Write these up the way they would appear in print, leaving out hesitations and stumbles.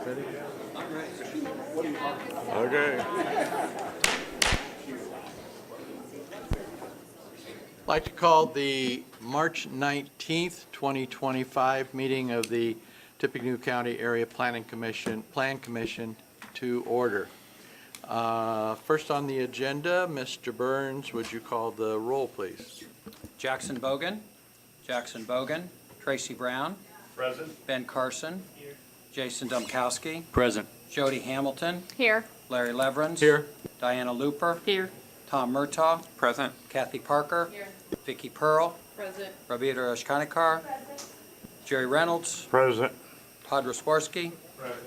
Ready? Okay. I'd like to call the March 19th, 2025 meeting of the Tippecanoe County Area Plan Commission to order. First on the agenda, Mr. Burns, would you call the roll, please? Jackson Bogan. Tracy Brown. Present. Ben Carson. Here. Jason Dumkowski. Present. Jody Hamilton. Here. Larry Leverins. Here. Diana Looper. Here. Tom Murtaugh. Present. Kathy Parker. Here. Vicky Pearl. Present. Rabita Ashkanikar. Jerry Reynolds. Present. Todd Rosworski. Present.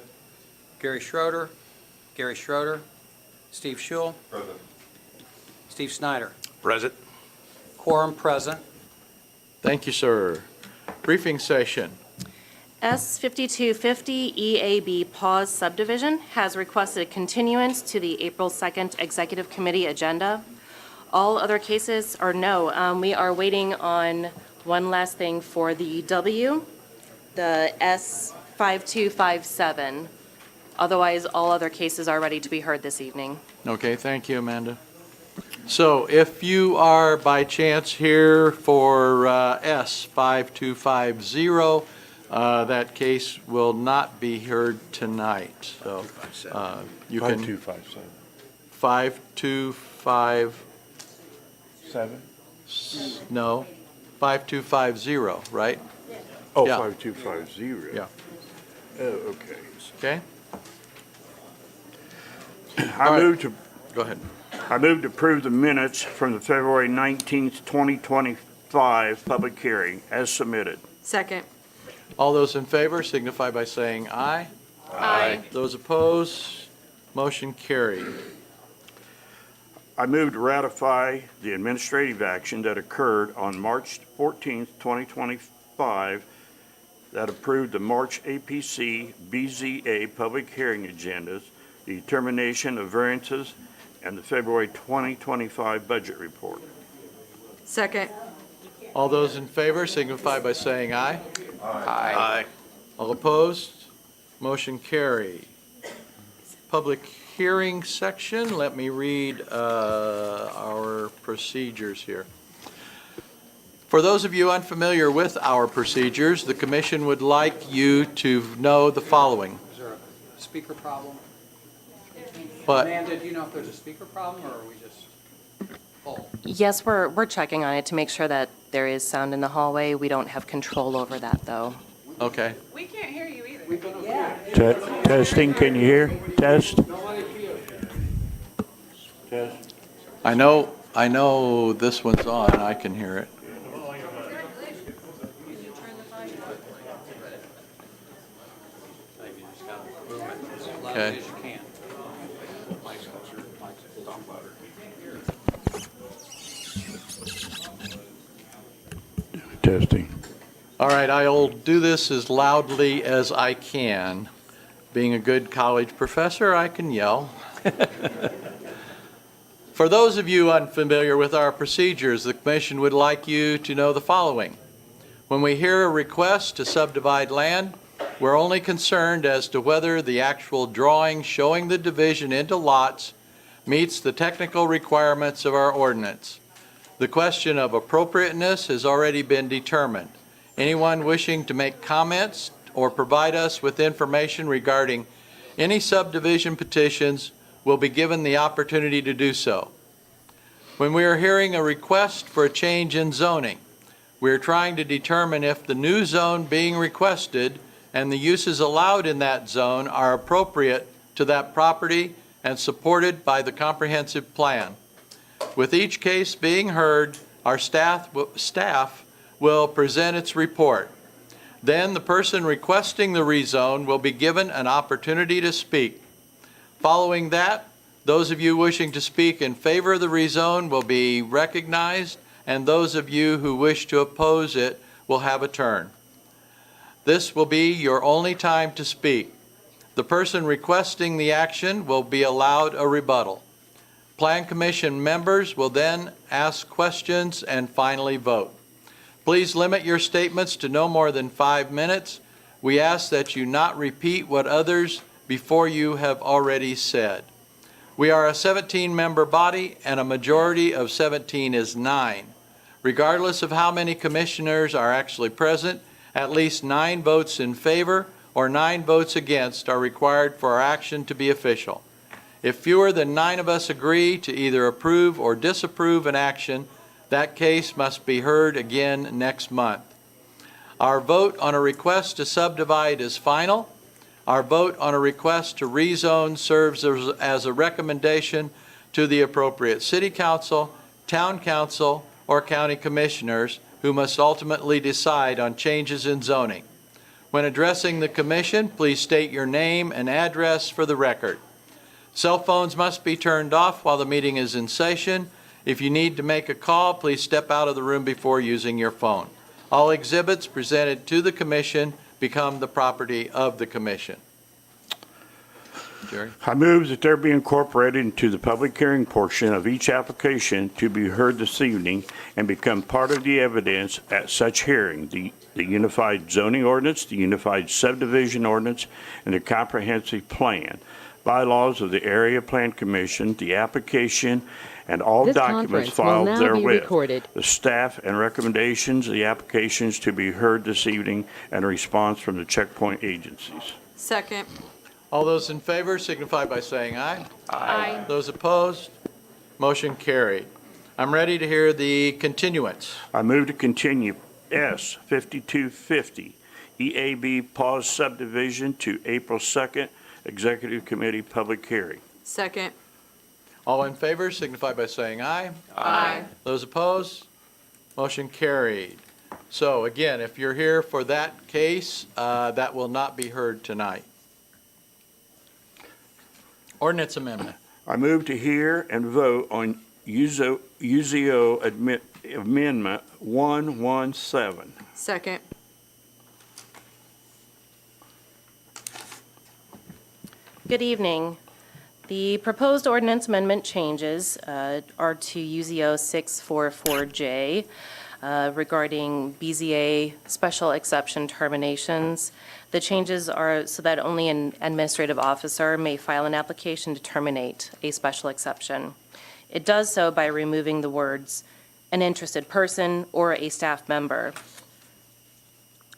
Gary Schroeder. Steve Schul. Present. Steve Snyder. Present. Quorum present. Thank you, sir. Briefing session. S5250 EAB Pause Subdivision has requested continuance to the April 2nd Executive Committee agenda. All other cases are no. We are waiting on one last thing for the the S5257. Otherwise, all other cases are ready to be heard this evening. Okay, thank you, Amanda. So if you are by chance here for S5250, that case will not be heard tonight. So you can 5257. 5257. No, 5250, right? Oh, Yeah. 5250. Yeah. Oh, okay. Okay. I move to Go ahead. approve the minutes from the February 19th, 2025 public hearing as submitted. Second. All those in favor signify by saying aye. Aye. Those opposed, motion carried. I move to ratify the administrative action that occurred on March 14th, 2025 that approved the March APC BZA public hearing agendas, the determination of variances, and the February 2025 budget report. Second. All those in favor signify by saying aye. Aye. All opposed, motion carried. Public hearing section, let me read our procedures here. For those of you unfamiliar with our procedures, the commission would like you to know the following. Is there a speaker problem? But Amanda, do you know if there's a speaker problem, or are we just full? Yes, we're checking on it to make sure that there is sound in the hallway. We don't have control over that, though. okay. We can't hear you either. Testing, can you hear? Test. Test. I know this one's on. I can hear it. Okay. As you can. Testing. All right, I'll do this as loudly as I can. Being a good college professor, I can yell. For those of you unfamiliar with our procedures, the commission would like you to know the following. When we hear a request to subdivide land, we're only concerned as to whether the actual drawing showing the division into lots meets the technical requirements of our ordinance. The question of appropriateness has already been determined. Anyone wishing to make comments or provide us with information regarding any subdivision petitions will be given the opportunity to do so. When we are hearing a request for a change in zoning, we are trying to determine if the new zone being requested and the uses allowed in that zone are appropriate to that property and supported by the comprehensive plan. With each case being heard, our staff will present its report. Then the person requesting the rezone will be given an opportunity to speak. Following that, those of you wishing to speak in favor of the rezone will be recognized, and those of you who wish to oppose it will have a turn. This will be your only time to speak. The person requesting the action will be allowed a rebuttal. Plan Commission members will then ask questions and finally vote. Please limit your statements to no more than 5 minutes. We ask that you not repeat what others before you have already said. We are a 17-member body, and a majority of 17 is 9. Regardless of how many commissioners are actually present, at least 9 votes in favor or 9 votes against are required for our action to be official. If fewer than 9 of us agree to either approve or disapprove an action, that case must be heard again next month. Our vote on a request to subdivide is final. Our vote on a request to rezone serves as a recommendation to the appropriate city council, town council, or county commissioners who must ultimately decide on changes in zoning. When addressing the commission, please state your name and address for the record. Cell phones must be turned off while the meeting is in session. If you need to make a call, please step out of the room before using your phone. All exhibits presented to the commission become the property of the commission. Jerry? I move that there be incorporated into the public hearing portion of each application to be heard this evening and become part of the evidence at such hearing, the Unified Zoning Ordinance, the Unified Subdivision Ordinance, and the Comprehensive Plan, bylaws of the Area Plan Commission, the application, and all This documents conference will filed now be therewith, recorded. the staff and recommendations of the applications to be heard this evening, and a response from the checkpoint agencies. Second. All those in favor signify by saying aye. Aye. Those opposed, motion carried. I'm ready to hear the continuance. I move to continue S 5250 EAB Pause Subdivision to April 2nd, Executive Committee Public Hearing. Second. All in favor signify by saying aye. Aye. Those opposed, motion carried. So again, if you're here for that case, that will not be heard tonight. Ordinance amendment. I move to hear and vote on UZO Amendment 117. Second. Good evening. The proposed ordinance amendment changes are to UZO 644J regarding BZA special exception terminations. The changes are so that only an administrative officer may file an application to terminate a special exception. It does so by removing the words "an interested person" or "a staff member."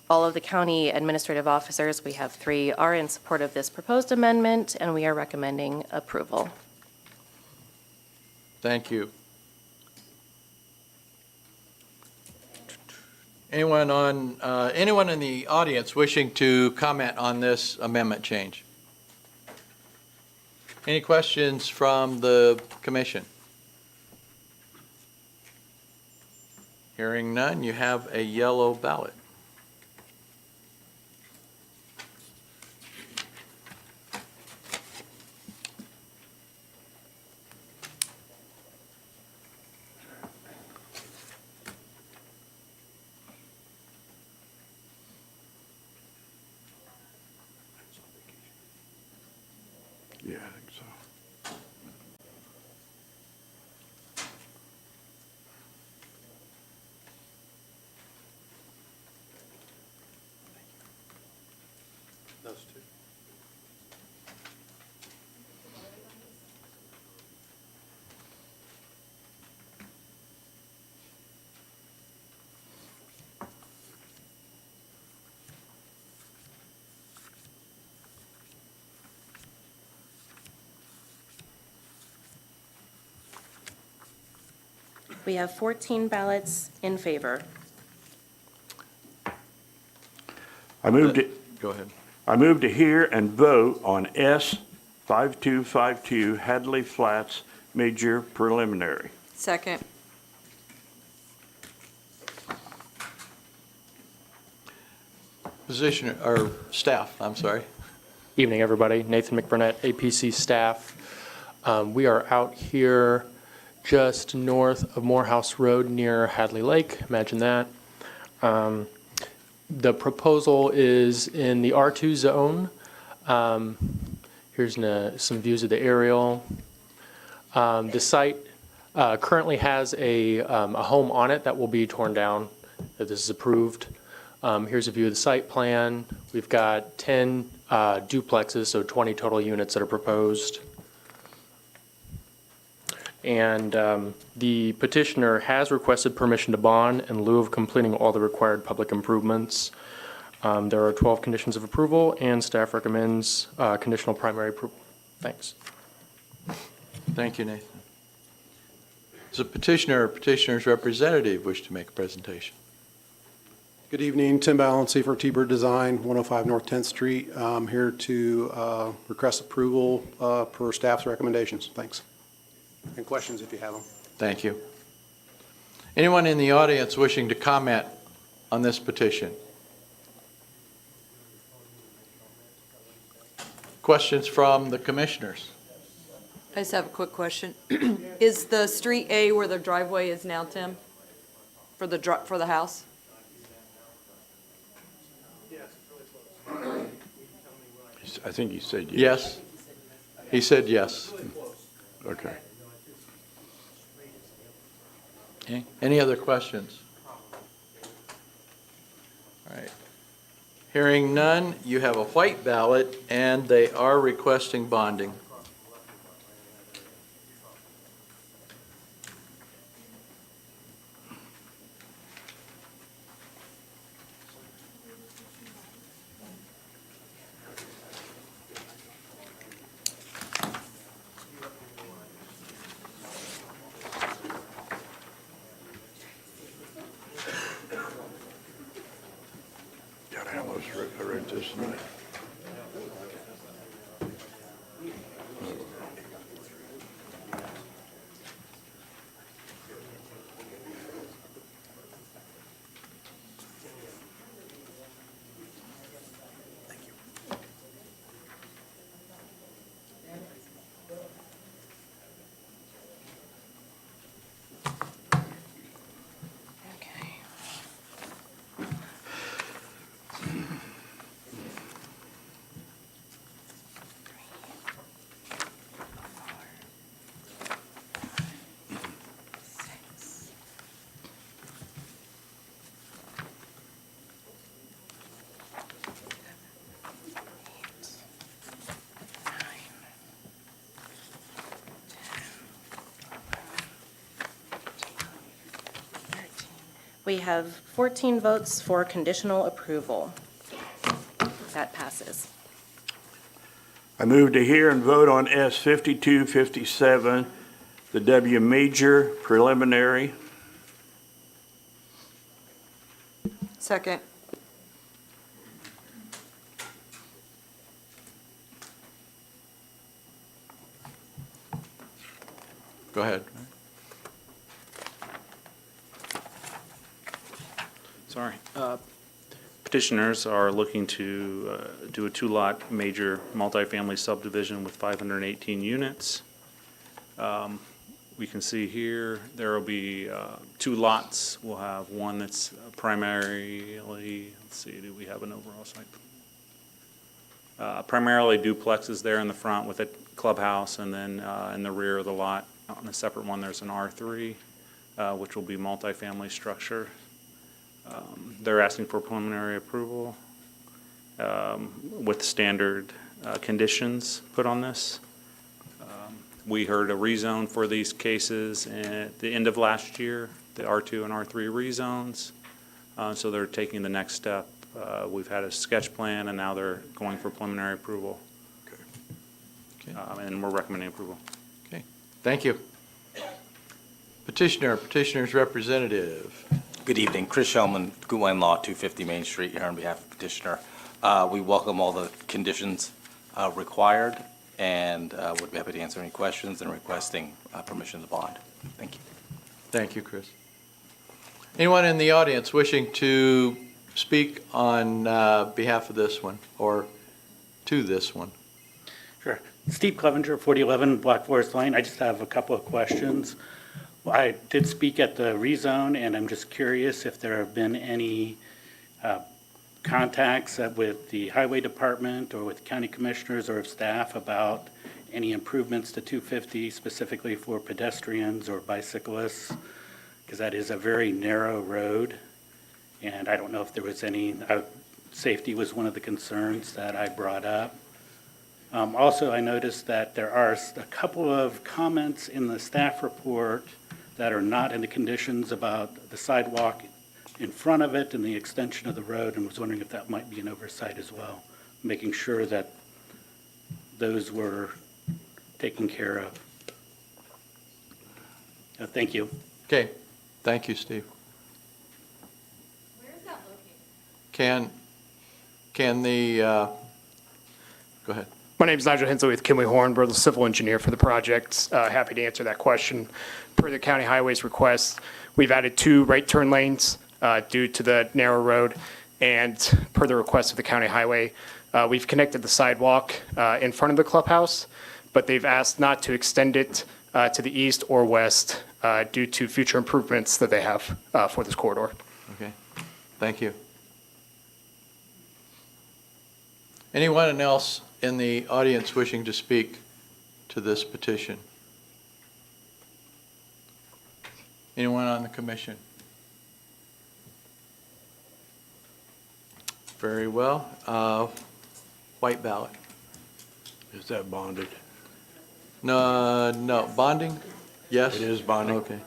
All of the county administrative officers, we have 3, are in support of this proposed amendment, and we are recommending approval. Thank you. Anyone in the audience wishing to comment on this amendment change? Any questions from the commission? Hearing none, you have a yellow ballot. Yeah, I think so. Those two. We have 14 ballots in favor. I move to Go ahead. I move to hear and vote on S 5252 Hadley Flats Major Preliminary. Second. Position, or staff, I'm sorry. Evening, everybody. Nathan McBurnett, APC staff. We are out here just north of Morehouse Road near Hadley Lake. Imagine that. The proposal is in the R2 zone. Here's some views of the aerial. The site currently has a home on it that will be torn down if this is approved. Here's a view of the site plan. We've got 10 duplexes, so 20 total units that are proposed. And the petitioner has requested permission to bond in lieu of completing all the required public improvements. There are 12 conditions of approval, and staff recommends conditional primary approval. Thanks. Thank you, Nathan. Does the petitioner or petitioner's representative wish to make a presentation? Good evening, Tim Ballancy for T-Bird Design, 105 North 10th Street. I'm here to request approval per staff's recommendations. Thanks. And questions if you have them. Thank you. Anyone in the audience wishing to comment on this petition? Questions from the commissioners? I just have a quick question. Is the street A where the driveway is now, Tim? For the house? I think you said yes. Yes? He said yes. Okay. Okay. Any other questions? All right. Hearing none, you have a white ballot, and they are requesting bonding. God, I almost wrote this tonight. We have 14 votes for conditional approval. That passes. I move to hear and vote on S 5257, the W major preliminary. Second. Go ahead. Sorry. Petitioners are looking to do a two-lot major multifamily subdivision with 518 units. We can see here, there will be two lots. We'll have one that's primarily, let's see, do we have an overall site? Primarily duplexes there in the front with a clubhouse, and then in the rear of the lot, on a separate one, there's an R3, which will be multifamily structure. They're asking for preliminary approval with standard conditions put on this. We heard a rezone for these cases at the end of last year, the R2 and R3 rezones. So they're taking the next step. We've had a sketch plan, and now they're going for preliminary approval. Okay. And we're recommending approval. Okay. Thank you. Petitioner, petitioner's representative. Good evening. Chris Shellman, Goodwine Law, 250 Main Street, here on behalf of petitioner. We welcome all the conditions required, and would be happy to answer any questions and requesting permission to bond. Thank you. Thank you, Chris. Anyone in the audience wishing to speak on behalf of this one or to this one? Sure. Steve Clevenger, 4011 Black Forest Lane. I just have a couple of questions. I did speak at the rezone, and I'm just curious if there have been any contacts with the highway department or with county commissioners or staff about any improvements to 250 specifically for pedestrians or bicyclists, because that is a very narrow road. And I don't know if there was any, safety was one of the concerns that I brought up. Also, I noticed that there are a couple of comments in the staff report that are not in the conditions about the sidewalk in front of it and the extension of the road, and was wondering if that might be an oversight as well, making sure that those were taken care of. Thank you. Okay, thank you, Steve. Where is that located? Can the, go ahead. My name is Nigel Hensley with Kimley Horn. We're the civil engineer for the project. Happy to answer that question. Per the county highways request, we've added 2 right turn lanes due to the narrow road. And per the request of the county highway, we've connected the sidewalk in front of the clubhouse, but they've asked not to extend it to the east or west due to future improvements that they have for this corridor. Okay, thank you. Anyone else in the audience wishing to speak to this petition? Anyone on the commission? Very well. White ballot. Is that bonded? No, bonding? Yes? It is bonding. Okay.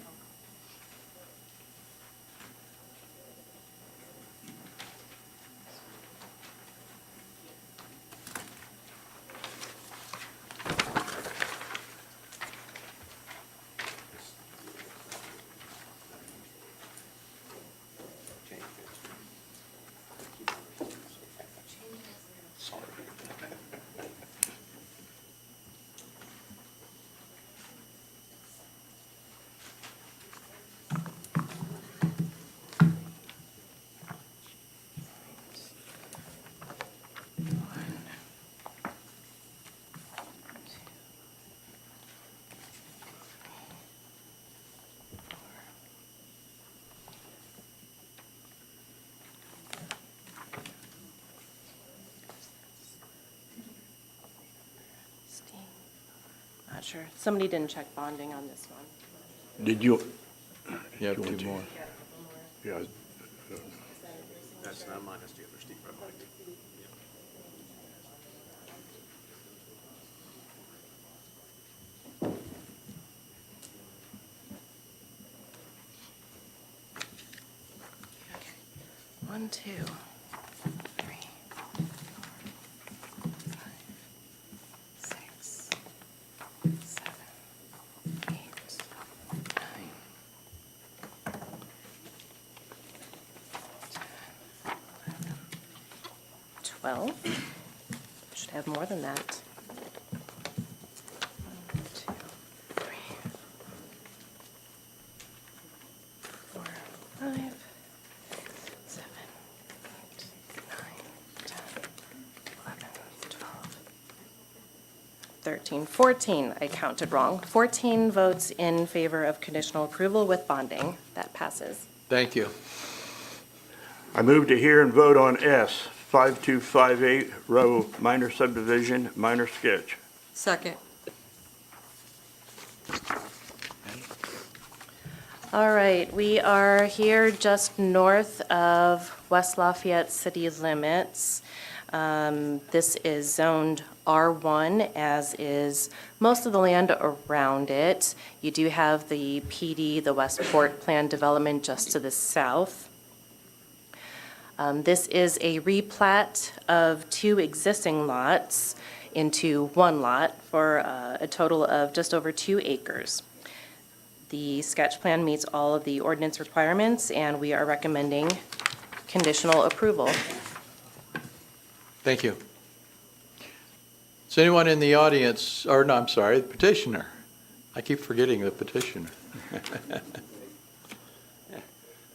Not sure. Somebody didn't check bonding on this one. Did you? You have 2 more. Yeah. That's not mine, that's the other Steve. One, two, three, 4, 5, 6, 7, 8, 9, 12. Should have more than that. 1, 2, 3, 4, 5, 7, 8, 9, 10, 11, 12, 13, 14. I counted wrong. 14 votes in favor of conditional approval with bonding. That passes. Thank you. I move to hear and vote on S 5258, row minor subdivision, minor sketch. Second. All right, we are here just north of West Lafayette city limits. This is zoned R1, as is most of the land around it. You do have the PD, the Westport Plan Development, just to the south. This is a replat of 2 existing lots into 1 lot for a total of just over 2 acres. The sketch plan meets all of the ordinance requirements, and we are recommending conditional approval. Thank you. Is anyone in the audience, or no, I'm sorry, the petitioner? I keep forgetting the petitioner.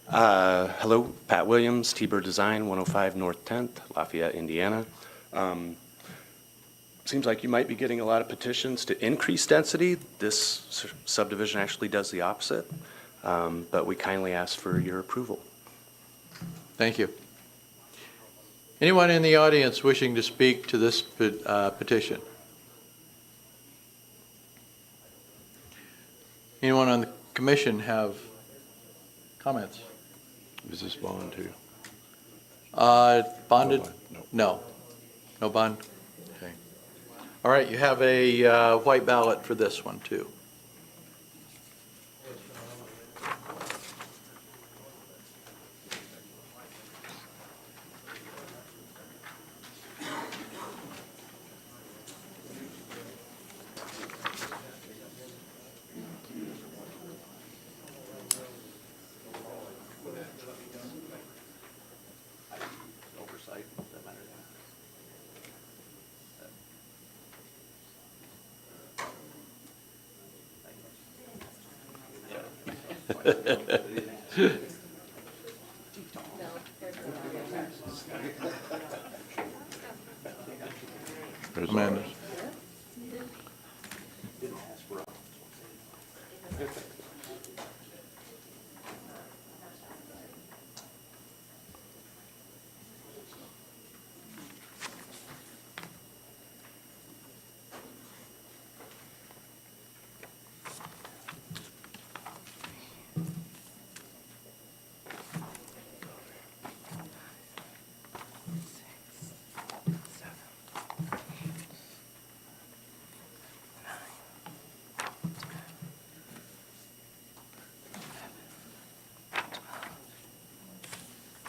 Hello, Pat Williams, T-Bird Design, 105 North 10th, Lafayette, Indiana. Seems like you might be getting a lot of petitions to increase density. This subdivision actually does the opposite, but we kindly ask for your approval. Thank you. Anyone in the audience wishing to speak to this petition? Anyone on the commission have comments? Is this bond too? Bonded? No. No bond? Okay. All right, you have a white ballot for this one, too. Amanda.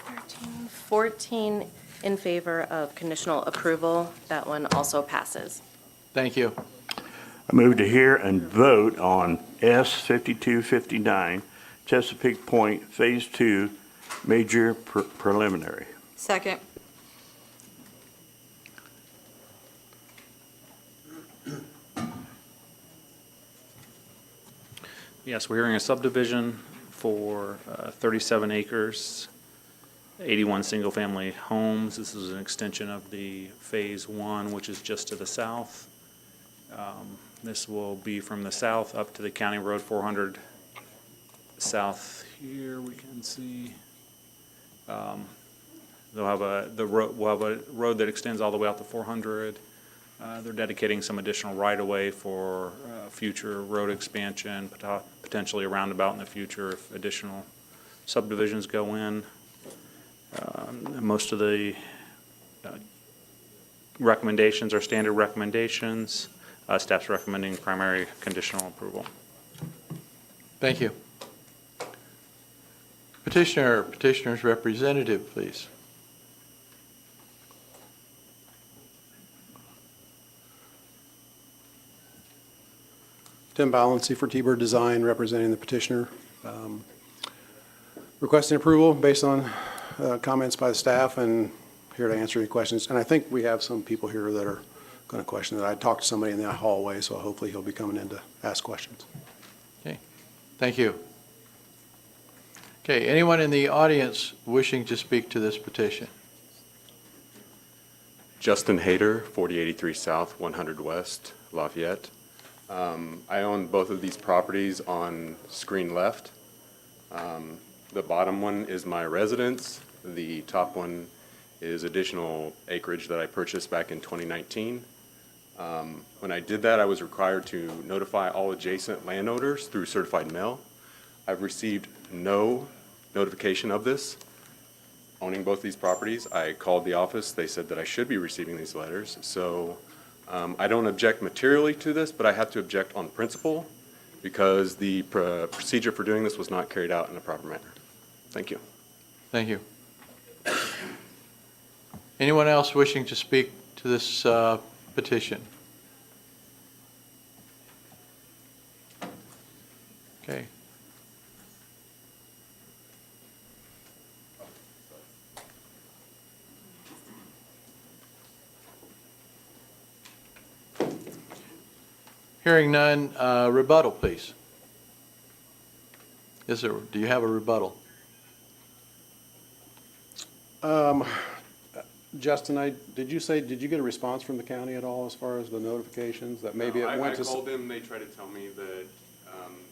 Thirteen, 14 in favor of conditional approval. That one also passes. Thank you. I move to hear and vote on S 5259 Chesapeake Point Phase 2 Major Preliminary. Second. Yes, we're hearing a subdivision for 37 acres, 81 single-family homes. This is an extension of the Phase 1, which is just to the south. This will be from the south up to the County Road 400 south here, we can see. We'll have a road that extends all the way out to 400. They're dedicating some additional right-of-way for future road expansion, potentially a roundabout in the future if additional subdivisions go in. Most of the recommendations are standard recommendations. Staff's recommending primary conditional approval. Thank you. Petitioner, petitioner's representative, please. Tim Balancy for T-Bird Design, representing the petitioner. Requesting approval based on comments by the staff and here to answer any questions. And I think we have some people here that are going to question that. I talked to somebody in that hallway, so hopefully he'll be coming in to ask questions. Okay, thank you. Okay, anyone in the audience wishing to speak to this petition? Justin Hayter, 4083 South, 100 West, Lafayette. I own both of these properties on screen left. The bottom one is my residence. The top one is additional acreage that I purchased back in 2019. When I did that, I was required to notify all adjacent landowners through certified mail. I've received no notification of this. Owning both these properties, I called the office. They said that I should be receiving these letters. So I don't object materially to this, but I have to object on principle because the procedure for doing this was not carried out in a proper manner. Thank you. Thank you. Anyone else wishing to speak to this petition? Okay. Hearing none, rebuttal, please. Is there, do you have a rebuttal? Justin, did you get a response from the county at all as far as the notifications that maybe it went to? I called them. They tried to tell me that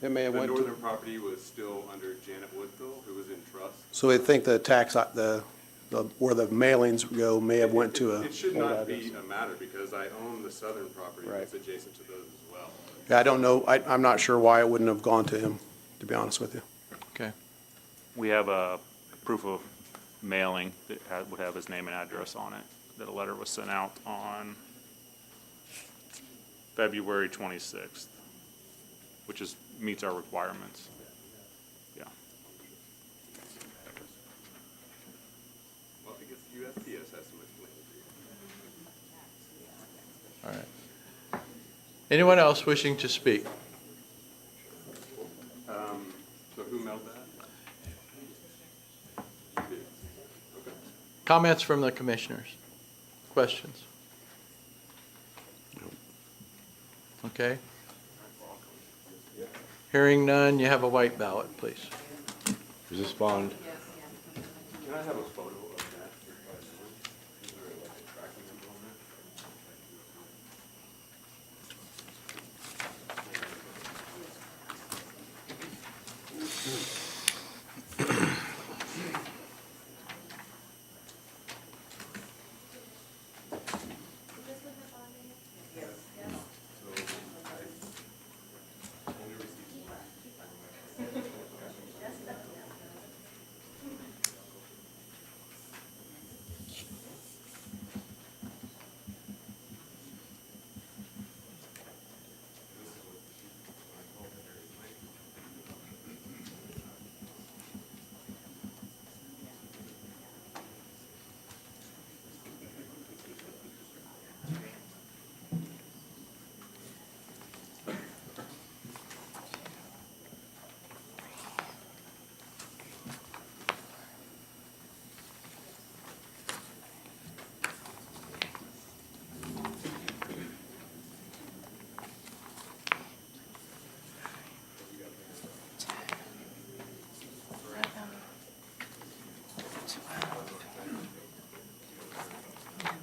It may have the went to- northern property was still under Janet Woodville, who was in trust. So they think the tax, where the mailings go may have went to a. It should not be a matter because I own the southern property Right. that's adjacent to those as well. Yeah, I don't know. I'm not sure why it wouldn't have gone to him, to be honest with you. Okay. We have a proof of mailing that would have his name and address on it, that a letter was sent out on February 26th, which meets our requirements. Yeah. Well, I guess USPS has some explanation. All right. Anyone else wishing to speak? So who mailed that? Comments from the commissioners? Questions? Okay. Hearing none, you have a white ballot, please. Is this bond? Can I have a photo of that? Is there like a tracking number on that?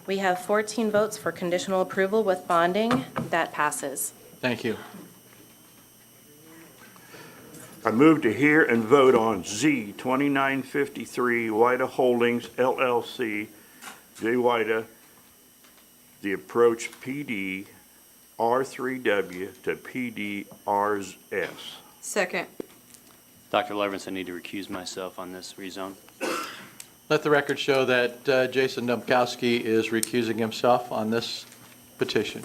We have 14 votes for conditional approval with bonding. That passes. Thank you. I move to hear and vote on Z 2953 Wida Holdings LLC, J. Wida, the approach PD R3W to PD RS. Second. Dr. Levinson, I need to recuse myself on this rezone. Let the record show that Jason Dumpkowski is recusing himself on this petition.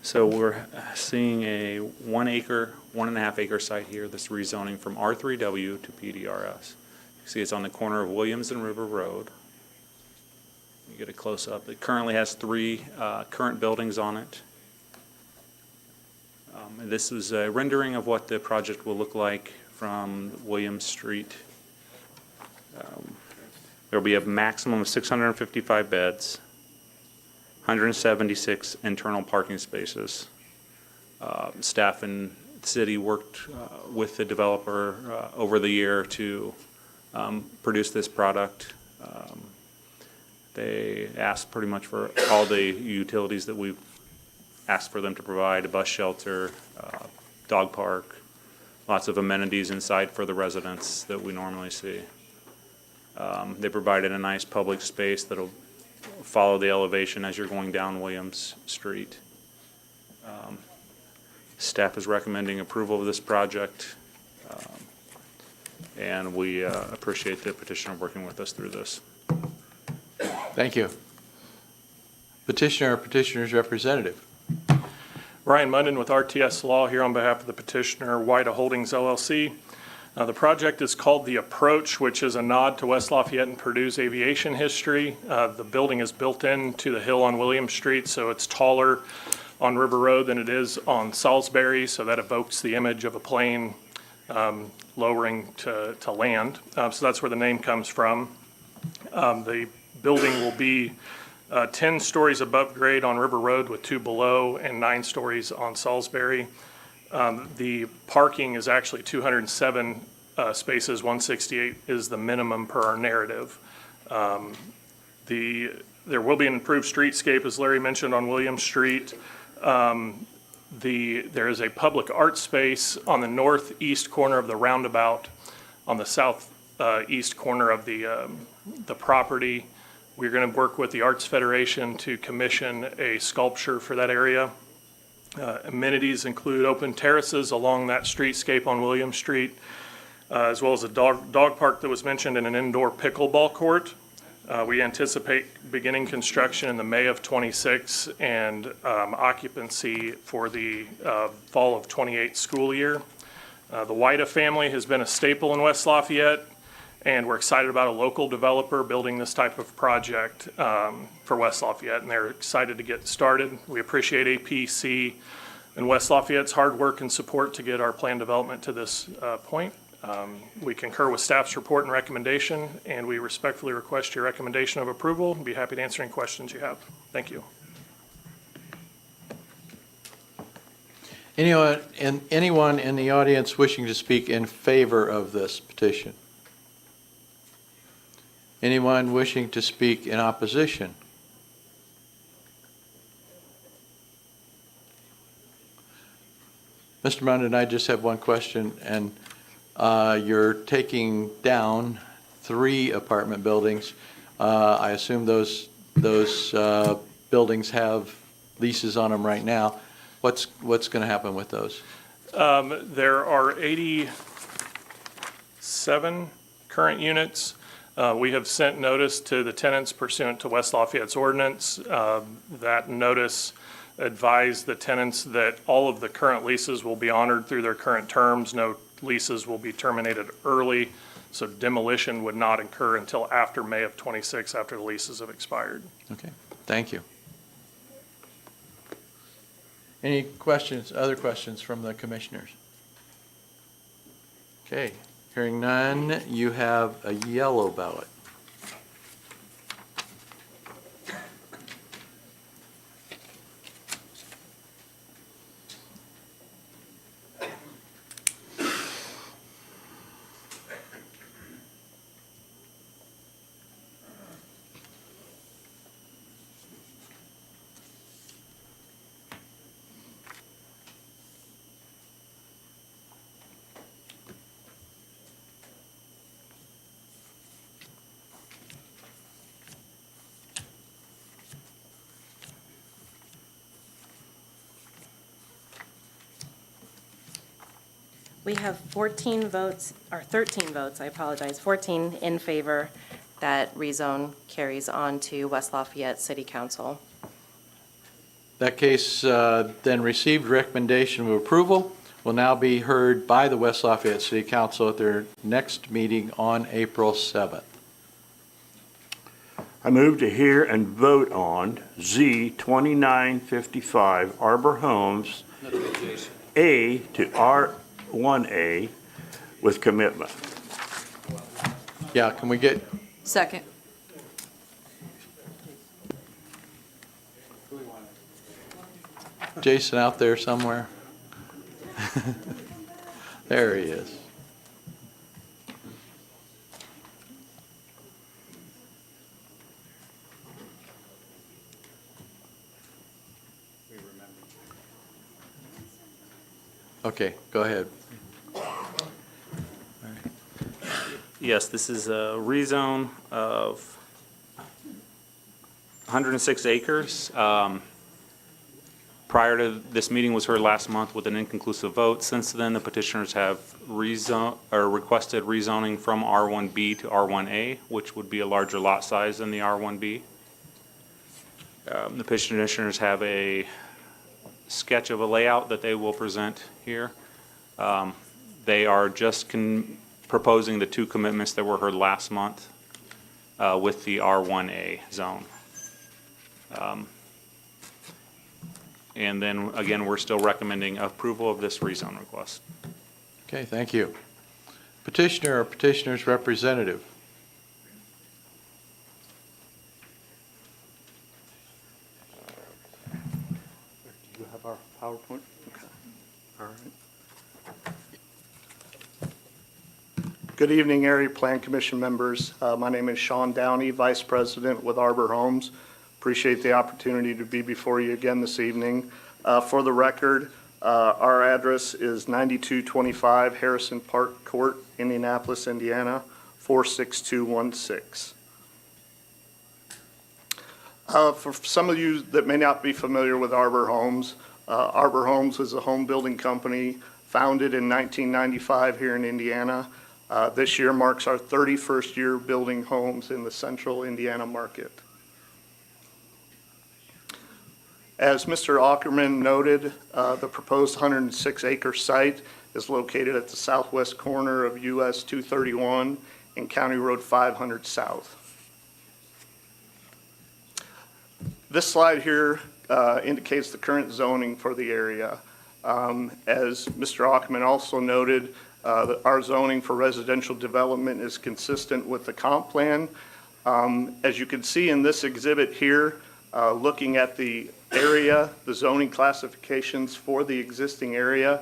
So we're seeing a 1 acre, 1.5 acre site here that's rezoning from R3W to PDRS. You see it's on the corner of Williams and River Road. You get a close up. It currently has 3 current buildings on it. And this is a rendering of what the project will look like from Williams Street. There'll be a maximum of 655 beds. 176 internal parking spaces. Staff and the city worked with the developer over the year to produce this product. They asked pretty much for all the utilities that we've asked for them to provide: a bus shelter, dog park, lots of amenities inside for the residents that we normally see. They provided a nice public space that'll follow the elevation as you're going down Williams Street. Staff is recommending approval of this project, and we appreciate the petitioner working with us through this. Thank you. Petitioner or petitioner's representative. Ryan Munden with RTS Law here on behalf of the petitioner, Wida Holdings LLC. The project is called The Approach, which is a nod to West Lafayette and Purdue's aviation history. The building is built into the hill on William Street, so it's taller on River Road than it is on Salisbury, so that evokes the image of a plane lowering to land. So that's where the name comes from. The building will be 10 stories above grade on River Road with 2 below and 9 stories on Salisbury. The parking is actually 207 spaces, 168 is the minimum per our narrative. There will be an improved streetscape, as Larry mentioned, on William Street. There is a public art space on the northeast corner of the roundabout, on the southeast corner of the property. We're going to work with the Arts Federation to commission a sculpture for that area. Amenities include open terraces along that streetscape on William Street, as well as a dog park that was mentioned, and an indoor pickleball court. We anticipate beginning construction in the May of '26 and occupancy for the fall of '28 school year. The Whita family has been a staple in West Lafayette, and we're excited about a local developer building this type of project for West Lafayette, and they're excited to get started. We appreciate APC and West Lafayette's hard work and support to get our planned development to this point. We concur with staff's report and recommendation, and we respectfully request your recommendation of approval. Be happy to answer any questions you have. Thank you. Anyone in the audience wishing to speak in favor of this petition? Anyone wishing to speak in opposition? Mr. Munden, I just have one question, and you're taking down 3 apartment buildings. I assume those buildings have leases on them right now. What's going to happen with those? There are 87 current units. We have sent notice to the tenants pursuant to West Lafayette's ordinance. That notice advised the tenants that all of the current leases will be honored through their current terms. No leases will be terminated early, so demolition would not occur until after May of '26, after the leases have expired. Okay, thank you. Any questions, other questions from the commissioners? Okay, hearing none, you have a yellow ballot. We have 14 votes, or 13 votes, I apologize, 14 in favor that rezone carries on to West Lafayette City Council. That case then received recommendation of approval, will now be heard by the West Lafayette City Council at their next meeting on April 7th. I move to hear and vote on Z 2955 Arbor Homes A to R1A with commitment. Yeah, can we get, Second. Jason out there somewhere? There he is. Okay, go ahead. Yes, this is a rezone of 106 acres. Prior to this meeting was heard last month with an inconclusive vote. Since then, the petitioners have requested rezoning from R1B to R1A, which would be a larger lot size than the R1B. The petitioners have a sketch of a layout that they will present here. They are just proposing the 2 commitments that were heard last month with the R1A zone. And then, again, we're still recommending approval of this rezone request. Okay, thank you. Petitioner or petitioner's representative? Do you have our PowerPoint? Okay. All right. Good evening, Area Plan Commission members. My name is Sean Downey, Vice President with Arbor Homes. Appreciate the opportunity to be before you again this evening. For the record, our address is 9225 Harrison Park Court, Indianapolis, Indiana, 46216. For some of you that may not be familiar with Arbor Homes, Arbor Homes is a home building company founded in 1995 here in Indiana. This year marks our 31st year building homes in the central Indiana market. As Mr. Ackerman noted, the proposed 106-acre site is located at the southwest corner of US 231 and County Road 500 South. This slide here indicates the current zoning for the area. As Mr. Ackerman also noted, our zoning for residential development is consistent with the comp plan. As you can see in this exhibit here, looking at the area, the zoning classifications for the existing area,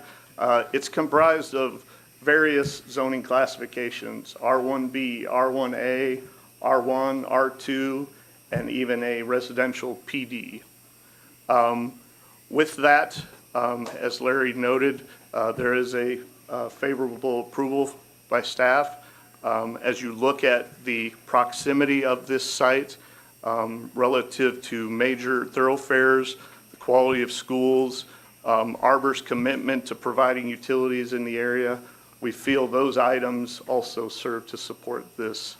it's comprised of various zoning classifications, R1B, R1A, R1, R2, and even a residential PD. With that, as Larry noted, there is a favorable approval by staff. As you look at the proximity of this site relative to major thoroughfares, the quality of schools, Arbor's commitment to providing utilities in the area, we feel those items also serve to support this.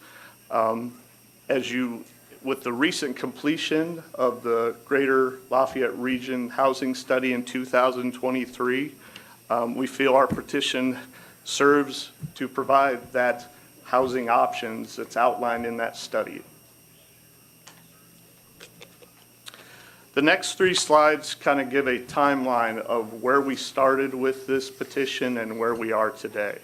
With the recent completion of the Greater Lafayette Region Housing Study in 2023, we feel our petition serves to provide that housing options that's outlined in that study. The next three slides kind of give a timeline of where we started with this petition and where we are today.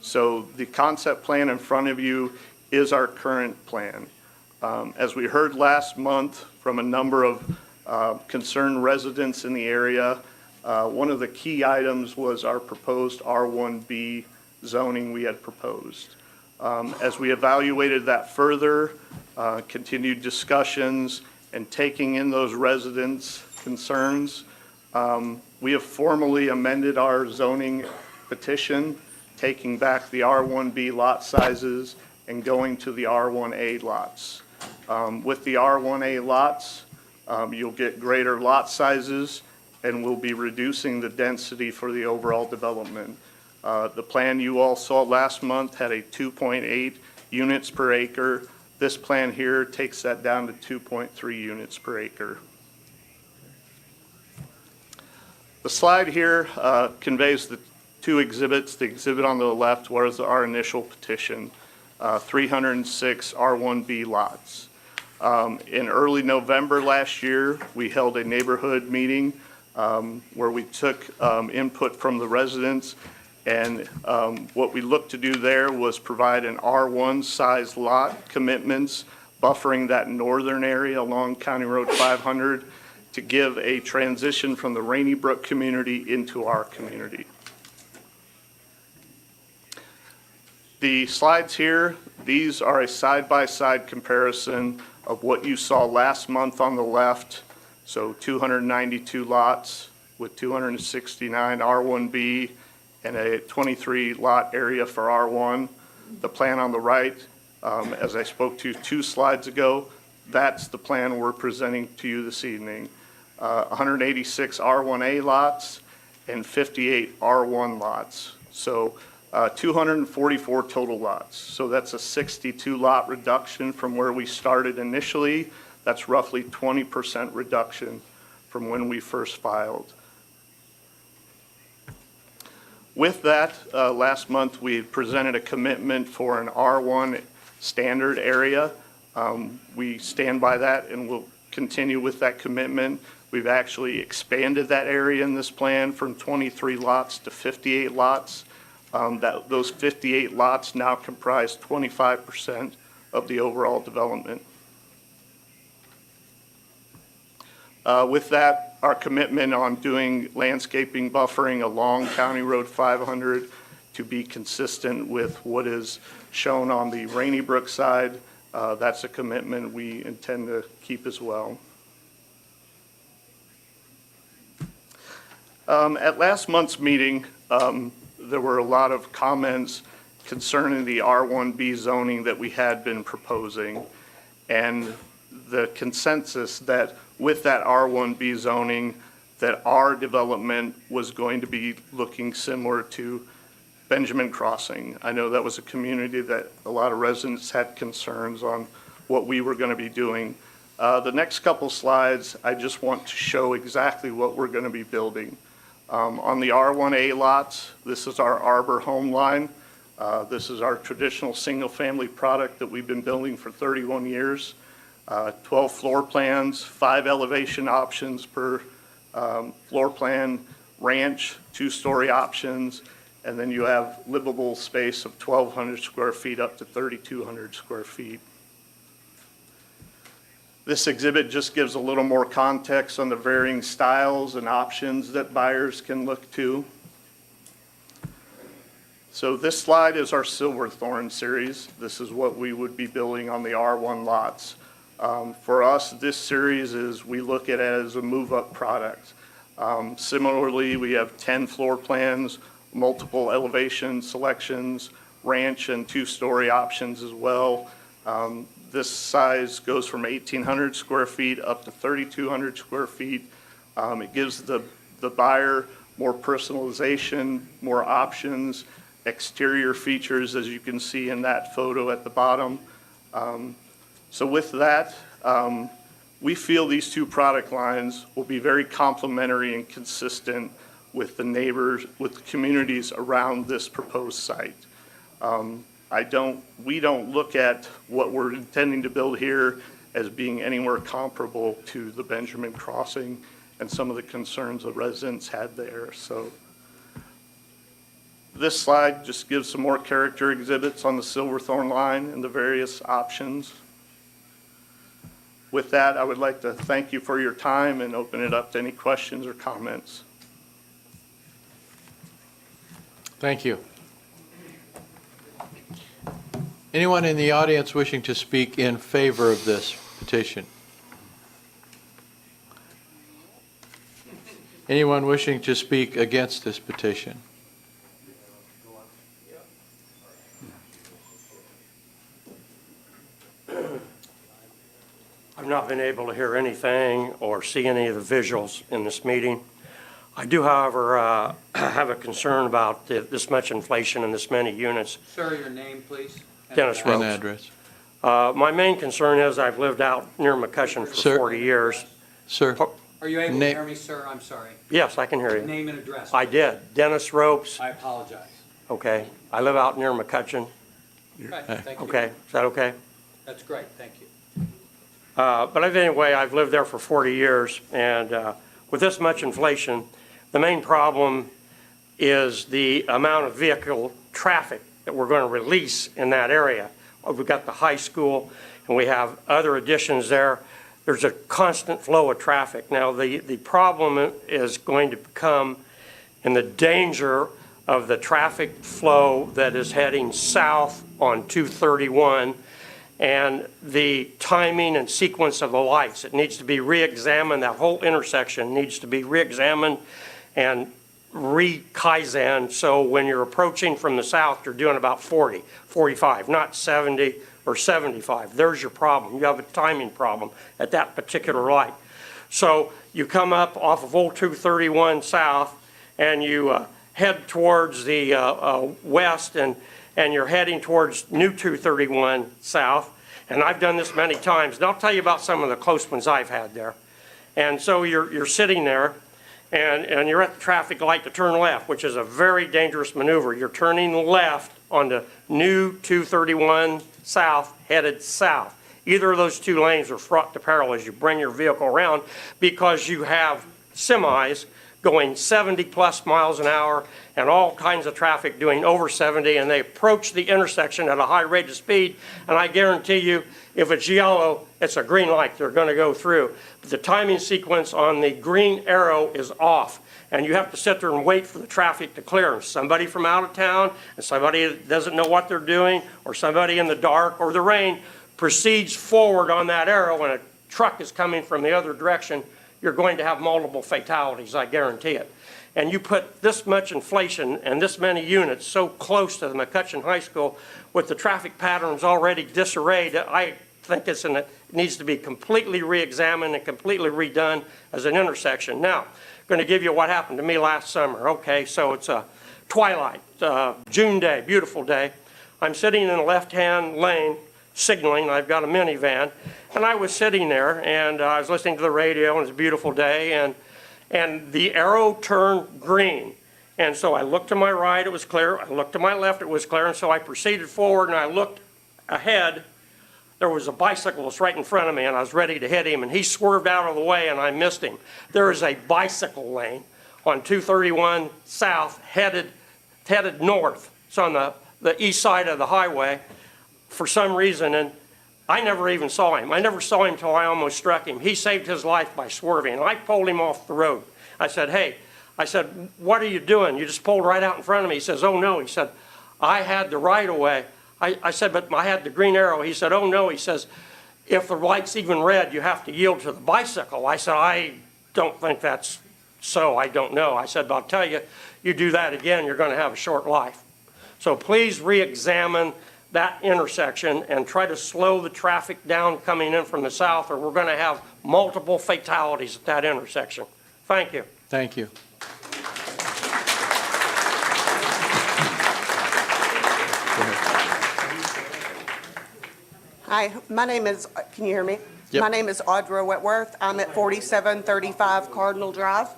So the concept plan in front of you is our current plan. As we heard last month from a number of concerned residents in the area, one of the key items was our proposed R1B zoning we had proposed. As we evaluated that further, continued discussions, and taking in those residents' concerns, we have formally amended our zoning petition, taking back the R1B lot sizes and going to the R1A lots. With the R1A lots, you'll get greater lot sizes and we'll be reducing the density for the overall development. The plan you all saw last month had a 2.8 units per acre. This plan here takes that down to 2.3 units per acre. The slide here conveys the two exhibits. The exhibit on the left was our initial petition, 306 R1B lots. In early November last year, we held a neighborhood meeting where we took input from the residents, and what we looked to do there was provide an R1 size lot commitments, buffering that northern area along County Road 500 to give a transition from the Rainy Brook community into our community. The slides here, these are a side-by-side comparison of what you saw last month on the left. So 292 lots with 269 R1B and a 23 lot area for R1. The plan on the right, as I spoke to 2 slides ago, that's the plan we're presenting to you this evening. 186 R1A lots and 58 R1 lots. So 244 total lots. So that's a 62 lot reduction from where we started initially. That's roughly 20% reduction from when we first filed. With that, last month we presented a commitment for an R1 standard area. We stand by that and we'll continue with that commitment. We've actually expanded that area in this plan from 23 lots to 58 lots. Those 58 lots now comprise 25% of the overall development. With that, our commitment on doing landscaping buffering along County Road 500 to be consistent with what is shown on the Rainy Brook side, that's a commitment we intend to keep as well. At last month's meeting, there were a lot of comments concerning the R1B zoning that we had been proposing, and the consensus that with that R1B zoning, that our development was going to be looking similar to Benjamin Crossing. I know that was a community that a lot of residents had concerns on what we were going to be doing. The next couple slides, I just want to show exactly what we're going to be building. On the R1A lots, this is our Arbor Home line. This is our traditional single-family product that we've been building for 31 years. 12 floor plans, 5 elevation options per floor plan, ranch, 2-story options, and then you have livable space of 1,200 square feet up to 3,200 square feet. This exhibit just gives a little more context on the varying styles and options that buyers can look to. So this slide is our Silverthorne series. This is what we would be building on the R1 lots. For us, this series is, we look at it as a move-up product. Similarly, we have 10 floor plans, multiple elevation selections, ranch and 2-story options as well. This size goes from 1,800 square feet up to 3,200 square feet. It gives the buyer more personalization, more options, exterior features, as you can see in that photo at the bottom. So with that, we feel these two product lines will be very complementary and consistent with the neighbors, with the communities around this proposed site. We don't look at what we're intending to build here as being anywhere comparable to the Benjamin Crossing and some of the concerns the residents had there. So this slide just gives some more character exhibits on the Silverthorne line and the various options. With that, I would like to thank you for your time and open it up to any questions or comments. Thank you. Anyone in the audience wishing to speak in favor of this petition? Anyone wishing to speak against this petition? I've not been able to hear anything or see any of the visuals in this meeting. I do, however, have a concern about this much inflation and this many units. Sir, your name, please? Dennis Ropes. And address. My main concern is I've lived out near McCutcheon for 40 years. Sir? Are you able to hear me, sir? I'm sorry. Yes, I can hear you. Name and address. I did. Dennis Ropes. I apologize. Okay. I live out near McCutcheon. Okay, thank you. Okay. Is that okay? That's great, thank you. But anyway, I've lived there for 40 years, and with this much inflation, the main problem is the amount of vehicle traffic that we're going to release in that area. We've got the high school, and we have other additions there. There's a constant flow of traffic. Now, the problem is going to become in the danger of the traffic flow that is heading south on 231, and the timing and sequence of the lights. It needs to be re-examined. That whole intersection needs to be re-examined and re-Kaizen, so when you're approaching from the south, you're doing about 40, 45, not 70 or 75. There's your problem. You have a timing problem at that particular light. So you come up off of Old 231 south, and you head towards the west, and you're heading towards New 231 south. And I've done this many times, and I'll tell you about some of the close ones I've had there. And so you're sitting there, and you're at the traffic light to turn left, which is a very dangerous maneuver. You're turning left onto New 231 south, headed south. Either of those two lanes are fraught to peril as you bring your vehicle around, because you have semis going 70+ miles an hour and all kinds of traffic doing over 70, and they approach the intersection at a high rate of speed. And I guarantee you, if it's yellow, it's a green light they're going to go through. But the timing sequence on the green arrow is off, and you have to sit there and wait for the traffic to clear. Somebody from out of town, and somebody that doesn't know what they're doing, or somebody in the dark or the rain proceeds forward on that arrow, and a truck is coming from the other direction, you're going to have multiple fatalities, I guarantee it. And you put this much inflation and this many units so close to the McCutcheon High School with the traffic patterns already disarrayed, I think it needs to be completely re-examined and completely redone as an intersection. Now, going to give you what happened to me last summer. Okay, so it's a twilight, June day, beautiful day. I'm sitting in the left-hand lane signaling. I've got a minivan, and I was sitting there, and I was listening to the radio, and it was a beautiful day, and the arrow turned green. And so I looked to my right, it was clear. I looked to my left, it was clear. And so I proceeded forward, and I looked ahead. There was a bicyclist right in front of me, and I was ready to hit him, and he swerved out of the way, and I missed him. There is a bicycle lane on 231 South headed north. It's on the east side of the highway for some reason, and I never even saw him. I never saw him till I almost struck him. He saved his life by swerving, and I pulled him off the road. I said, hey, what are you doing? You just pulled right out in front of me. He says, oh, no. He said, I had the right of way. I said, but I had the green arrow. He said, oh, no. He says, if the light's even red, you have to yield to the bicycle. I said, I don't think that's so. I don't know. I said, but I'll tell you, you do that again, you're going to have a short life. So please re-examine that intersection and try to slow the traffic down coming in from the south, or we're going to have multiple fatalities at that intersection. Thank you. Thank you. Hi, my name is, can you hear me? Yep. My name is Audra Whitworth. I'm at 4735 Cardinal Drive.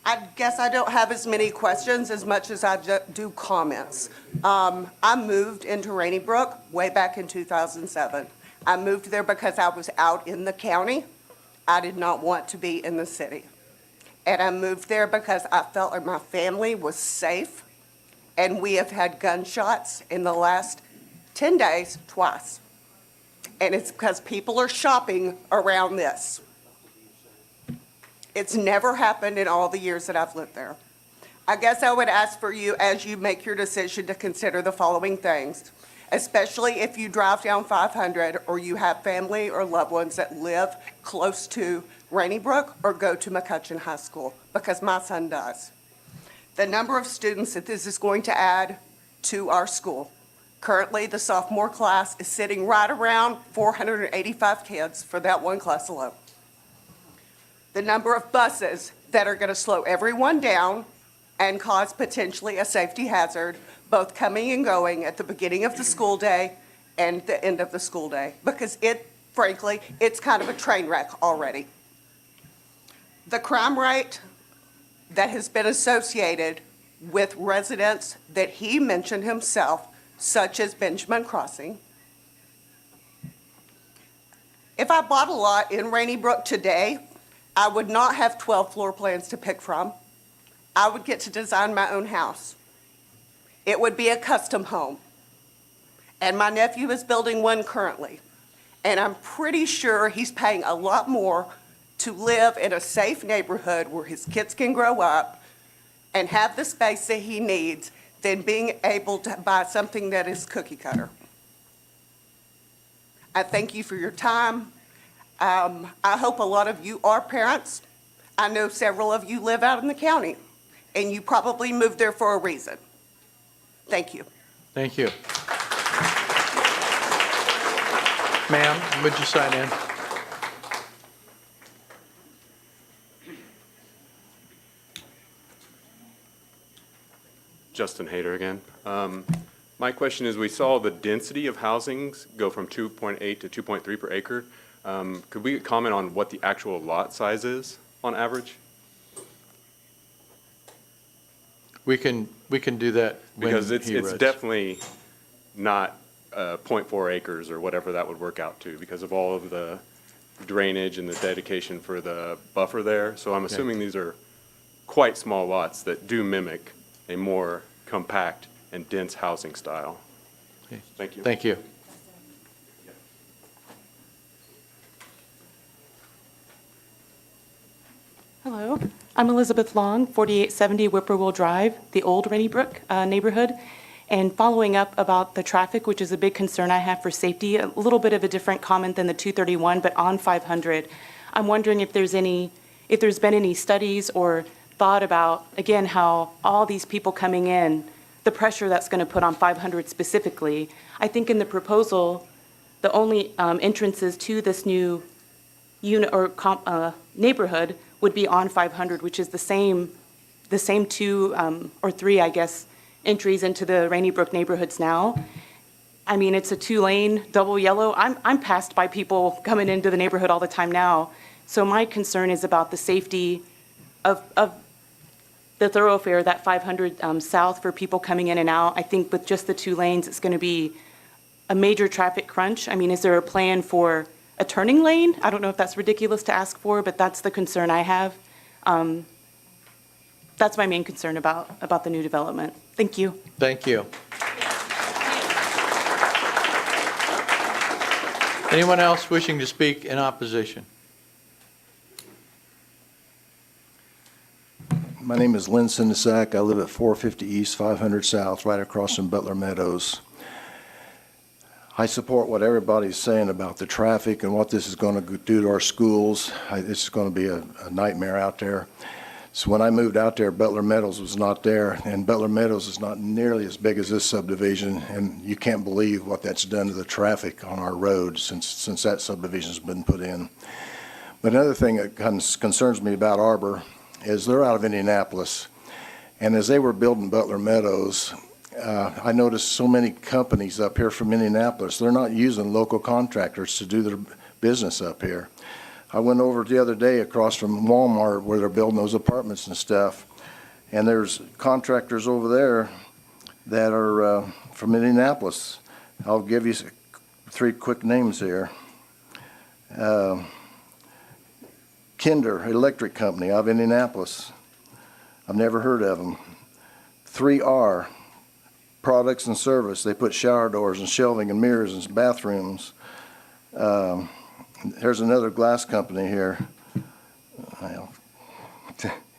I guess I don't have as many questions as much as I do comments. I moved into Rainy Brook way back in 2007. I moved there because I was out in the county. I did not want to be in the city. And I moved there because I felt like my family was safe. And we have had gunshots in the last 10 days twice. And it's because people are shopping around this. It's never happened in all the years that I've lived there. I guess I would ask for you, as you make your decision, to consider the following things, especially if you drive down 500 or you have family or loved ones that live close to Rainy Brook or go to McCutcheon High School, because my son does. The number of students that this is going to add to our school. Currently, the sophomore class is sitting right around 485 kids for that one class alone. The number of buses that are going to slow everyone down and cause potentially a safety hazard, both coming and going at the beginning of the school day and the end of the school day, because frankly, it's kind of a train wreck already. The crime rate that has been associated with residents that he mentioned himself, such as Benjamin Crossing. If I bought a lot in Rainy Brook today, I would not have 12 floor plans to pick from. I would get to design my own house. It would be a custom home. And my nephew is building one currently. And I'm pretty sure he's paying a lot more to live in a safe neighborhood where his kids can grow up and have the space that he needs than being able to buy something that is cookie cutter. I thank you for your time. I hope a lot of you are parents. I know several of you live out in the county, and you probably moved there for a reason. Thank you. Thank you. Ma'am, would you sign in? Justin Hayter again. My question is, we saw the density of housings go from 2.8 to 2.3 per acre. Could we comment on what the actual lot size is on average? We can do that when Because it's he writes. definitely not 0.4 acres or whatever that would work out to because of all of the drainage and the dedication for the buffer there. So I'm assuming these are quite small lots that do mimic a more compact and dense housing style. Okay. Thank you. Thank you. Hello, I'm Elizabeth Long, 4870 Whippoorwill Drive, the old Rainy Brook neighborhood. And following up about the traffic, which is a big concern I have for safety, a little bit of a different comment than the 231, but on 500, I'm wondering if there's been any studies or thought about, again, how all these people coming in, the pressure that's going to put on 500 specifically. I think in the proposal, the only entrances to this new unit or neighborhood would be on 500, which is the same two or three, I guess, entries into the Rainy Brook neighborhoods now. I mean, it's a 2-lane, double yellow. I'm passed by people coming into the neighborhood all the time now. So my concern is about the safety of the thoroughfare, that 500 south for people coming in and out. I think with just the 2 lanes, it's going to be a major traffic crunch. I mean, is there a plan for a turning lane? I don't know if that's ridiculous to ask for, but that's the concern I have. That's my main concern about the new development. Thank you. Thank you. Anyone else wishing to speak in opposition? My name is Lynn Sindesak. I live at 450 East, 500 South, right across from Butler Meadows. I support what everybody's saying about the traffic and what this is going to do to our schools. This is going to be a nightmare out there. So when I moved out there, Butler Meadows was not there, and Butler Meadows is not nearly as big as this subdivision, and you can't believe what that's done to the traffic on our roads since that subdivision's been put in. But another thing that concerns me about Arbor is they're out of Indianapolis, and as they were building Butler Meadows, I noticed so many companies up here from Indianapolis, they're not using local contractors to do their business up here. I went over the other day across from Walmart where they're building those apartments and stuff, and there's contractors over there that are from Indianapolis. I'll give you 3 quick names here. Kinder Electric Company out of Indianapolis. I've never heard of them. 3R Products and Service. They put shower doors and shelving and mirrors and bathrooms. There's another glass company here.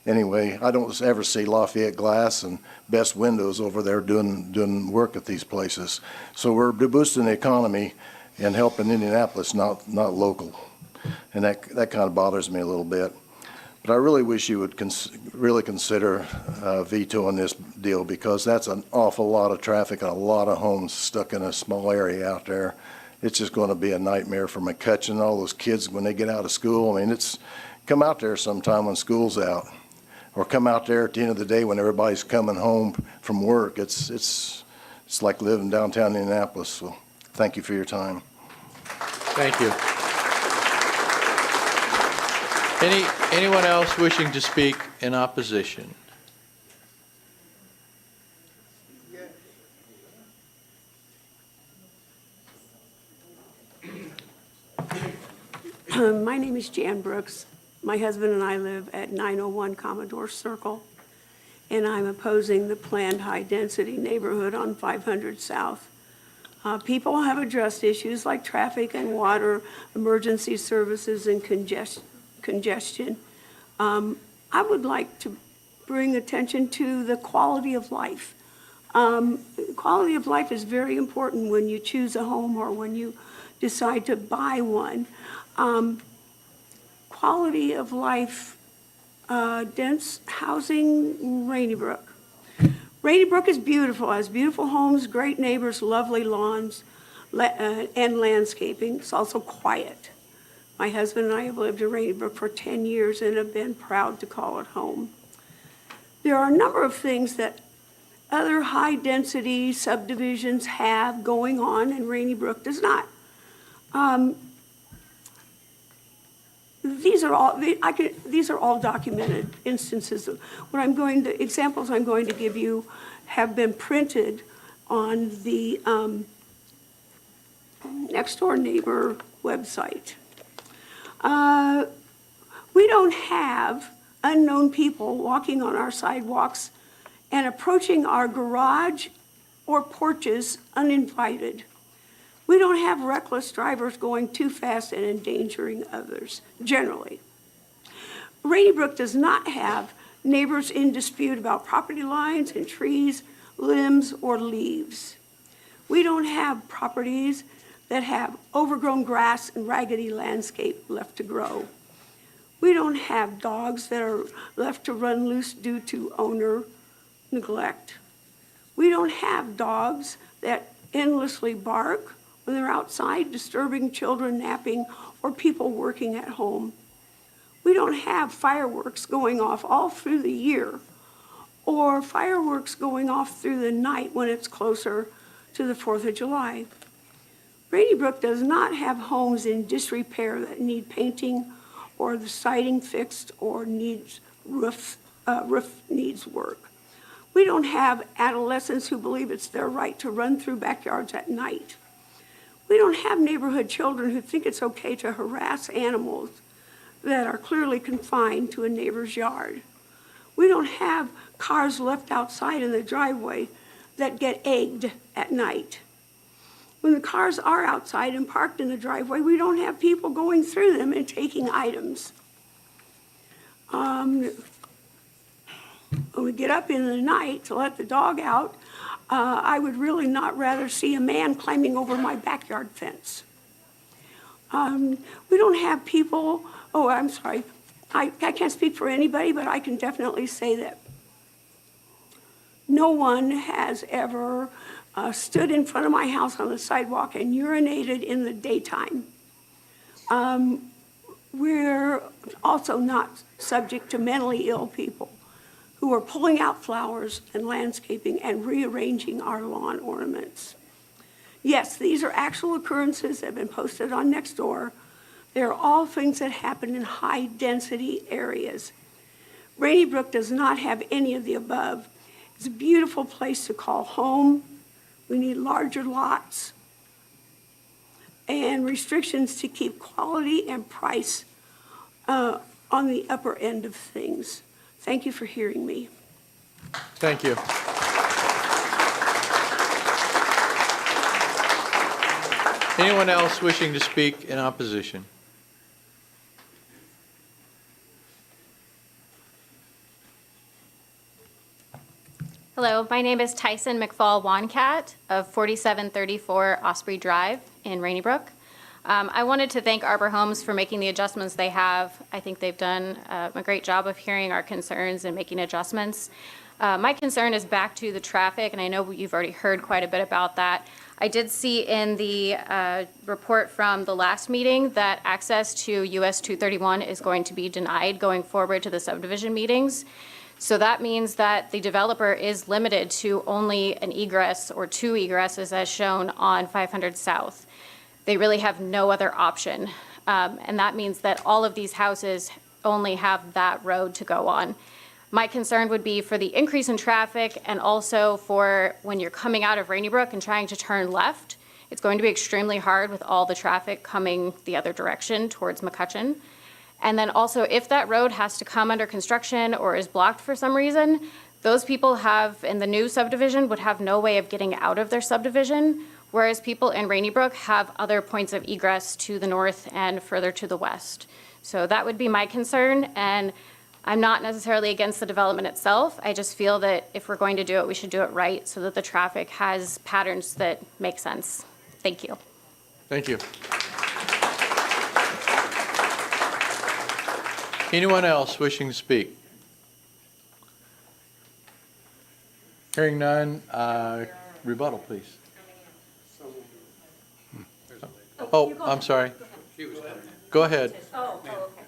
Anyway, I don't ever see Lafayette Glass and Best Windows over there doing work at these places. So we're boosting the economy and helping Indianapolis, not local. And that kind of bothers me a little bit. But I really wish you would really consider vetoing this deal, because that's an awful lot of traffic and a lot of homes stuck in a small area out there. It's just going to be a nightmare for McCutcheon and all those kids when they get out of school. I mean, come out there sometime when school's out, or come out there at the end of the day when everybody's coming home from work. It's like living downtown Indianapolis. So thank you for your time. Thank you. Anyone else wishing to speak in opposition? My name is Jan Brooks. My husband and I live at 901 Commodore Circle, and I'm opposing the planned high-density neighborhood on 500 South. People have addressed issues like traffic and water, emergency services, and congestion. I would like to bring attention to the quality of life. Quality of life is very important when you choose a home or when you decide to buy one. Quality of life, dense housing, Rainy Brook. Rainy Brook is beautiful, has beautiful homes, great neighbors, lovely lawns, and landscaping. It's also quiet. My husband and I have lived in Rainy Brook for 10 years and have been proud to call it home. There are a number of things that other high-density subdivisions have going on, and Rainy Brook does not. These are all documented instances. Examples I'm going to give you have been printed on the Next Door Neighbor website. We don't have unknown people walking on our sidewalks and approaching our garage or porches uninvited. We don't have reckless drivers going too fast and endangering others, generally. Rainy Brook does not have neighbors in dispute about property lines and trees, limbs, or leaves. We don't have properties that have overgrown grass and raggedy landscape left to grow. We don't have dogs that are left to run loose due to owner neglect. We don't have dogs that endlessly bark when they're outside disturbing children napping or people working at home. We don't have fireworks going off all through the year or fireworks going off through the night when it's closer to the 4th of July. Rainy Brook does not have homes in disrepair that need painting or the siding fixed or needs roof needs work. We don't have adolescents who believe it's their right to run through backyards at night. We don't have neighborhood children who think it's okay to harass animals that are clearly confined to a neighbor's yard. We don't have cars left outside in the driveway that get egged at night. When the cars are outside and parked in the driveway, we don't have people going through them and taking items. When we get up in the night to let the dog out, I would really not rather see a man climbing over my backyard fence. We don't have people, oh, I'm sorry, I can't speak for anybody, but I can definitely say that no one has ever stood in front of my house on the sidewalk and urinated in the daytime. We're also not subject to mentally ill people who are pulling out flowers and landscaping and rearranging our lawn ornaments. Yes, these are actual occurrences that have been posted on Nextdoor. They're all things that happen in high-density areas. Rainy Brook does not have any of the above. It's a beautiful place to call home. We need larger lots and restrictions to keep quality and price on the upper end of things. Thank you for hearing me. Thank you. Anyone else wishing to speak in opposition? Hello, my name is Tyson McFall Wancat of 4734 Osprey Drive in Rainy Brook. I wanted to thank Arbor Homes for making the adjustments they have. I think they've done a great job of hearing our concerns and making adjustments. My concern is back to the traffic, and I know you've already heard quite a bit about that. I did see in the report from the last meeting that access to US 231 is going to be denied going forward to the subdivision meetings. So that means that the developer is limited to only an egress or two egresses as shown on 500 South. They really have no other option. And that means that all of these houses only have that road to go on. My concern would be for the increase in traffic and also for when you're coming out of Rainy Brook and trying to turn left. It's going to be extremely hard with all the traffic coming the other direction towards McCutcheon. And then also, if that road has to come under construction or is blocked for some reason, those people have, in the new subdivision, would have no way of getting out of their subdivision, whereas people in Rainy Brook have other points of egress to the north and further to the west. So that would be my concern, and I'm not necessarily against the development itself. I just feel that if we're going to do it, we should do it right so that the traffic has patterns that make sense. Thank you. Thank you. Anyone else wishing to speak? Hearing none, rebuttal, please. Oh, I'm sorry. Go ahead.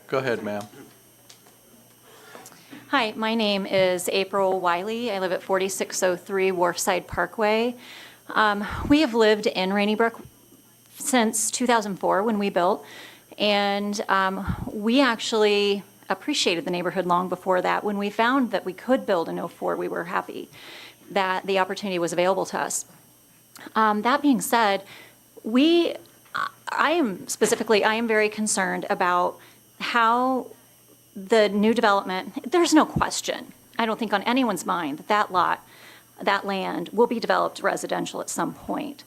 Go ahead, ma'am. Hi, my name is April Wiley. I live at 4603 Wharfside Parkway. We have lived in Rainy Brook since 2004 when we built, and we actually appreciated the neighborhood long before that. When we found that we could build in '04, we were happy that the opportunity was available to us. That being said, I am very concerned about how the new development, there's no question, I don't think on anyone's mind that that land will be developed residential at some point.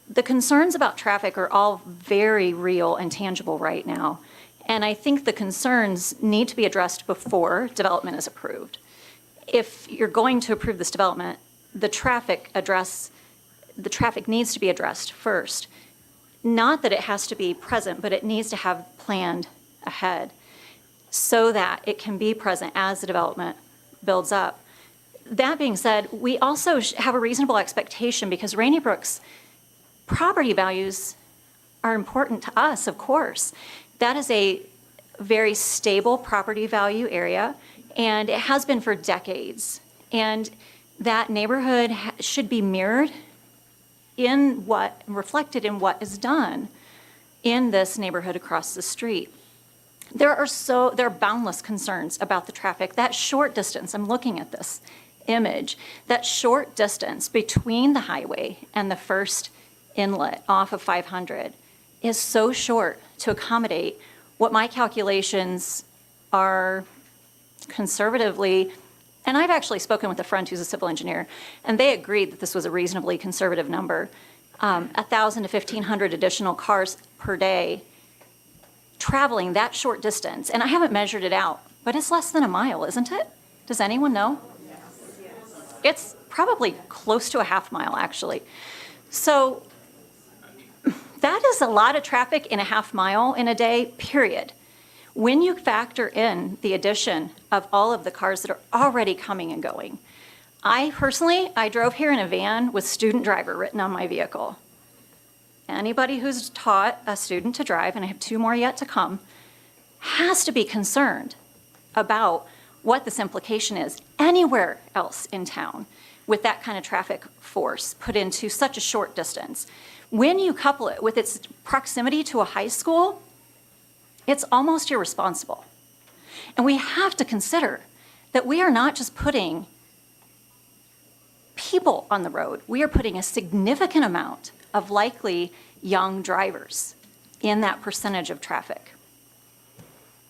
The concerns about traffic are all very real and tangible right now. And I think the concerns need to be addressed before development is approved. If you're going to approve this development, the traffic needs to be addressed first. Not that it has to be present, but it needs to have planned ahead so that it can be present as the development builds up. That being said, we also have a reasonable expectation because Rainy Brook's property values are important to us, of course. That is a very stable property value area, and it has been for decades. And that neighborhood should be mirrored in reflected in what is done in this neighborhood across the street. There are boundless concerns about the traffic. That short distance, I'm looking at this image, that short distance between the highway and the first inlet off of 500 is so short to accommodate what my calculations are conservatively, and I've actually spoken with a friend who's a civil engineer, and they agreed that this was a reasonably conservative number. 1,000 to 1,500 additional cars per day traveling that short distance, and I haven't measured it out, but it's less than a mile, isn't it? Does anyone know? It's probably close to a half mile, actually. So that is a lot of traffic in a half mile in a day, period. When you factor in the addition of all of the cars that are already coming and going, I drove here in a van with student driver written on my vehicle. Anybody who's taught a student to drive, and I have 2 more yet to come, has to be concerned about what this implication is anywhere else in town with that kind of traffic force put into such a short distance. When you couple it with its proximity to a high school, it's almost irresponsible. And we have to consider that we are not just putting people on the road, we are putting a significant amount of likely young drivers in that percentage of traffic.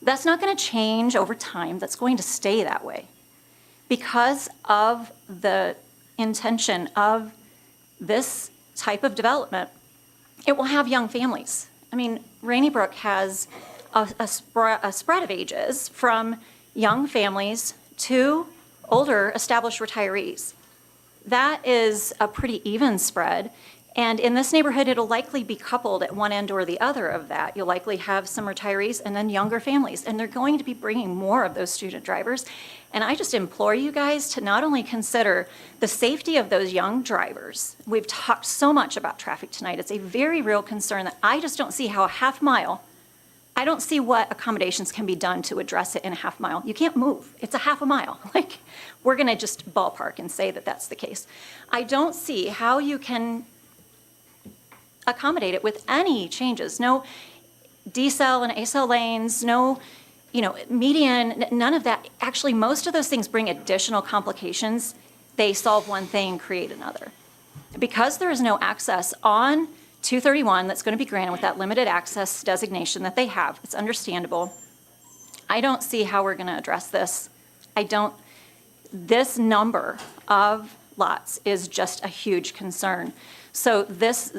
That's not going to change over time. That's going to stay that way because of the intention of this type of development. It will have young families. I mean, Rainy Brook has a spread of ages from young families to older established retirees. That is a pretty even spread. And in this neighborhood, it'll likely be coupled at one end or the other of that. You'll likely have some retirees and then younger families, and they're going to be bringing more of those student drivers. And I just implore you guys to not only consider the safety of those young drivers. We've talked so much about traffic tonight. It's a very real concern that I just don't see how a half mile, I don't see what accommodations can be done to address it in a half mile. You can't move. It's a half a mile. Like, we're going to just ballpark and say that that's the case. I don't see how you can accommodate it with any changes. No decel and acel lanes, no, median, none of that. Actually, most of those things bring additional complications. They solve one thing and create another. Because there is no access on 231 that's going to be granted with that limited access designation that they have, it's understandable. I don't see how we're going to address this. This number of lots is just a huge concern. So this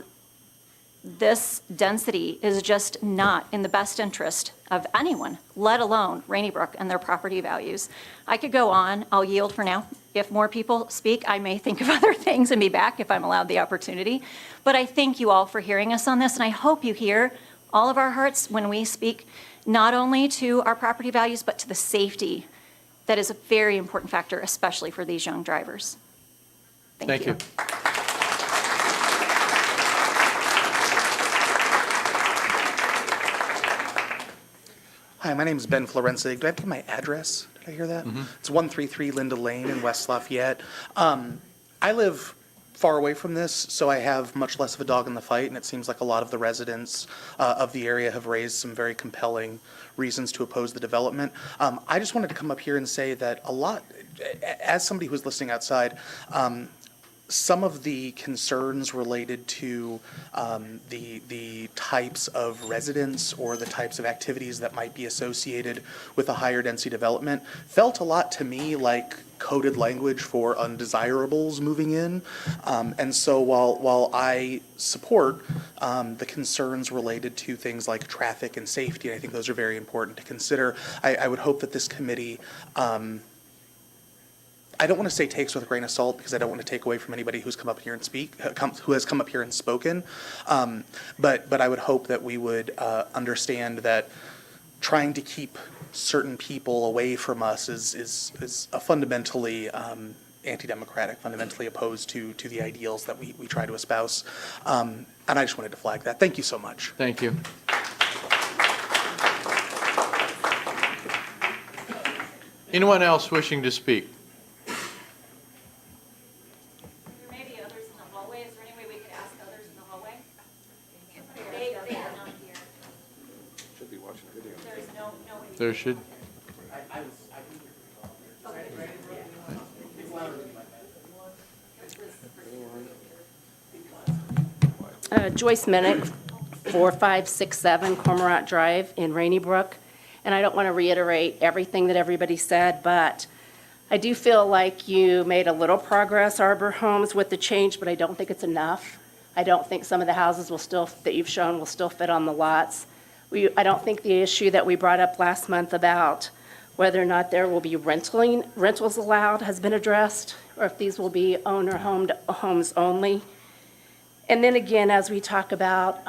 density is just not in the best interest of anyone, let alone Rainy Brook and their property values. I could go on. I'll yield for now. If more people speak, I may think of other things and be back if I'm allowed the opportunity. But I thank you all for hearing us on this, and I hope you hear all of our hearts when we speak not only to our property values, but to the safety that is a very important factor, especially for these young drivers. Thank you. Hi, my name is Ben Florenzig. Do I have to give my address? Did I hear that? Mm-hmm. It's 133 Linda Lane in West Lafayette. I live far away from this, so I have much less of a dog in the fight, and it seems like a lot of the residents of the area have raised some very compelling reasons to oppose the development. I just wanted to come up here and say that as somebody who's listening outside, some of the concerns related to the types of residents or the types of activities that might be associated with a higher density development felt a lot to me like coded language for undesirables moving in. And so while I support the concerns related to things like traffic and safety, I think those are very important to consider, I would hope that this committee I don't want to say takes with a grain of salt because I don't want to take away from anybody who's come up here and who has come up here and spoken. But I would hope that we would understand that trying to keep certain people away from us is a fundamentally anti-democratic, fundamentally opposed to the ideals that we try to espouse. And I just wanted to flag that. Thank you so much. Thank you. Anyone else wishing to speak? There may be others in the hallway. Is there any way we could ask others in the hallway? They are not here. Should be watching video. There's no way. There should. Joyce Minnick, 4567 Cormorant Drive in Rainy Brook. And I don't want to reiterate everything that everybody said, but I do feel like you made a little progress, Arbor Homes, with the change, but I don't think it's enough. I don't think some of the houses that you've shown will still fit on the lots. I don't think the issue that we brought up last month about whether or not there will be rentals allowed has been addressed, or if these will be owner homes only. And then again, as we talk about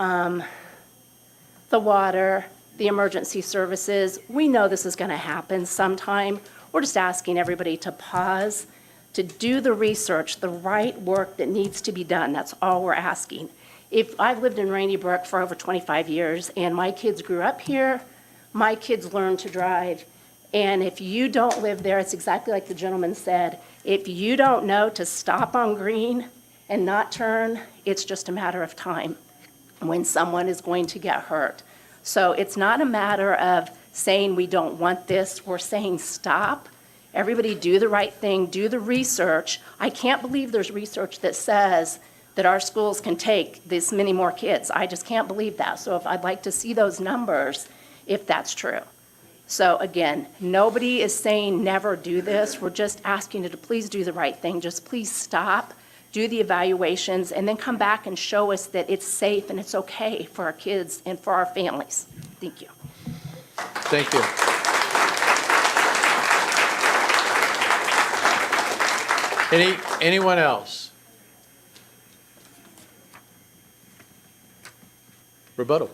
the water, the emergency services, we know this is going to happen sometime. We're just asking everybody to pause, to do the research, the right work that needs to be done. That's all we're asking. If I've lived in Rainy Brook for over 25 years, and my kids grew up here, my kids learned to drive. And if you don't live there, it's exactly like the gentleman said, if you don't know to stop on green and not turn, it's just a matter of time when someone is going to get hurt. So it's not a matter of saying we don't want this, we're saying stop. Everybody do the right thing, do the research. I can't believe there's research that says that our schools can take this many more kids. I just can't believe that. So I'd like to see those numbers if that's true. So again, nobody is saying never do this. We're just asking you to please do the right thing. Just please stop, do the evaluations, and then come back and show us that it's safe and it's okay for our kids and for our families. Thank you. Thank you. Anyone else? Rebuttal.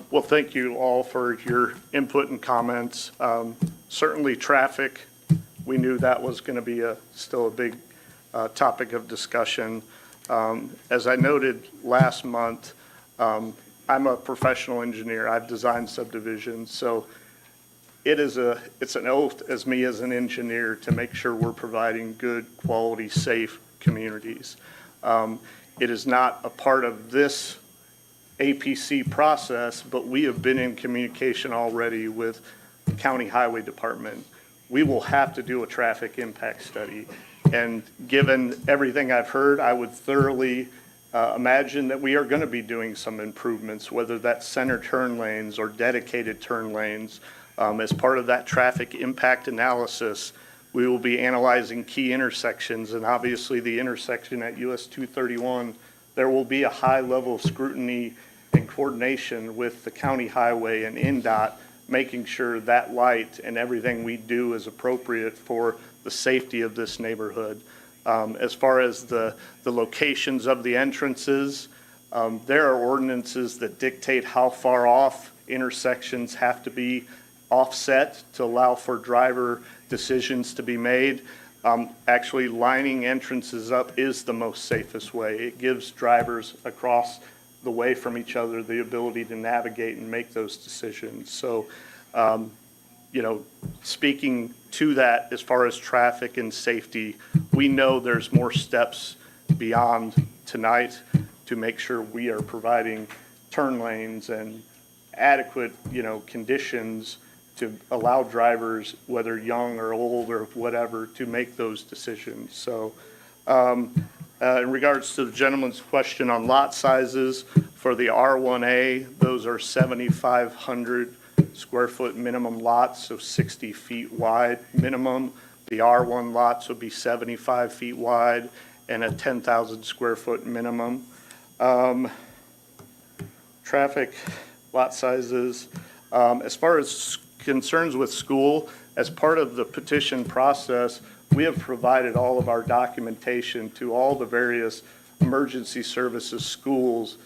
Well, thank you all for your input and comments. Certainly traffic, we knew that was going to be still a big topic of discussion. As I noted last month, I'm a professional engineer. I've designed subdivisions, so it's an oath as me as an engineer to make sure we're providing good, quality, safe communities. It is not a part of this APC process, but we have been in communication already with the County Highway Department. We will have to do a traffic impact study. And given everything I've heard, I would thoroughly imagine that we are going to be doing some improvements, whether that's center turn lanes or dedicated turn lanes. As part of that traffic impact analysis, we will be analyzing key intersections, and obviously the intersection at US 231, there will be a high level of scrutiny and coordination with the county highway and NDOT, making sure that light and everything we do is appropriate for the safety of this neighborhood. As far as the locations of the entrances, there are ordinances that dictate how far off intersections have to be offset to allow for driver decisions to be made. Actually, lining entrances up is the most safest way. It gives drivers across the way from each other the ability to navigate and make those decisions. So, speaking to that as far as traffic and safety, we know there's more steps beyond tonight to make sure we are providing turn lanes and adequate, conditions to allow drivers, whether young or old or whatever, to make those decisions. So in regards to the gentleman's question on lot sizes, for the R1A, those are 7,500 square foot minimum lots, so 60 feet wide minimum. The R1 lots would be 75 feet wide and a 10,000 square foot minimum. Traffic lot sizes, as far as concerns with school, as part of the petition process, we have provided all of our documentation to all the various emergency services schools.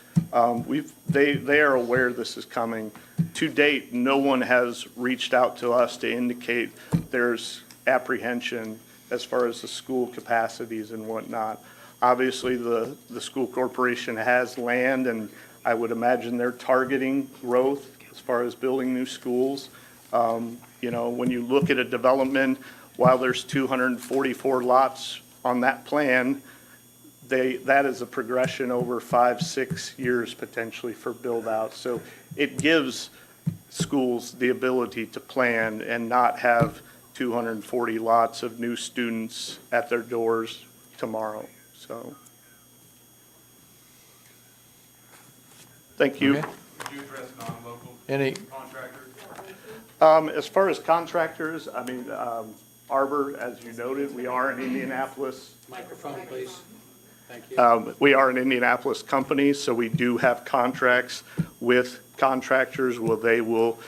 They are aware this is coming. To date, no one has reached out to us to indicate there's apprehension as far as the school capacities and whatnot. Obviously, the school corporation has land, and I would imagine they're targeting growth as far as building new schools. When you look at a development, while there's 244 lots on that plan, that is a progression over 5-6 years potentially for build out. So it gives schools the ability to plan and not have 240 lots of new students at their doors tomorrow. So, thank you. Okay. Would you address non-local Any, contractors? As far as contractors, Arbor, as you noted, we are an Indianapolis. Microphone, please. Thank you. We are an Indianapolis company, so we do have contracts with contractors where they will,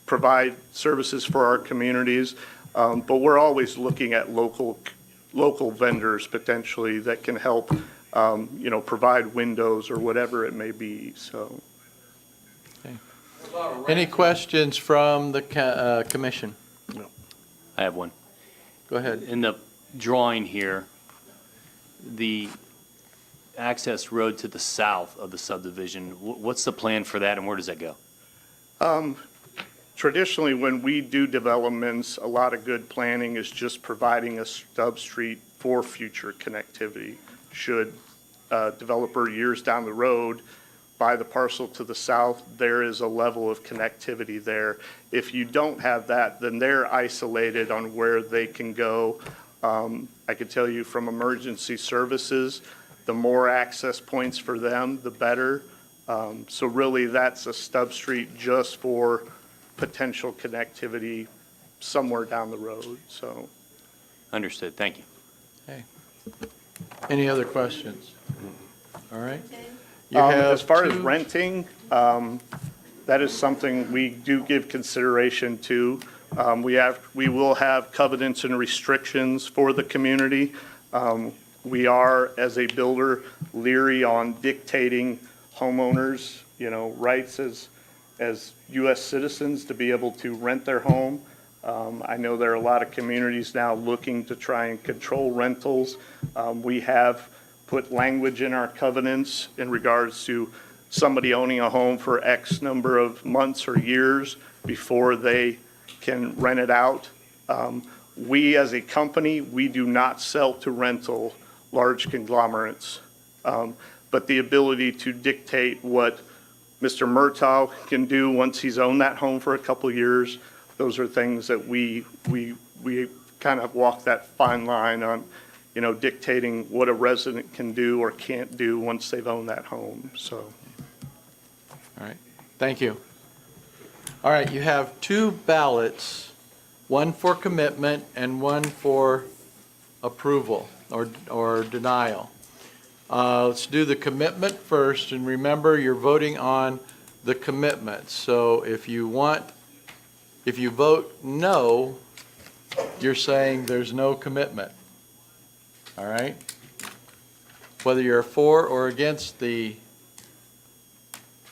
provide services for our communities. But we're always looking at local vendors potentially that can help, provide windows or whatever it may be, so. any questions from the commission? I have one. Go ahead. In the drawing here, the access road to the south of the subdivision, what's the plan for that and where does that go? Traditionally, when we do developments, a lot of good planning is just providing a stub street for future connectivity. Should a developer years down the road buy the parcel to the south, there is a level of connectivity there. If you don't have that, then they're isolated on where they can go. I could tell you from emergency services, the more access points for them, the better. So really, that's a stub street just for potential connectivity somewhere down the road, so. Understood, thank you. Okay. Any other questions? All right. You have as far as two- renting, that is something we do give consideration to. We will have covenants and restrictions for the community. We are, as a builder, leery on dictating homeowners, rights as U.S. citizens to be able to rent their home. I know there are a lot of communities now looking to try and control rentals. We have put language in our covenants in regards to somebody owning a home for X number of months or years before they can rent it out. We, as a company, we do not sell to rental large conglomerates. But the ability to dictate what Mr. Murtaugh can do once he's owned that home for a couple of years, those are things that we kind of walk that fine line on, dictating what a resident can do or can't do once they've owned that home, so. All right, thank you. All right, you have two ballots, one for commitment and one for approval or denial. Let's do the commitment first, and remember, you're voting on the commitment. So if you vote no, you're saying there's no commitment. All right? Whether you're for or against the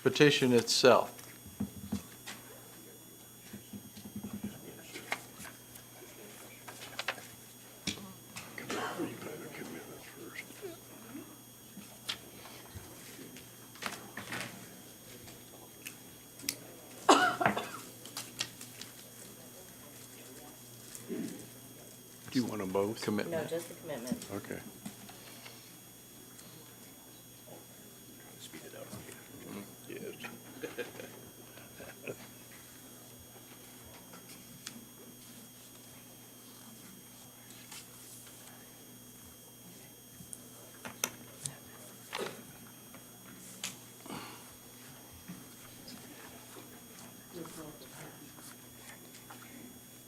petition itself. Do you want them both? Commitment. No, just the commitment. Okay.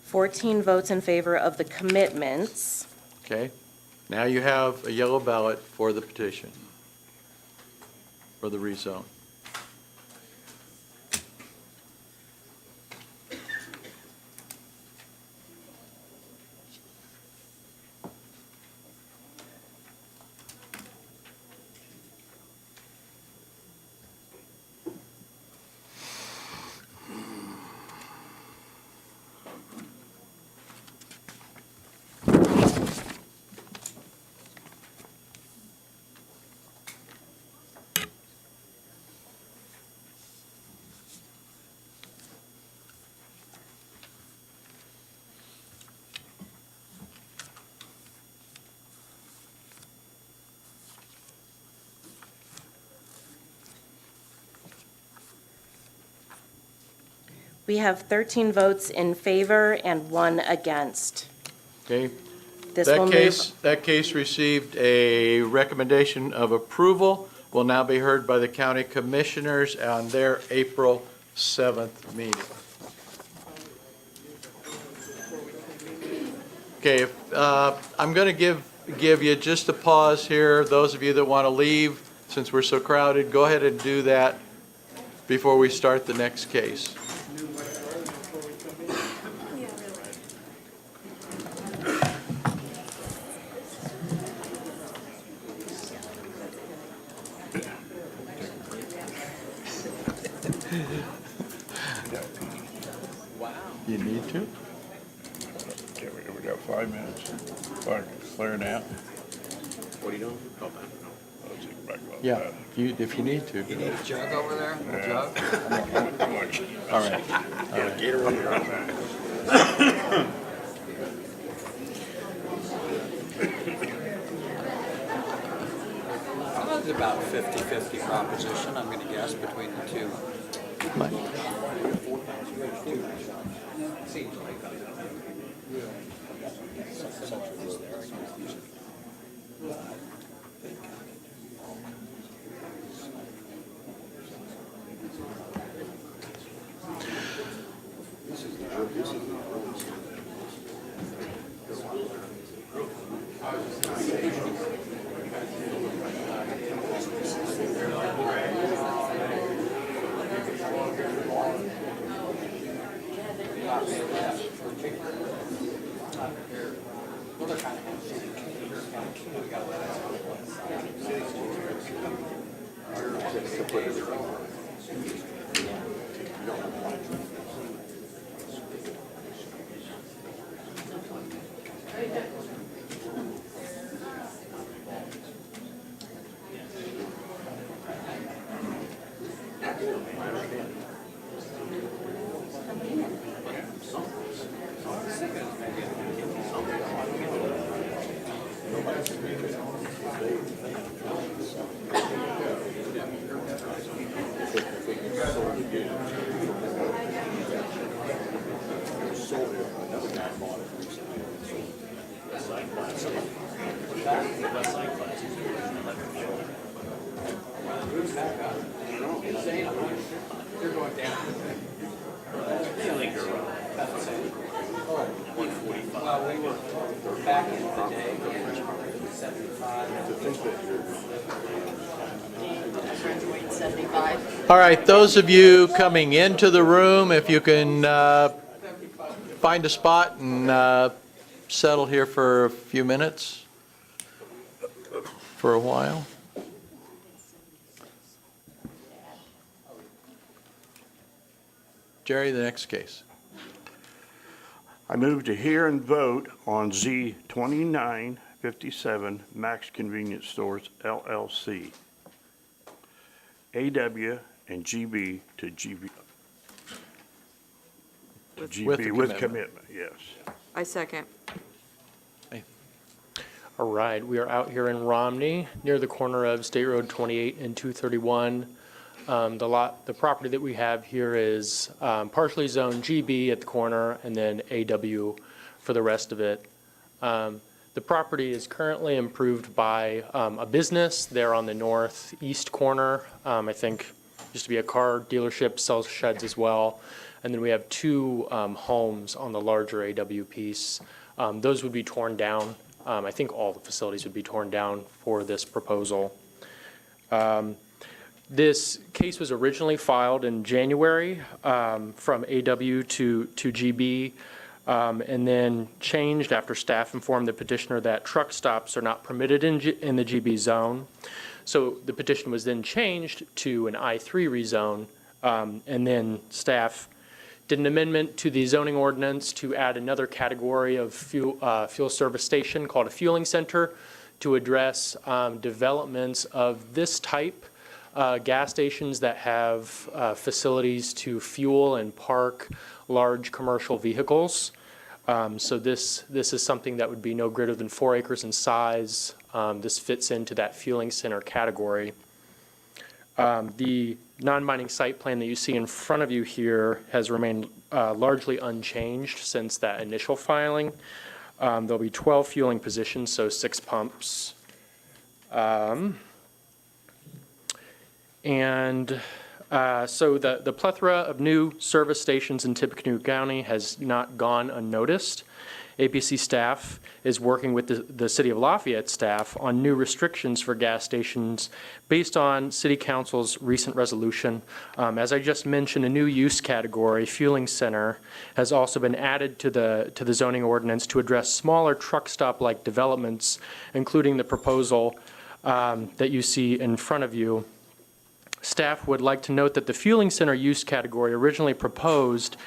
Fourteen votes in favor of the commitments. Okay, now you have a yellow ballot for the petition, for the rezone. We have 13 votes in favor and 1 against. Okay. This will That case received a recommendation of approval, will now be heard by the county commissioners on their April 7th meeting. Okay, I'm going to give you just a pause here. Those of you that want to leave, since we're so crowded, go ahead and do that before we start the next case. You need to? Okay, we got 5 minutes. Clear it out. What are you doing? Oh, Let's take back up. Yeah, if you need to. You need a jug over there? A jug? All right. Yeah, Gatorade on that. It's about 50-50 proposition, I'm going to guess, between the two. All right, those of you coming into the room, if you can find a spot and settle here for a few minutes, for a while. Jerry, the next case. I move to hear and vote on Z 2957 Max Convenience Stores LLC. AW and GB to GB. GB with commitment, yes. I second. All right, we are out here in Romney, near the corner of State Road 28 and 231. The property that we have here is partially zoned GB at the corner and then AW for the rest of it. The property is currently improved by a business there on the northeast corner. I think used to be a car dealership, sells sheds as well. And then we have 2 homes on the larger AW piece. Those would be torn down. I think all the facilities would be torn down for this proposal. This case was originally filed in January from AW to GB. And then changed after staff informed the petitioner that truck stops are not permitted in the GB zone. So the petition was then changed to an I3 rezone, and then staff did an amendment to the zoning ordinance to add another category of fuel service station called a fueling center to address developments of this type, gas stations that have facilities to fuel and park large commercial vehicles. So this is something that would be no greater than 4 acres in size. This fits into that fueling center category. The non-binding site plan that you see in front of you here has remained largely unchanged since that initial filing. There'll be 12 fueling positions, so 6 pumps. So the plethora of new service stations in Tippecanoe County has not gone unnoticed. APC staff is working with the City of Lafayette staff on new restrictions for gas stations based on City Council's recent resolution. As I just mentioned, a new use category, fueling center, has also been added to the zoning ordinance to address smaller truck stop-like developments, including the proposal that you see in front of you. Staff would like to note that the fueling center use category originally proposed,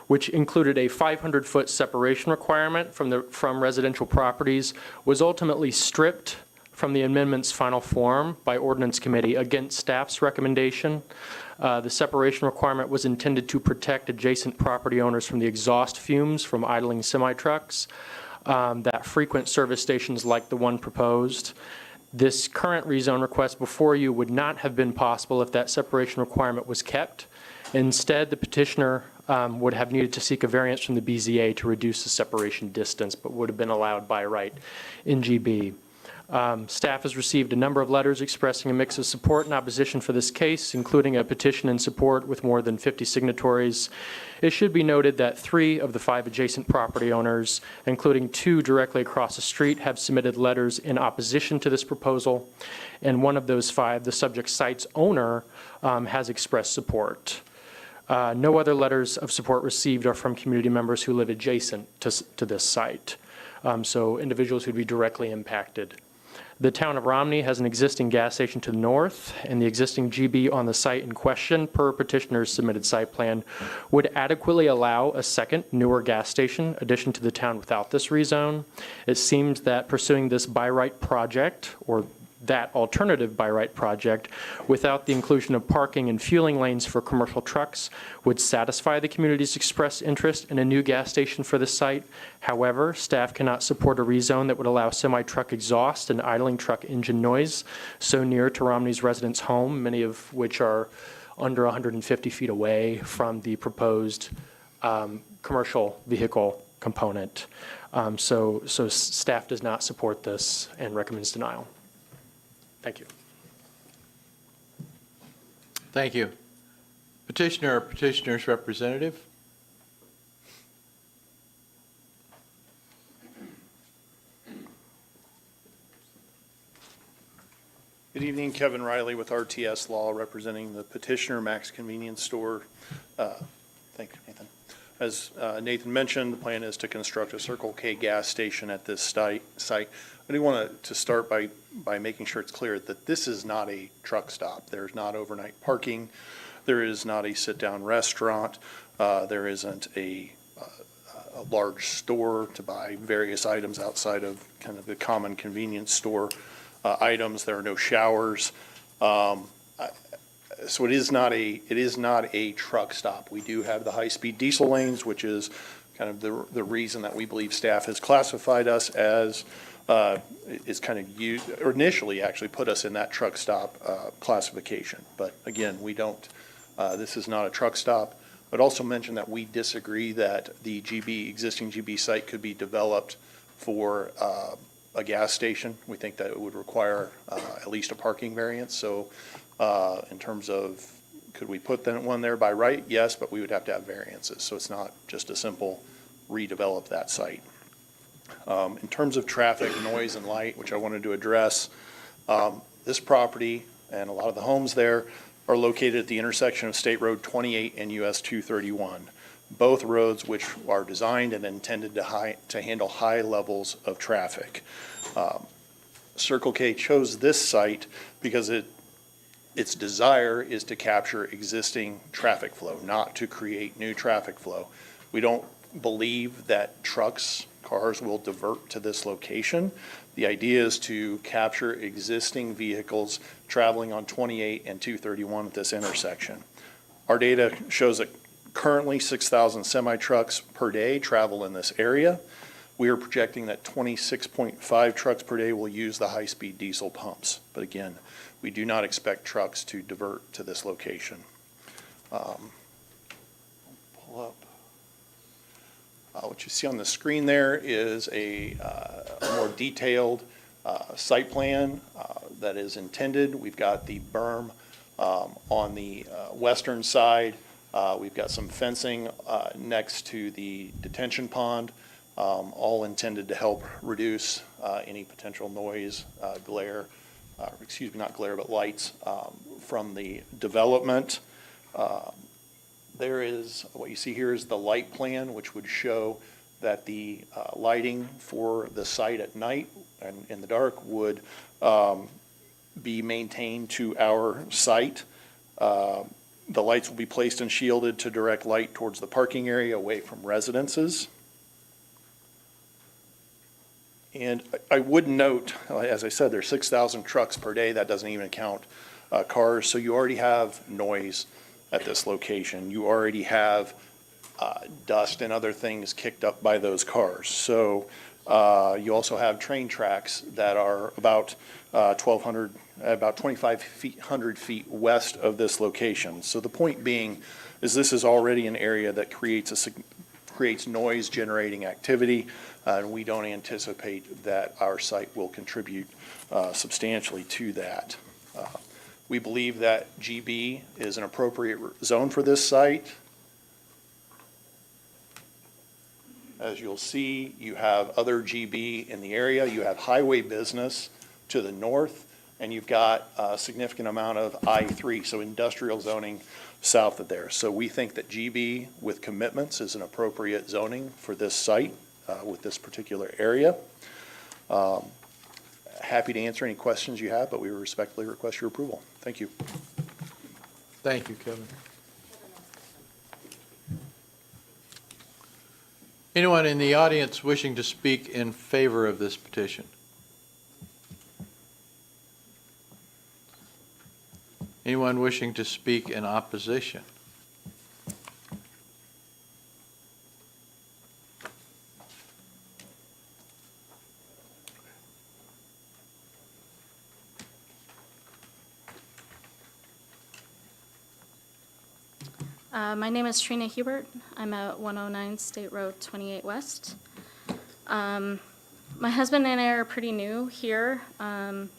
which included a 500-foot separation requirement from residential properties, was ultimately stripped from the amendment's final form by Ordinance Committee against staff's recommendation. The separation requirement was intended to protect adjacent property owners from the exhaust fumes from idling semi-trucks that frequent service stations like the one proposed. This current rezone request before you would not have been possible if that separation requirement was kept. Instead, the petitioner would have needed to seek a variance from the BZA to reduce the separation distance, but would have been allowed by right in GB. Staff has received a number of letters expressing a mix of support and opposition for this case, including a petition in support with more than 50 signatories. It should be noted that 3 of the 5 adjacent property owners, including 2 directly across the street, have submitted letters in opposition to this proposal, and one of those 5, the subject site's owner, has expressed support. No other letters of support received are from community members who live adjacent to this site, so individuals who'd be directly impacted. The town of Romney has an existing gas station to the north, and the existing GB on the site in question, per petitioner's submitted site plan, would adequately allow a second, newer gas station addition to the town without this rezone. It seems that pursuing this by right project, or that alternative by right project, without the inclusion of parking and fueling lanes for commercial trucks, would satisfy the community's expressed interest in a new gas station for the site. However, staff cannot support a rezone that would allow semi-truck exhaust and idling truck engine noise so near to Romney's residents' home, many of which are under 150 feet away from the proposed commercial vehicle component. So staff does not support this and recommends denial. Thank you. Thank you. Petitioner or petitioner's representative? Good evening, Kevin Riley with RTS Law, representing the petitioner, Max Convenience Store. Thank you, Nathan. As Nathan mentioned, the plan is to construct a Circle K gas station at this site. I do want to start by making sure it's clear that this is not a truck stop. There's not overnight parking. There is not a sit-down restaurant. There isn't a large store to buy various items outside of kind of the common convenience store items. There are no showers. So it is not a truck stop. We do have the high-speed diesel lanes, which is kind of the reason that we believe staff has classified us as is kind of used, or initially actually put us in that truck stop classification. But again, we don't, this is not a truck stop. I'd also mention that we disagree that the existing GB site could be developed for a gas station. We think that it would require at least a parking variance. So in terms of, could we put one there by right? Yes, but we would have to have variances. So it's not just a simple redevelop that site. In terms of traffic, noise, and light, which I wanted to address, this property and a lot of the homes there are located at the intersection of State Road 28 and US 231, both roads which are designed and intended to handle high levels of traffic. Circle K chose this site because its desire is to capture existing traffic flow, not to create new traffic flow. We don't believe that cars will divert to this location. The idea is to capture existing vehicles traveling on 28 and 231 at this intersection. Our data shows that currently 6,000 semi-trucks per day travel in this area. We are projecting that 26.5 trucks per day will use the high-speed diesel pumps. But again, we do not expect trucks to divert to this location. Pull up. What you see on the screen there is a more detailed site plan that is intended. We've got the berm on the western side. We've got some fencing next to the detention pond, all intended to help reduce any potential noise, glare, excuse me, not glare, but lights from the development. There is, what you see here is the light plan, which would show that the lighting for the site at night and in the dark would be maintained to our site. The lights will be placed and shielded to direct light towards the parking area away from residences. And I would note, as I said, there's 6,000 trucks per day. That doesn't even count cars. So you already have noise at this location. You already have dust and other things kicked up by those cars. So you also have train tracks that are about 2,500 feet west of this location. So the point being is this is already an area that creates noise generating activity, and we don't anticipate that our site will contribute substantially to that. We believe that GB is an appropriate zone for this site. As you'll see, you have other GB in the area. You have highway business to the north, and you've got a significant amount of I-3, so industrial zoning south of there. So we think that GB with commitments is an appropriate zoning for this site with this particular area. Happy to answer any questions you have, but we respectfully request your approval. Thank you. Thank you, Kevin. Anyone in the audience wishing to speak in favor of this petition? Anyone wishing to speak in opposition? My name is Trina Hubert. I'm at 109 State Road 28 West. My husband and I are pretty new here. And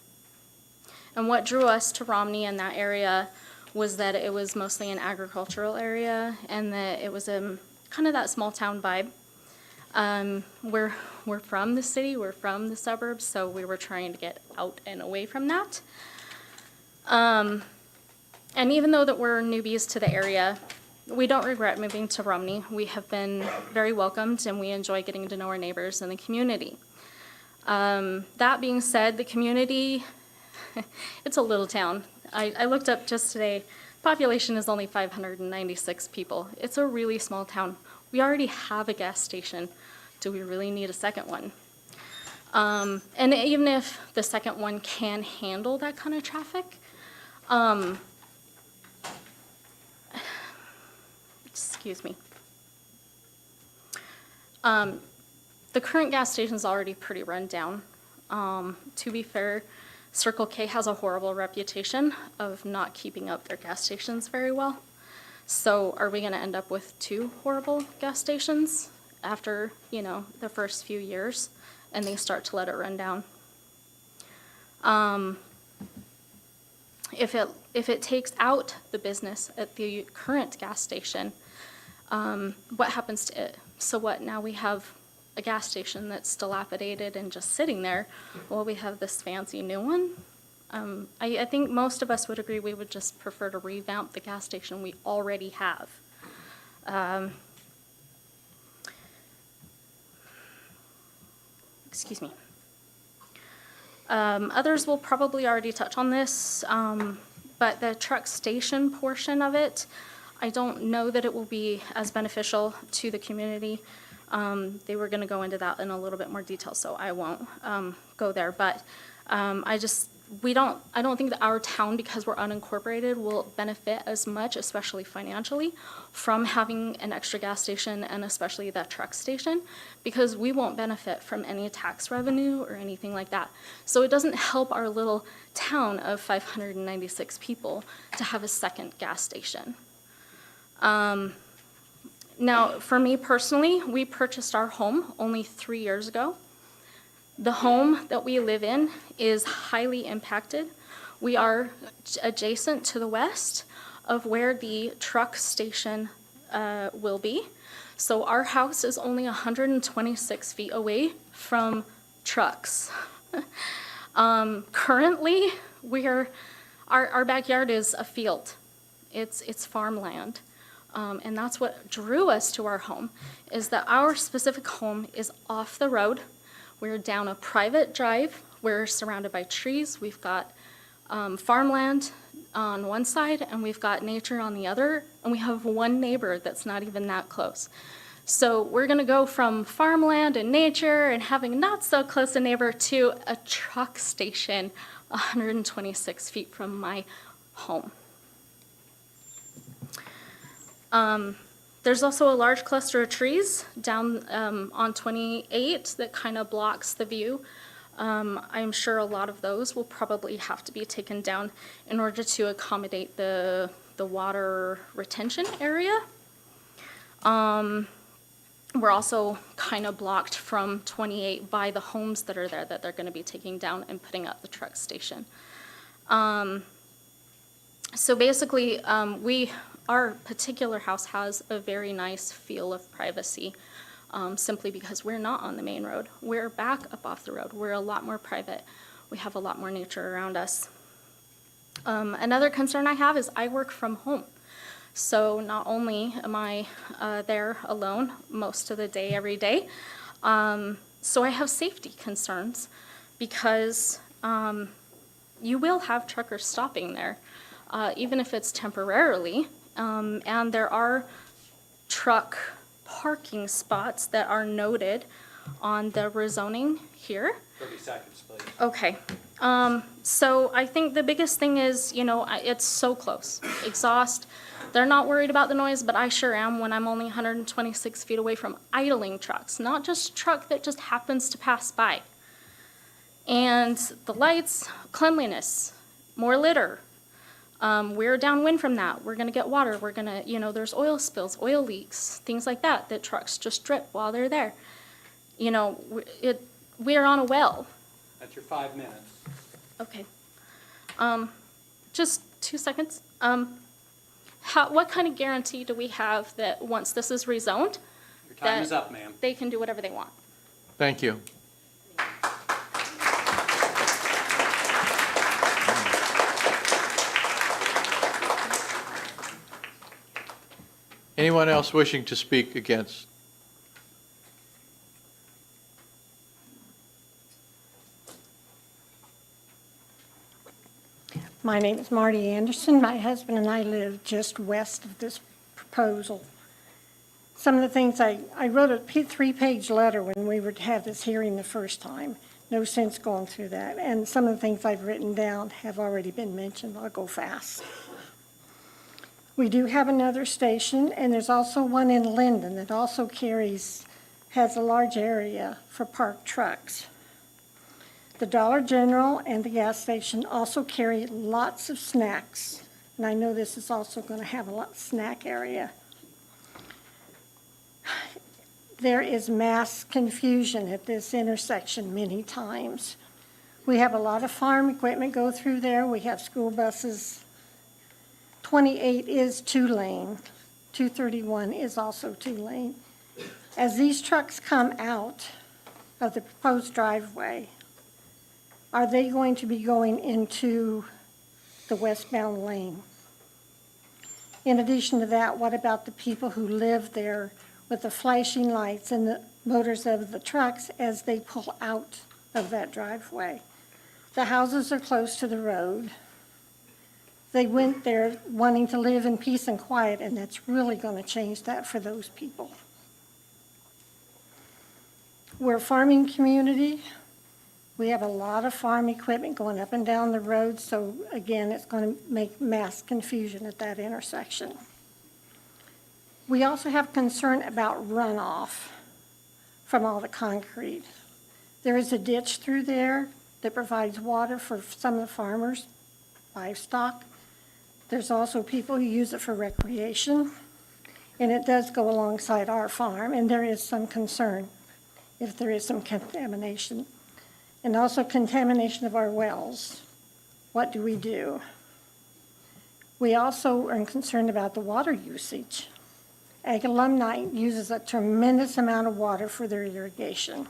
what drew us to Romney in that area was that it was mostly an agricultural area and that it was kind of that small town vibe. We're from the city, we're from the suburbs, so we were trying to get out and away from that. And even though that we're newbies to the area, we don't regret moving to Romney. We have been very welcomed and we enjoy getting to know our neighbors and the community. That being said, the community, it's a little town. I looked up just today, population is only 596 people. It's a really small town. We already have a gas station. Do we really need a second one? And even if the second one can handle that kind of traffic, excuse me. The current gas station is already pretty run down. To be fair, Circle K has a horrible reputation of not keeping up their gas stations very well. So are we going to end up with 2 horrible gas stations after, the first few years and they start to let it run down? If it takes out the business at the current gas station, what happens to it? So what, now we have a gas station that's dilapidated and just sitting there, while we have this fancy new one? I think most of us would agree we would just prefer to revamp the gas station we already have. Excuse me. Others will probably already touch on this, but the truck station portion of it, I don't know that it will be as beneficial to the community. They were going to go into that in a little bit more detail, so I won't go there. But I don't think that our town, because we're unincorporated, will benefit as much, especially financially, from having an extra gas station and especially that truck station, because we won't benefit from any tax revenue or anything like that. So it doesn't help our little town of 596 people to have a second gas station. Now, for me personally, we purchased our home only 3 years ago. The home that we live in is highly impacted. We are adjacent to the west of where the truck station will be. So our house is only 126 feet away from trucks. Currently, our backyard is a field. It's farmland. And that's what drew us to our home, is that our specific home is off the road. We're down a private drive. We're surrounded by trees. We've got farmland on one side, and we've got nature on the other, and we have one neighbor that's not even that close. So we're gonna go from farmland and nature and having not so close a neighbor to a truck station 126 feet from my home. There's also a large cluster of trees down on 28 that kind of blocks the view. I'm sure a lot of those will probably have to be taken down in order to accommodate the water retention area. We're also kind of blocked from 28 by the homes that are there that they're going to be taking down and putting up the truck station. So basically, our particular house has a very nice feel of privacy, simply because we're not on the main road. We're back up off the road. We're a lot more private. We have a lot more nature around us. Another concern I have is I work from home. So not only am I there alone most of the day, every day, so I have safety concerns because you will have truckers stopping there, even if it's temporarily. And there are truck parking spots that are noted on the rezoning here. 30 seconds, please. Okay. So I think the biggest thing is, it's so close. Exhaust. They're not worried about the noise, but I sure am when I'm only 126 feet away from idling trucks, not just a truck that just happens to pass by. And the lights, cleanliness, more litter. We're downwind from that. We're going to get water. We're going to, there's oil spills, oil leaks, things like that trucks just drip while they're there. We're on a well. That's your 5 minutes. Okay. Just 2 seconds. What kind of guarantee do we have that once this is rezoned, Your time is up, ma'am. they can do whatever they want? Thank you. Anyone else wishing to speak against? My name is Marty Anderson. My husband and I live just west of this proposal. Some of the things I wrote a 3-page letter when we were to have this hearing the first time. No sense going through that. And some of the things I've written down have already been mentioned. I'll go fast. We do have another station, and there's also one in Linden that also has a large area for parked trucks. The Dollar General and the gas station also carry lots of snacks, and I know this is also going to have a snack area. There is mass confusion at this intersection many times. We have a lot of farm equipment go through there. We have school buses. 28 is 2-lane. 231 is also 2-lane. As these trucks come out of the proposed driveway, are they going to be going into the westbound lane? In addition to that, what about the people who live there with the flashing lights and the motors of the trucks as they pull out of that driveway? The houses are close to the road. They went there wanting to live in peace and quiet, and that's really going to change that for those people. We're a farming community. We have a lot of farm equipment going up and down the road, so again, it's going to make mass confusion at that intersection. We also have concern about runoff from all the concrete. There is a ditch through there that provides water for some of the farmers, livestock. There's also people who use it for recreation. And it does go alongside our farm, and there is some concern if there is some contamination. And also contamination of our wells. What do we do? We also are concerned about the water usage. Ag Alumni uses a tremendous amount of water for their irrigation.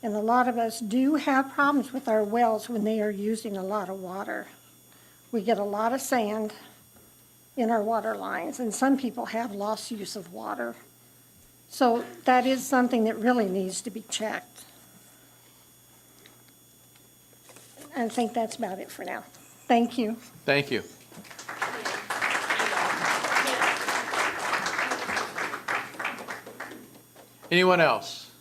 And a lot of us do have problems with our wells when they are using a lot of water. We get a lot of sand in our water lines, and some people have lost use of water. So that is something that really needs to be checked. I think that's about it for now. Thank you. Thank you. Anyone else?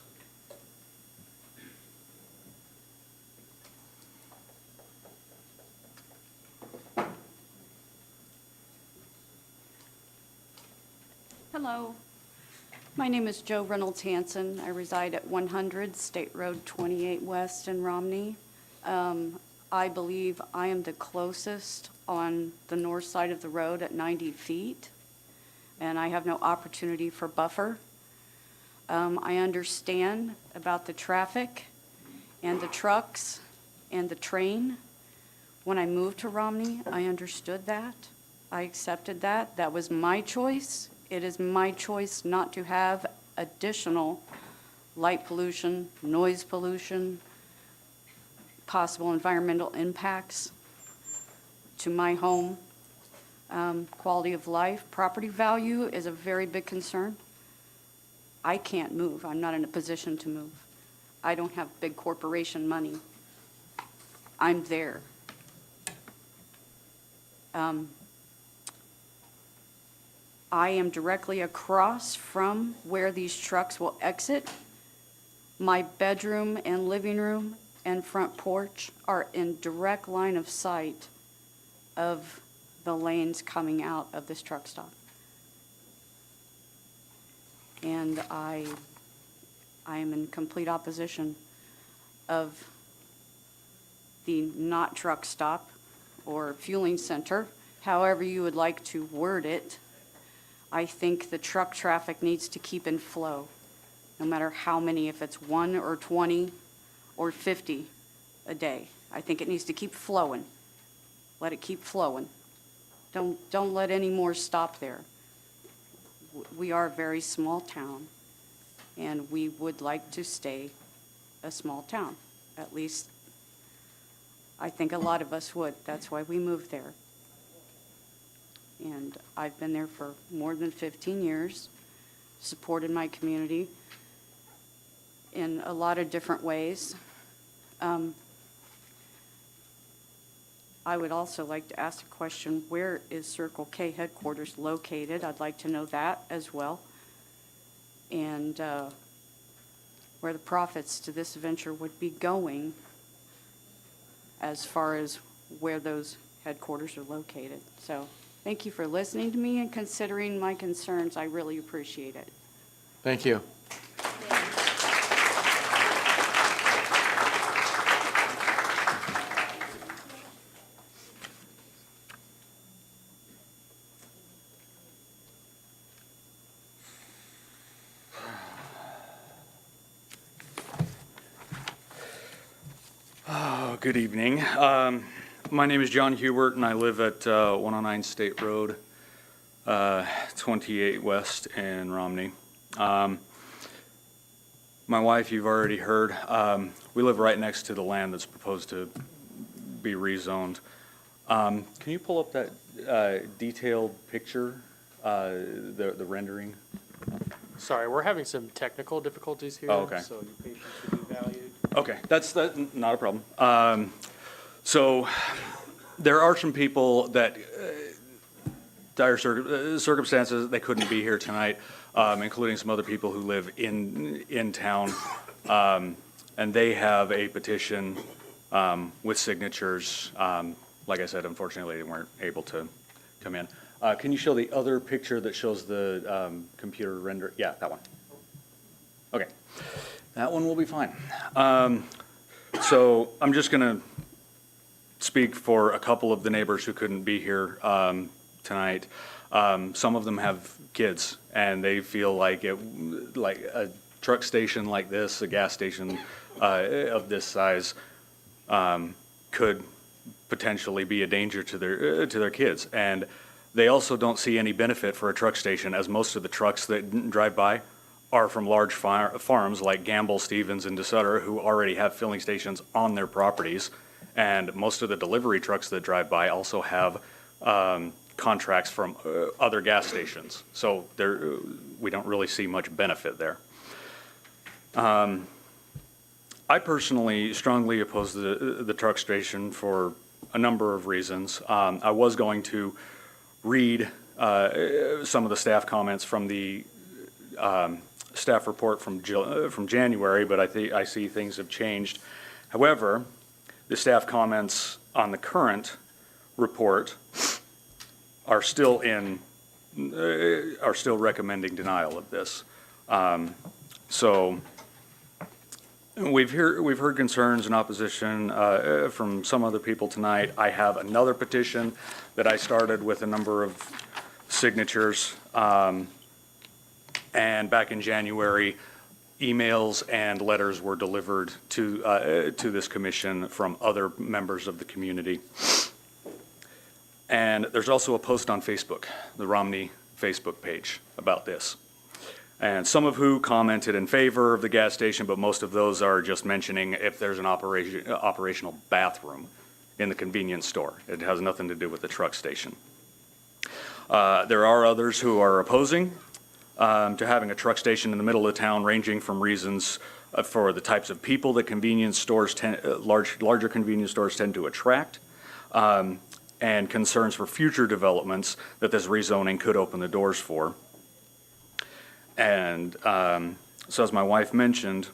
Hello. My name is Joe Reynolds Hanson. I reside at 100 State Road 28 West in Romney. I believe I am the closest on the north side of the road at 90 feet, and I have no opportunity for buffer. I understand about the traffic and the trucks and the train. When I moved to Romney, I understood that. I accepted that. That was my choice. It is my choice not to have additional light pollution, noise pollution, possible environmental impacts to my home. Quality of life, property value is a very big concern. I can't move. I'm not in a position to move. I don't have big corporation money. I'm there. I am directly across from where these trucks will exit. My bedroom and living room and front porch are in direct line of sight of the lanes coming out of this truck stop. And I am in complete opposition of the not truck stop or fueling center, however you would like to word it. I think the truck traffic needs to keep in flow, no matter how many, if it's 1 or 20 or 50 a day. I think it needs to keep flowing. Let it keep flowing. Don't let any more stop there. We are a very small town, and we would like to stay a small town. At least, I think a lot of us would. That's why we moved there. And I've been there for more than 15 years, supported my community in a lot of different ways. I would also like to ask a question, where is Circle K headquarters located? I'd like to know that as well. And where the profits to this venture would be going as far as where those headquarters are located. So thank you for listening to me and considering my concerns. I really appreciate it. Thank you. Good evening. My name is John Hubert, and I live at 109 State Road, 28 West in Romney. My wife, you've already heard, we live right next to the land that's proposed to be rezoned. Can you pull up that detailed picture, the rendering? Sorry, we're having some technical difficulties here. Oh, okay. So your patience should be valued. Okay, that's not a problem. So there are some people that, dire circumstances, they couldn't be here tonight, including some other people who live in town. And they have a petition with signatures. Like I said, unfortunately, they weren't able to come in. Can you show the other picture that shows the computer render? Yeah, that one. Okay, that one will be fine. So I'm just gonna speak for a couple of the neighbors who couldn't be here tonight. Some of them have kids, and they feel like a truck station like this, a gas station of this size, could potentially be a danger to their kids. And they also don't see any benefit for a truck station, as most of the trucks that drive by are from large farms like Gamble, Stevens, and DeSutter, who already have filling stations on their properties. And most of the delivery trucks that drive by also have contracts from other gas stations. So we don't really see much benefit there. I personally strongly oppose the truck station for a number of reasons. I was going to read some of the staff comments from the staff report from January, but I see things have changed. However, the staff comments on the current report are still recommending denial of this. So we've heard concerns and opposition from some other people tonight. I have another petition that I started with a number of signatures. And back in January, emails and letters were delivered to this commission from other members of the community. And there's also a post on Facebook, the Romney Facebook page, about this. And some of who commented in favor of the gas station, but most of those are just mentioning if there's an operational bathroom in the convenience store. It has nothing to do with the truck station. There are others who are opposing to having a truck station in the middle of town, ranging from reasons for the types of people that convenience stores larger convenience stores tend to attract, and concerns for future developments that this rezoning could open the doors for. And so as my wife mentioned,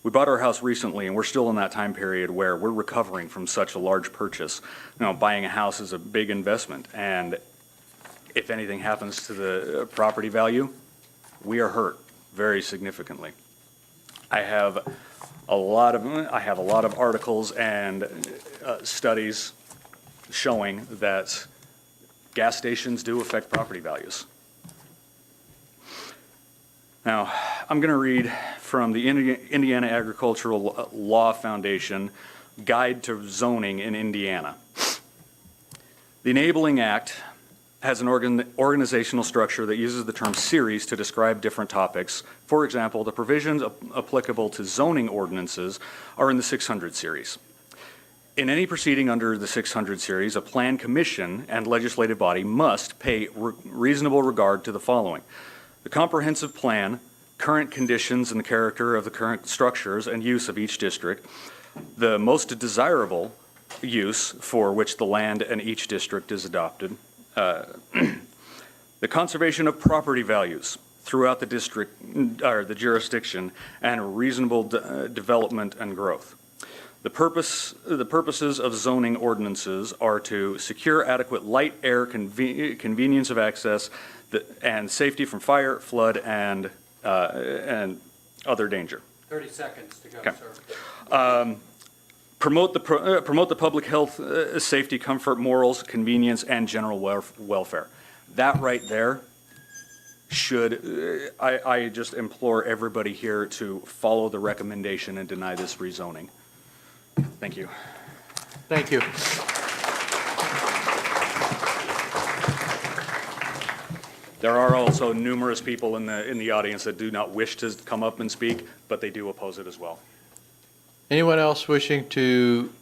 we bought our house recently, and we're still in that time period where we're recovering from such a large purchase. You know, buying a house is a big investment, and if anything happens to the property value, we are hurt very significantly. I have a lot of articles and studies showing that gas stations do affect property values. Now, I'm going to read from the Indiana Agricultural Law Foundation Guide to Zoning in Indiana. The Enabling Act has an organizational structure that uses the term series to describe different topics. For example, the provisions applicable to zoning ordinances are in the 600 series. In any proceeding under the 600 series, a plan commission and legislative body must pay reasonable regard to the following: the comprehensive plan, current conditions and the character of the current structures and use of each district, the most desirable use for which the land in each district is adopted, the conservation of property values throughout the district or the jurisdiction, and reasonable development and growth. The purposes of zoning ordinances are to secure adequate light, air, convenience of access, and safety from fire, flood, and other danger. 30 seconds to go, Okay. sir. Promote the public health, safety, comfort, morals, convenience, and general welfare. That right there should, I just implore everybody here to follow the recommendation and deny this rezoning. Thank you. Thank you. There are also numerous people in the audience that do not wish to come up and speak, but they do oppose it as well. Anyone else wishing to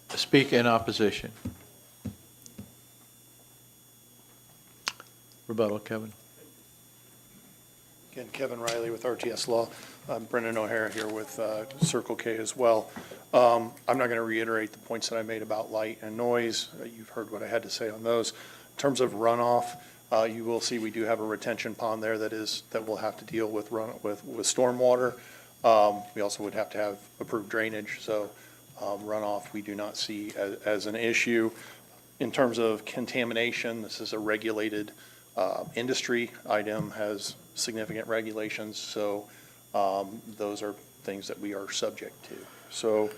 speak in opposition? Rebuttal, Kevin. Again, Kevin Riley with RTS Law. I'm Brendan O'Hara here with Circle K as well. I'm not going to reiterate the points that I made about light and noise. You've heard what I had to say on those. In terms of runoff, you will see we do have a retention pond there that will have to deal with stormwater. We also would have to have approved drainage, so runoff we do not see as an issue. In terms of contamination, this is a regulated industry. IDEM has significant regulations, so those are things that we are subject to. So,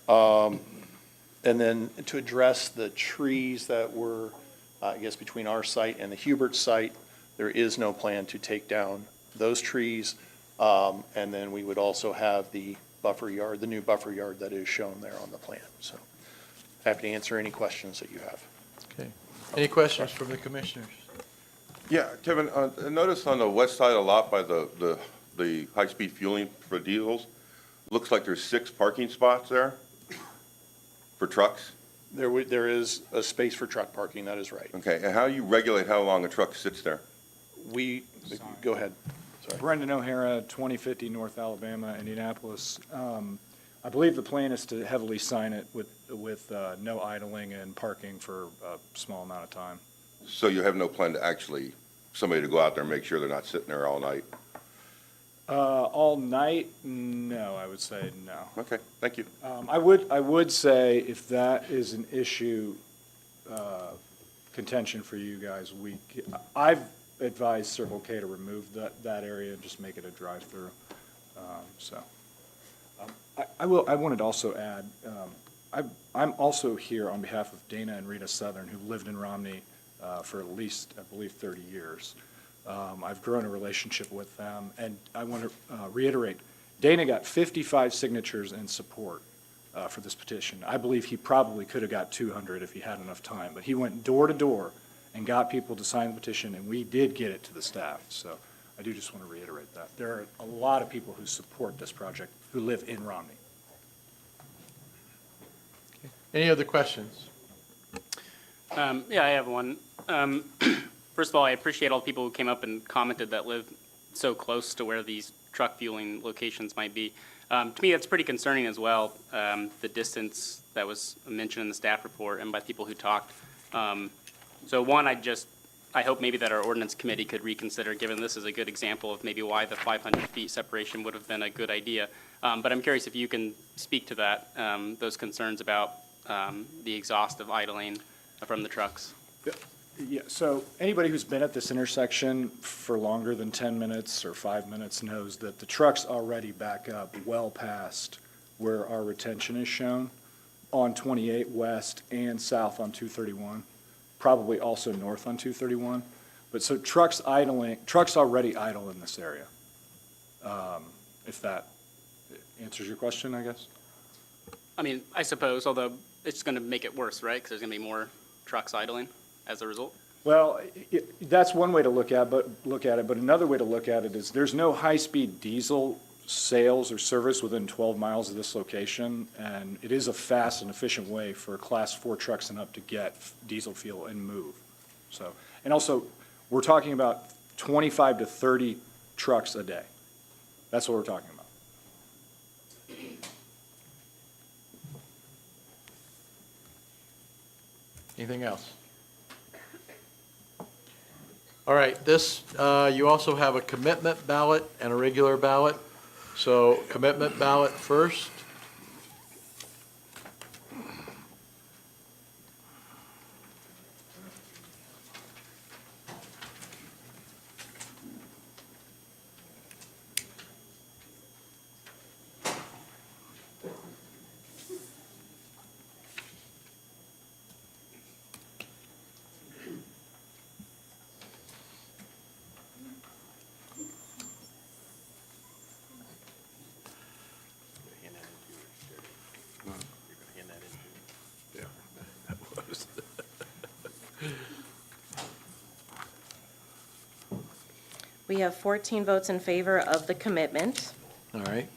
and then to address the trees that were I guess between our site and the Hubert site, there is no plan to take down those trees. And then we would also have the buffer yard, the new buffer yard that is shown there on the plan. So happy to answer any questions that you have. Okay. Any questions from the commissioners? Yeah, Kevin, notice on the west side of the lot by the high-speed fueling for diesels, looks like there's 6 parking spots there for trucks? There is a space for truck parking, that is right. Okay, and how do you regulate how long a truck sits there? Go ahead. Sorry. Brendan O'Hara, 2050 North Alabama, Indianapolis. I believe the plan is to heavily sign it with no idling and parking for a small amount of time. So you have no plan to actually, somebody to go out there and make sure they're not sitting there all night? All night? No, I would say no. Okay, thank you. I would say if that is an issue, contention for you guys, I've advised Circle K to remove that area and just make it a drive-through. I wanted to also add, I'm also here on behalf of Dana and Rita Southern, who lived in Romney for at least, I believe, 30 years. I've grown a relationship with them, and I want to reiterate, Dana got 55 signatures in support for this petition. I believe he probably could have got 200 if he had enough time, but he went door to door and got people to sign the petition, and we did get it to the staff. So I do just want to reiterate that. There are a lot of people who support this project who live in Romney. Okay. Any other questions? Yeah, I have one. First of all, I appreciate all the people who came up and commented that live so close to where these truck fueling locations might be. To me, that's pretty concerning as well, the distance that was mentioned in the staff report and by people who talked. So one, I hope maybe that our ordinance committee could reconsider, given this is a good example of maybe why the 500 feet separation would have been a good idea. But I'm curious if you can speak to that, those concerns about the exhaust of idling from the trucks. Yeah, so anybody who's been at this intersection for longer than 10 minutes or 5 minutes knows that the trucks already back up well past where our retention is shown on 28 west and south on 231, probably also north on 231. But so trucks already idle in this area. If that answers your question, I guess. I mean, I suppose, although it's going to make it worse, right? Because there's going to be more trucks idling as a result. Well, that's one way to look at it, but another way to look at it is there's no high-speed diesel sales or service within 12 miles of this location, and it is a fast and efficient way for Class 4 trucks and up to get diesel fuel and move. So, and also, we're talking about 25 to 30 trucks a day. That's what we're talking about. Anything else? All right, this, you also have a commitment ballot and a regular ballot. So commitment ballot first. We have 14 votes in favor of the commitment. All right.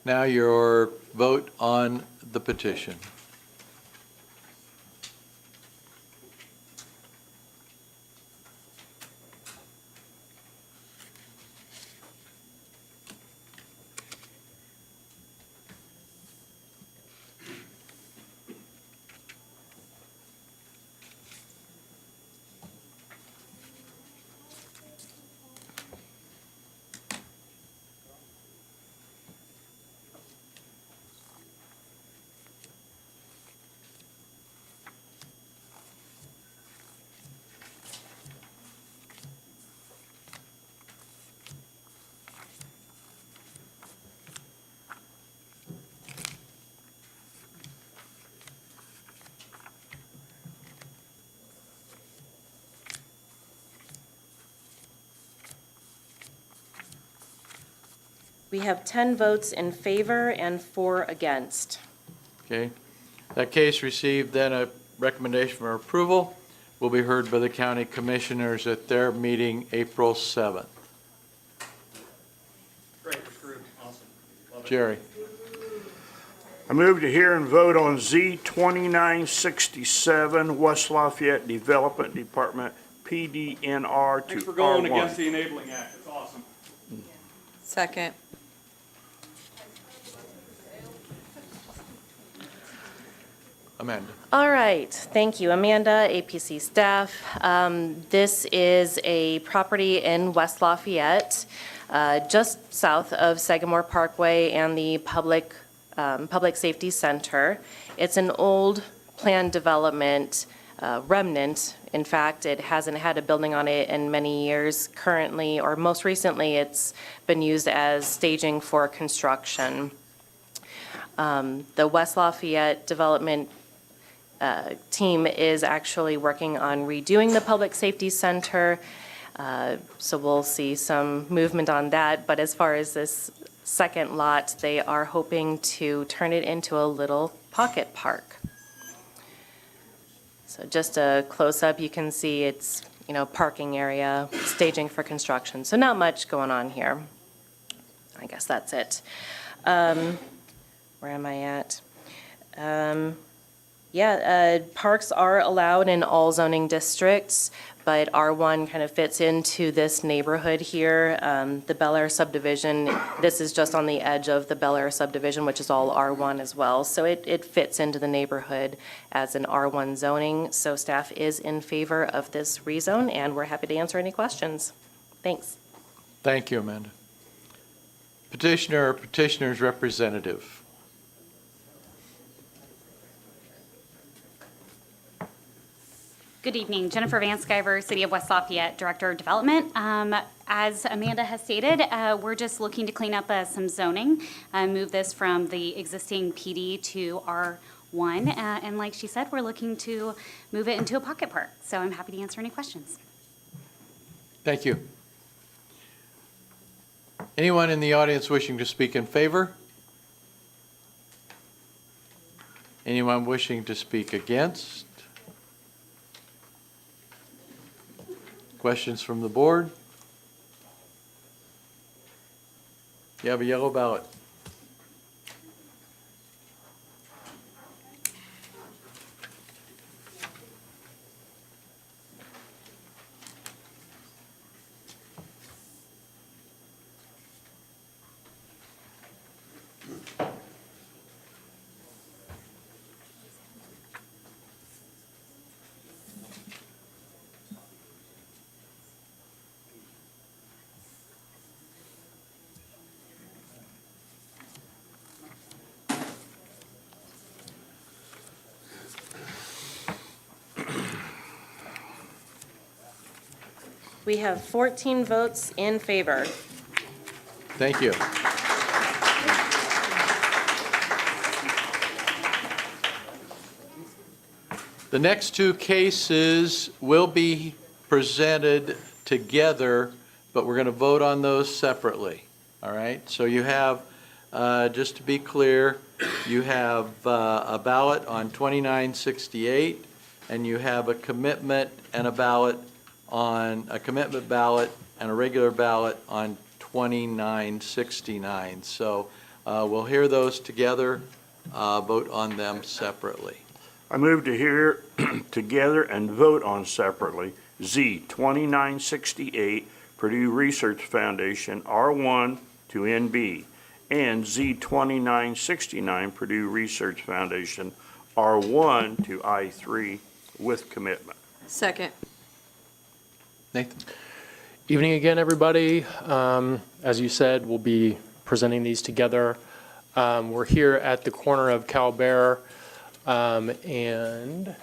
Now your vote on the petition. We have 10 votes in favor and 4 against. Okay. That case received then a recommendation for approval, will be heard by the county commissioners at their meeting April 7th. Great, approved, awesome. Love it. Jerry. I move to hear and vote on Z 2967, West Lafayette Development Department, PDNR to Thanks for going R1. against the Enabling Act. It's awesome. Second. Amanda. All right, thank you, Amanda, APC staff. This is a property in West Lafayette, just south of Sagamore Parkway and the Public Safety Center. It's an old planned development remnant. In fact, it hasn't had a building on it in many years. Currently, or most recently, it's been used as staging for construction. The West Lafayette Development team is actually working on redoing the Public Safety Center, so we'll see some movement on that. But as far as this second lot, they are hoping to turn it into a little pocket park. So just a close-up, you can see it's, parking area, staging for construction. So not much going on here. I guess that's it. Where am I at? Parks are allowed in all zoning districts, but R1 kind of fits into this neighborhood here. The Bel Air subdivision, this is just on the edge of the Bel Air subdivision, which is all R1 as well. So it fits into the neighborhood as an R1 zoning. So staff is in favor of this rezone, and we're happy to answer any questions. Thanks. Thank you, Amanda. Petitioner or petitioner's representative. Good evening, Jennifer Van Sciver, City of West Lafayette, Director of Development. As Amanda has stated, we're just looking to clean up some zoning, move this from the existing PD to R1. And like she said, we're looking to move it into a pocket park. So I'm happy to answer any questions. Thank you. Anyone in the audience wishing to speak in favor? Anyone wishing to speak against? Questions from the board? You have a yellow ballot. We have 14 votes in favor. Thank you. The next two cases will be presented together, but we're going to vote on those separately. All right? So you have, just to be clear, you have a ballot on 2968, and you have a commitment and a ballot on a commitment ballot and a regular ballot on 2969. So we'll hear those together, vote on them separately. I move to hear together and vote on separately Z 2968, Purdue Research Foundation, R1 to NB, and Z 2969, Purdue Research Foundation, R1 to I3 with commitment. Second. Nathan. Evening again, everybody. As you said, we'll be presenting these together. We're here at the corner of Calbert and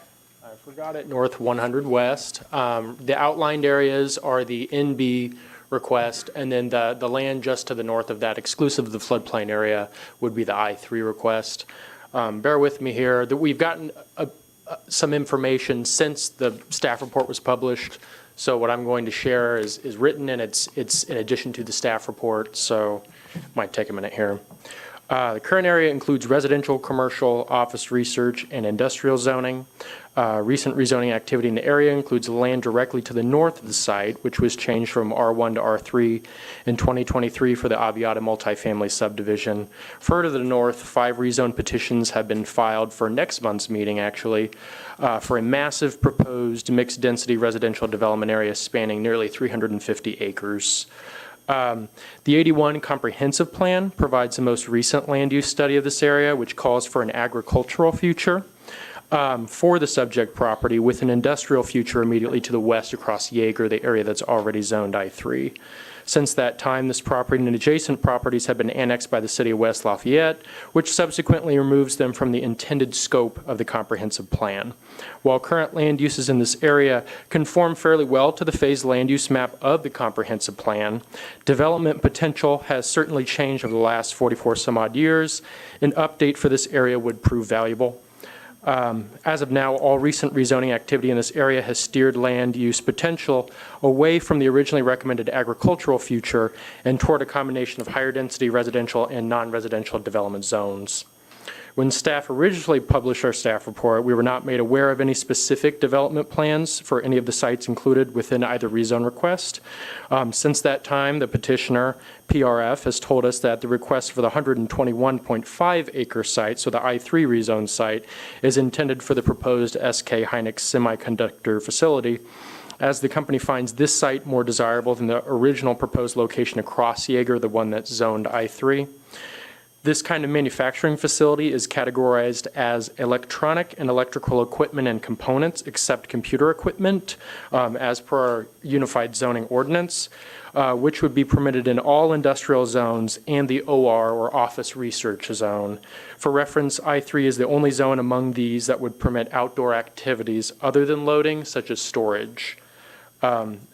I forgot it, North 100 West. The outlined areas are the NB request, and then the land just to the north of that, exclusive of the floodplain area, would be the I3 request. Bear with me here. That we've gotten some information since the staff report was published. So what I'm going to share is written, and it's in addition to the staff report. So Might take a minute here. The current area includes residential, commercial, office research, and industrial zoning. Recent rezoning activity in the area includes land directly to the north of the site, which was changed from R1 to R3 in 2023 for the Aviata multifamily subdivision. Further to the north, 5 rezone petitions have been filed for next month's meeting, actually, for a massive proposed mixed-density residential development area spanning nearly 350 acres. The 81 Comprehensive Plan provides the most recent land use study of this area, which calls for an agricultural future for the subject property with an industrial future immediately to the west across Yeager, the area that's already zoned I3. Since that time, this property and adjacent properties have been annexed by the city of West Lafayette, which subsequently removes them from the intended scope of the comprehensive plan. While current land uses in this area conform fairly well to the phased land use map of the comprehensive plan, development potential has certainly changed over the last 44 some odd years. An update for this area would prove valuable. As of now, all recent rezoning activity in this area has steered land use potential away from the originally recommended agricultural future and toward a combination of higher density residential and non-residential development zones. When staff originally published our staff report, we were not made aware of any specific development plans for any of the sites included within either rezone request. Since that time, the petitioner, PRF, has told us that the request for the 121.5 acre site, so the I3 rezone site, is intended for the proposed SK Hynix semiconductor facility, as the company finds this site more desirable than the original proposed location across Yeager, the one that's zoned I3. This kind of manufacturing facility is categorized as electronic and electrical equipment and components, except computer equipment, as per our unified zoning ordinance, which would be permitted in all industrial zones and the OR, or office research zone. For reference, I3 is the only zone among these that would permit outdoor activities other than loading, such as storage.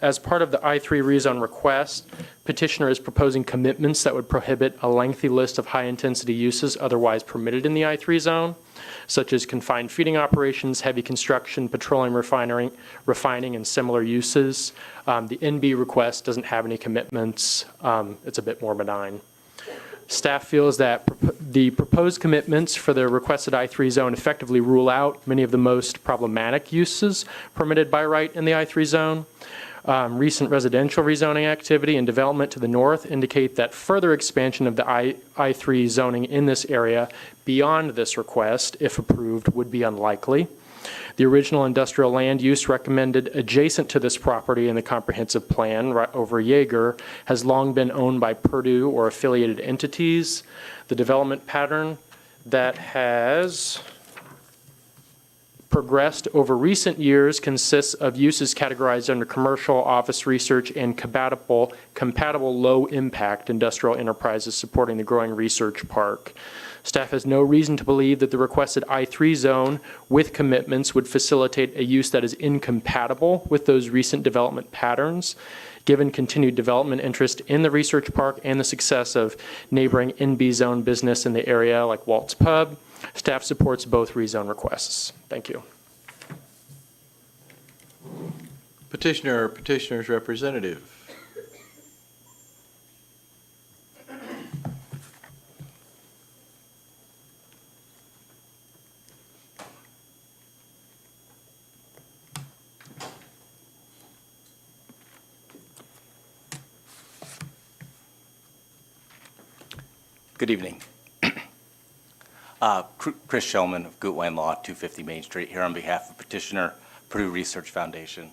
As part of the I3 rezone request, petitioner is proposing commitments that would prohibit a lengthy list of high-intensity uses otherwise permitted in the I3 zone, such as confined feeding operations, heavy construction, petroleum refining, and similar uses. The NB request doesn't have any commitments. It's a bit more benign. Staff feels that the proposed commitments for the requested I3 zone effectively rule out many of the most problematic uses permitted by right in the I3 zone. Recent residential rezoning activity and development to the north indicate that further expansion of the I3 zoning in this area beyond this request, if approved, would be unlikely. The original industrial land use recommended adjacent to this property in the comprehensive plan, right over Yeager, has long been owned by Purdue or affiliated entities. The development pattern that has progressed over recent years consists of uses categorized under commercial, office research, and compatible low-impact industrial enterprises supporting the growing research park. Staff has no reason to believe that the requested I3 zone with commitments would facilitate a use that is incompatible with those recent development patterns. Given continued development interest in the research park and the success of neighboring NB zone business in the area like Walt's Pub, staff supports both rezone requests. Thank you. Petitioner or petitioner's representative. Good evening. Chris Shellman of Gutwein Law, 250 Main Street, here on behalf of petitioner, Purdue Research Foundation.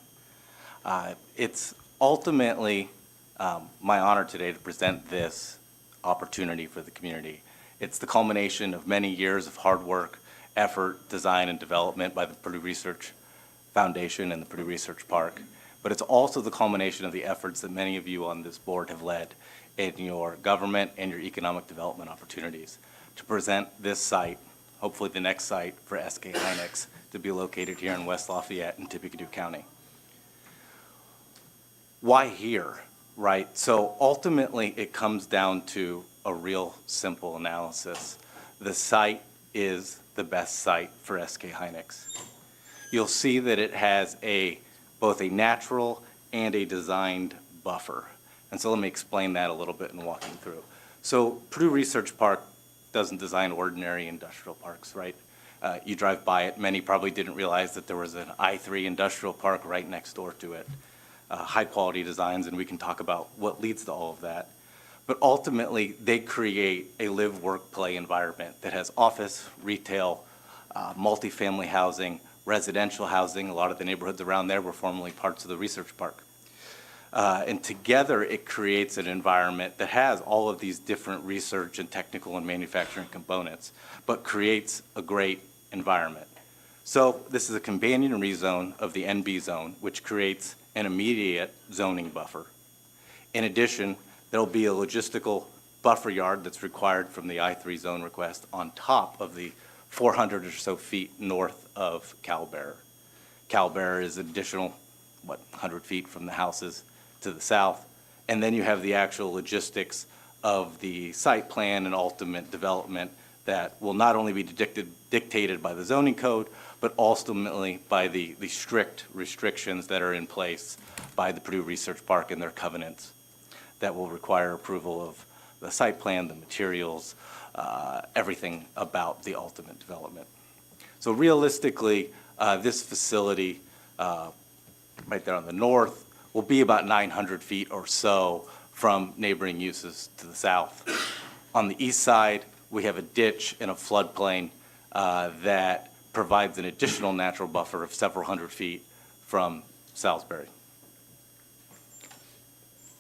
It's ultimately my honor today to present this opportunity for the community. It's the culmination of many years of hard work, effort, design, and development by the Purdue Research Foundation and the Purdue Research Park. But it's also the culmination of the efforts that many of you on this board have led in your government and your economic development opportunities to present this site, hopefully the next site for SK Hynix, to be located here in West Lafayette in Tippecanoe County. Why here, right? So ultimately it comes down to a real simple analysis. The site is the best site for SK Hynix. You'll see that it has both a natural and a designed buffer. And so let me explain that a little bit and walk you through. So Purdue Research Park doesn't design ordinary industrial parks, right? You drive by it, many probably didn't realize that there was an I-3 industrial park right next door to it. High-quality designs, and we can talk about what leads to all of that. But ultimately, they create a live, work, play environment that has office, retail, multifamily housing, residential housing. A lot of the neighborhoods around there were formerly parts of the research park. And together, it creates an environment that has all of these different research and technical and manufacturing components, but creates a great environment. So this is a companion rezone of the NB zone, which creates an immediate zoning buffer. In addition, there'll be a logistical buffer yard that's required from the I-3 zone request on top of the 400 or so feet north of Calbearer. Calbearer is an additional, 100 feet from the houses to the south. And then you have the actual logistics of the site plan and ultimate development that will not only be dictated by the zoning code, but ultimately by the strict restrictions that are in place by the Purdue Research Park and their covenants that will require approval of the site plan, the materials, everything about the ultimate development. So realistically, this facility right there on the north will be about 900 feet or so from neighboring uses to the south. On the east side, we have a ditch and a floodplain that provides an additional natural buffer of several hundred feet from Salisbury.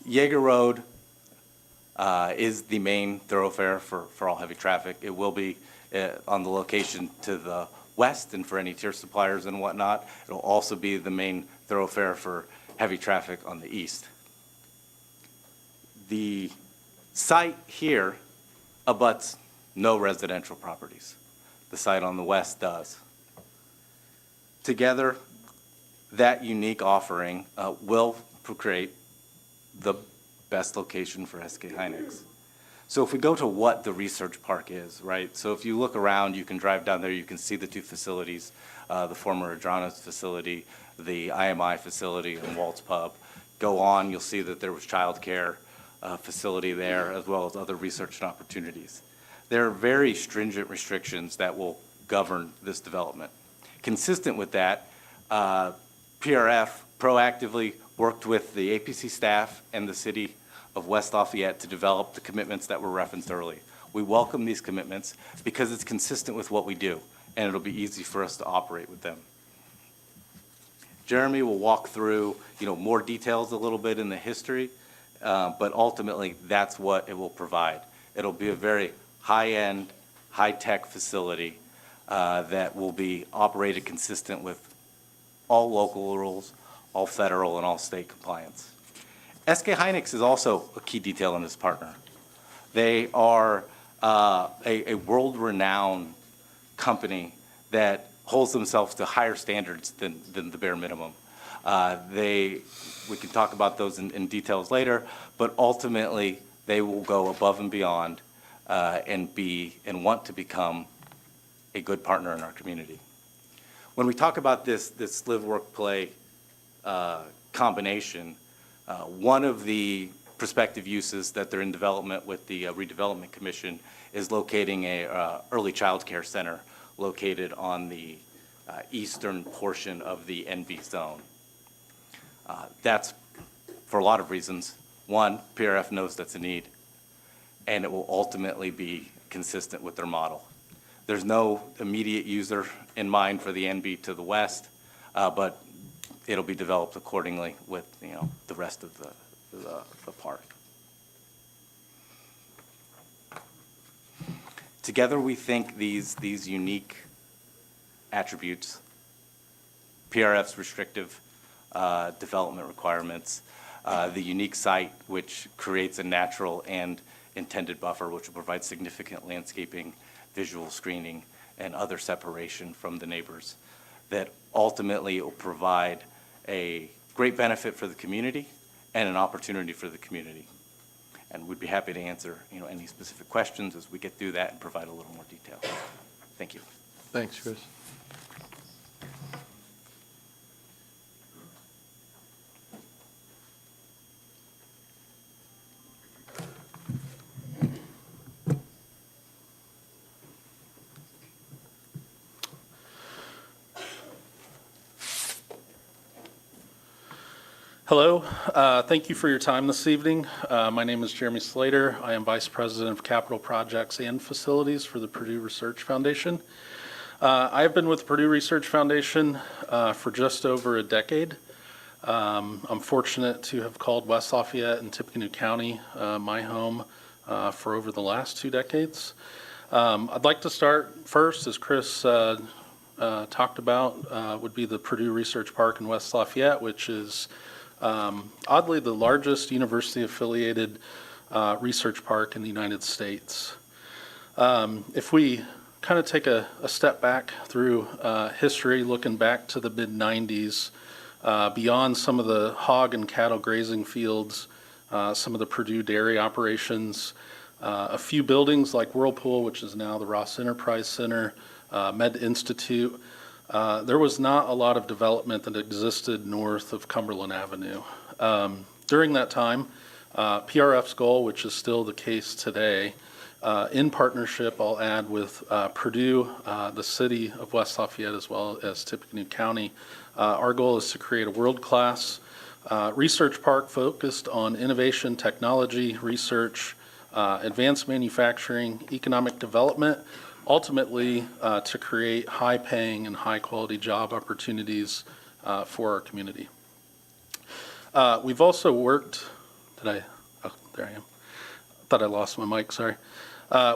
Yeager Road is the main thoroughfare for all heavy traffic. It will be on the location to the west and for any tier suppliers and whatnot. It'll also be the main thoroughfare for heavy traffic on the east. The site here abuts no residential properties. The site on the west does. Together, that unique offering will create the best location for SK Hynix. So if we go to what the research park is, right? So if you look around, you can drive down there, you can see the two facilities, the former Adrano's facility, the IMI facility, and Walt's Pub. Go on, you'll see that there was childcare facility there, as well as other research and opportunities. There are very stringent restrictions that will govern this development. Consistent with that, PRF proactively worked with the APC staff and the city of West Lafayette to develop the commitments that were referenced earlier. We welcome these commitments because it's consistent with what we do, and it'll be easy for us to operate with them. Jeremy will walk through, more details a little bit in the history, but ultimately that's what it will provide. It'll be a very high-end, high-tech facility that will be operated consistent with all local rules, all federal and all state compliance. SK Hynix is also a key detail in this partner. They are a world-renowned company that holds themselves to higher standards than the bare minimum. We can talk about those in details later, but ultimately they will go above and beyond and want to become a good partner in our community. When we talk about this live, work, play combination, one of the prospective uses that they're in development with the Redevelopment Commission is locating a early child care center located on the eastern portion of the NB zone. That's for a lot of reasons. One, PRF knows that's a need, and it will ultimately be consistent with their model. There's no immediate user in mind for the NB to the west, but it'll be developed accordingly with the rest of the park. Together, we think these unique attributes, PRF's restrictive development requirements, the unique site which creates a natural and intended buffer which will provide significant landscaping, visual screening, and other separation from the neighbors, that ultimately will provide a great benefit for the community and an opportunity for the community. And we'd be happy to answer any specific questions as we get through that and provide a little more detail. Thank you. Thanks, Chris. Hello, thank you for your time this evening. My name is Jeremy Slater. I am Vice President of Capital Projects and Facilities for the Purdue Research Foundation. I have been with the Purdue Research Foundation for just over a decade. I'm fortunate to have called West Lafayette and Tippecanoe County my home for over the last 2 decades. I'd like to start first, as Chris talked about, would be the Purdue Research Park in West Lafayette, which is oddly the largest university-affiliated research park in the United States. If we kind of take a step back through history, looking back to the mid-90s, beyond some of the hog and cattle grazing fields, some of the Purdue dairy operations, a few buildings like Whirlpool, which is now the Ross Enterprise Center, Med Institute, there was not a lot of development that existed north of Cumberland Avenue. During that time, PRF's goal, which is still the case today, in partnership, I'll add, with Purdue, the city of West Lafayette, as well as Tippecanoe County, our goal is to create a world-class research park focused on innovation, technology, research, advanced manufacturing, economic development, ultimately to create high-paying and high-quality job opportunities for our community. We've also worked, there I am. Thought I lost my mic, sorry.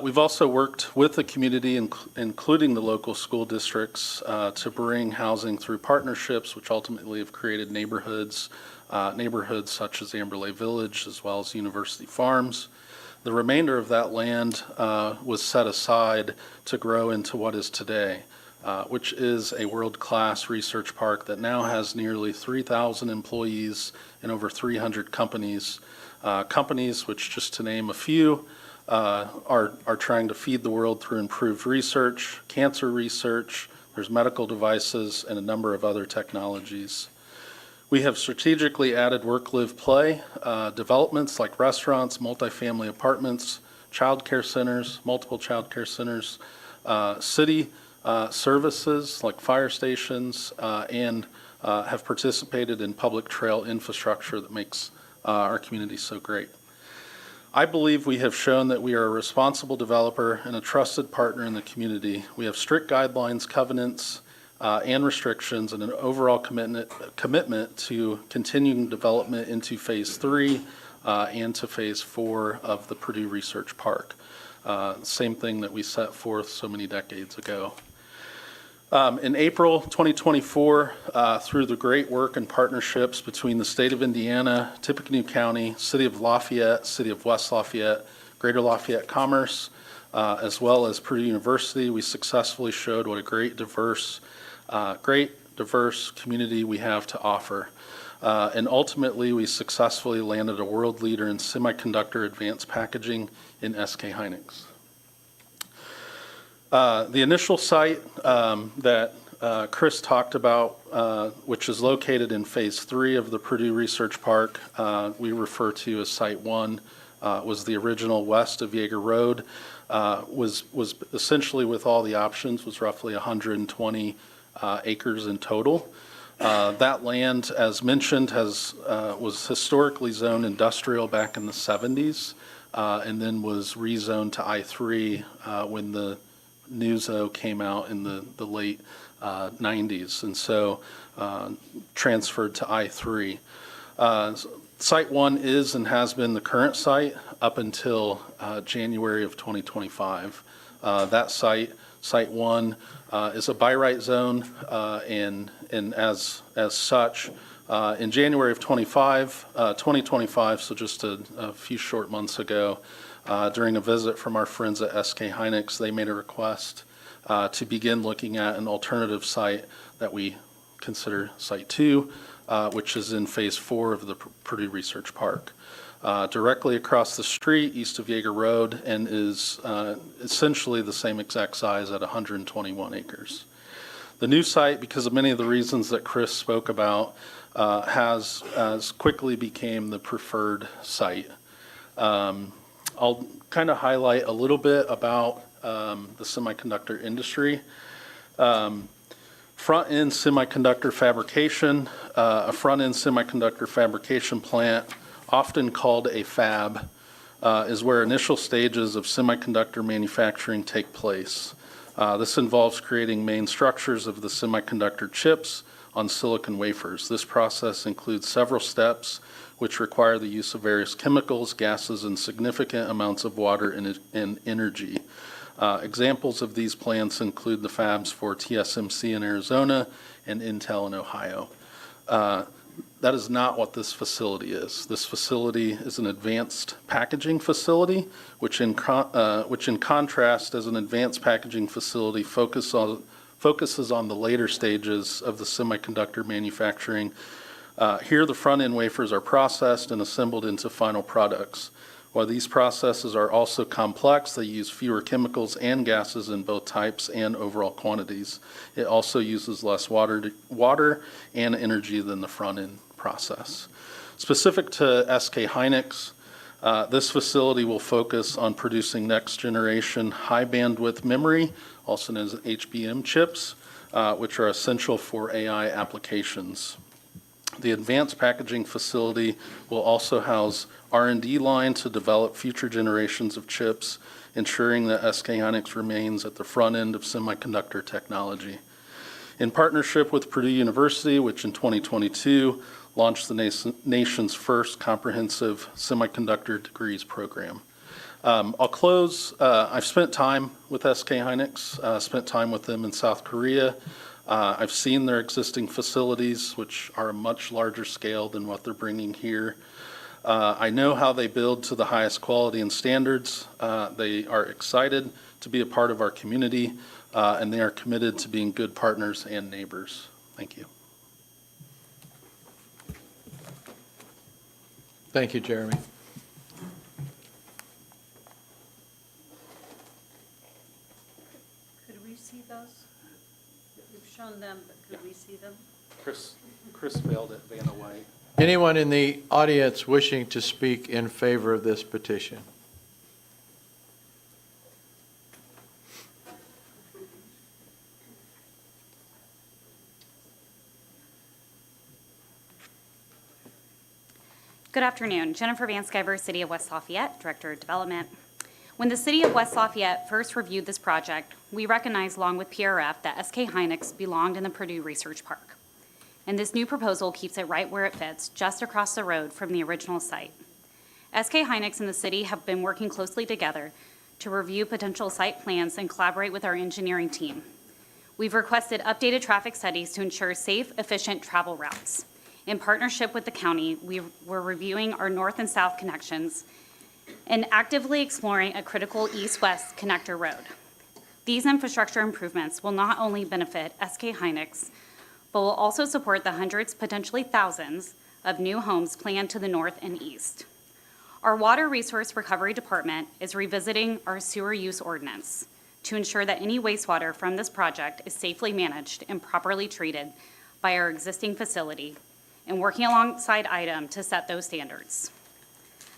We've also worked with the community, including the local school districts, to bring housing through partnerships, which ultimately have created neighborhoods such as Amberley Village, as well as University Farms. The remainder of that land was set aside to grow into what is today, which is a world-class research park that now has nearly 3,000 employees and over 300 companies. Companies which, just to name a few, are trying to feed the world through improved research, cancer research, there's medical devices, and a number of other technologies. We have strategically added work, live, play developments like restaurants, multifamily apartments, childcare centers, multiple childcare centers, city services like fire stations, and have participated in public trail infrastructure that makes our community so great. I believe we have shown that we are a responsible developer and a trusted partner in the community. We have strict guidelines, covenants, and restrictions, and an overall commitment to continuing development into Phase 3 and to Phase 4 of the Purdue Research Park. Same thing that we set forth so many decades ago. In April 2024, through the great work and partnerships between the state of Indiana, Tippecanoe County, City of Lafayette, City of West Lafayette, Greater Lafayette Commerce, as well as Purdue University, we successfully showed what a great diverse community we have to offer. And ultimately, we successfully landed a world leader in semiconductor advanced packaging in SK Hynix. The initial site that Chris talked about, which is located in Phase 3 of the Purdue Research Park, we refer to as Site 1, was the original west of Yeager Road, was essentially, with all the options, was roughly 120 acres in total. That land, as mentioned, was historically zoned industrial back in the 70s, and then was rezoned to I-3 when the NUZO came out in the late 90s, and so transferred to I-3. Site 1 is and has been the current site up until January of 2025. That Site 1, is a by right zone, and as such, in January of 2025, so just a few short months ago, during a visit from our friends at SK Hynix, they made a request to begin looking at an alternative site that we consider Site 2, which is in Phase 4 of the Purdue Research Park. Directly across the street, east of Yeager Road, and is essentially the same exact size at 121 acres. The new site, because of many of the reasons that Chris spoke about, has quickly became the preferred site. I'll kind of highlight a little bit about the semiconductor industry. Front-end semiconductor fabrication. A front-end semiconductor fabrication plant, often called a fab, is where initial stages of semiconductor manufacturing take place. This involves creating main structures of the semiconductor chips on silicon wafers. This process includes several steps which require the use of various chemicals, gases, and significant amounts of water and energy. Examples of these plants include the fabs for TSMC in Arizona and Intel in Ohio. That is not what this facility is. This facility is an advanced packaging facility, which in contrast as an advanced packaging facility focuses on the later stages of the semiconductor manufacturing. Here, the front-end wafers are processed and assembled into final products. While these processes are also complex, they use fewer chemicals and gases in both types and overall quantities. It also uses less water and energy than the front-end process. Specific to SK Hynix, this facility will focus on producing next-generation high-bandwidth memory, also known as HBM chips, which are essential for AI applications. The advanced packaging facility will also house R&D line to develop future generations of chips, ensuring that SK Hynix remains at the front end of semiconductor technology. In partnership with Purdue University, which in 2022 launched the nation's first comprehensive semiconductor degrees program. I'll close. I've spent time with SK Hynix, spent time with them in South Korea. I've seen their existing facilities, which are a much larger scale than what they're bringing here. I know how they build to the highest quality and standards. They are excited to be a part of our community, and they are committed to being good partners and neighbors. Thank you. Thank you, Jeremy. Could we see those? You've shown them, but could we see them? Chris failed it, Vanna White. Anyone in the audience wishing to speak in favor of this petition? Good afternoon. Jennifer Van Sciver, City of West Lafayette, Director of Development. When the City of West Lafayette first reviewed this project, we recognized, along with PRF, that SK Hynix belonged in the Purdue Research Park. And this new proposal keeps it right where it fits, just across the road from the original site. SK Hynix and the city have been working closely together to review potential site plans and collaborate with our engineering team. We've requested updated traffic studies to ensure safe, efficient travel routes. In partnership with the county, we're reviewing our north and south connections and actively exploring a critical east-west connector road. These infrastructure improvements will not only benefit SK Hynix, but will also support the hundreds, potentially thousands, of new homes planned to the north and east. Our Water Resource Recovery Department is revisiting our sewer use ordinance to ensure that any wastewater from this project is safely managed and properly treated by our existing facility, and working alongside IDEM to set those standards.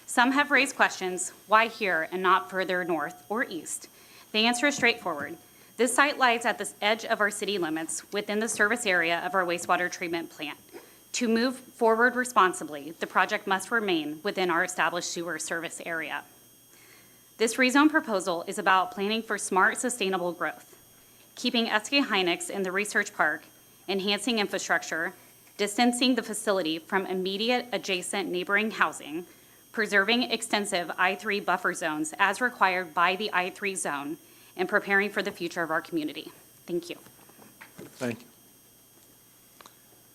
Some have raised questions, why here and not further north or east? The answer is straightforward. This site lies at the edge of our city limits within the service area of our wastewater treatment plant. To move forward responsibly, the project must remain within our established sewer service area. This rezone proposal is about planning for smart, sustainable growth, keeping SK Hynix in the research park, enhancing infrastructure, distancing the facility from immediate adjacent neighboring housing, preserving extensive I-3 buffer zones as required by the I-3 zone, and preparing for the future of our community. Thank you. Thank you.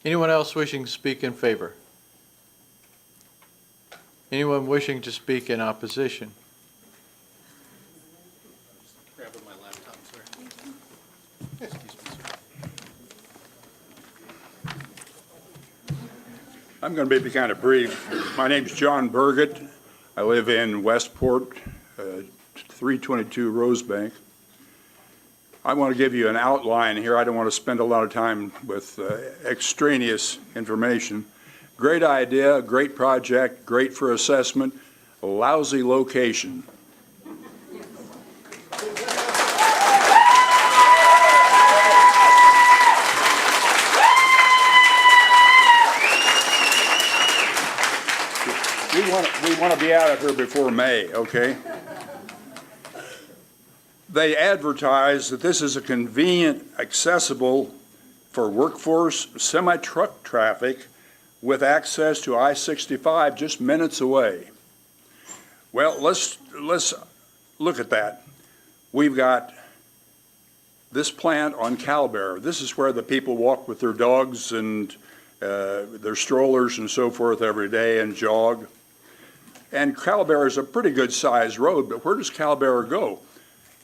Anyone else wishing to speak in favor? Anyone wishing to speak in opposition? Grabbing my laptop, sir. Excuse me, sir. I'm going to be kind of brief. My name's John Burgett. I live in Westport, 322 Rosebank. I want to give you an outline here. I don't want to spend a lot of time with extraneous information. Great idea, great project, great for assessment, a lousy location. want to be out of here before May, okay? They advertise that this is a convenient, accessible for workforce, semi-truck traffic with access to I-65 just minutes away. Well, let's look at that. We've got this plant on Calbear. This is where the people walk with their dogs and their strollers and so forth every day and jog. And Calbear is a pretty good sized road, but where does Calbear go?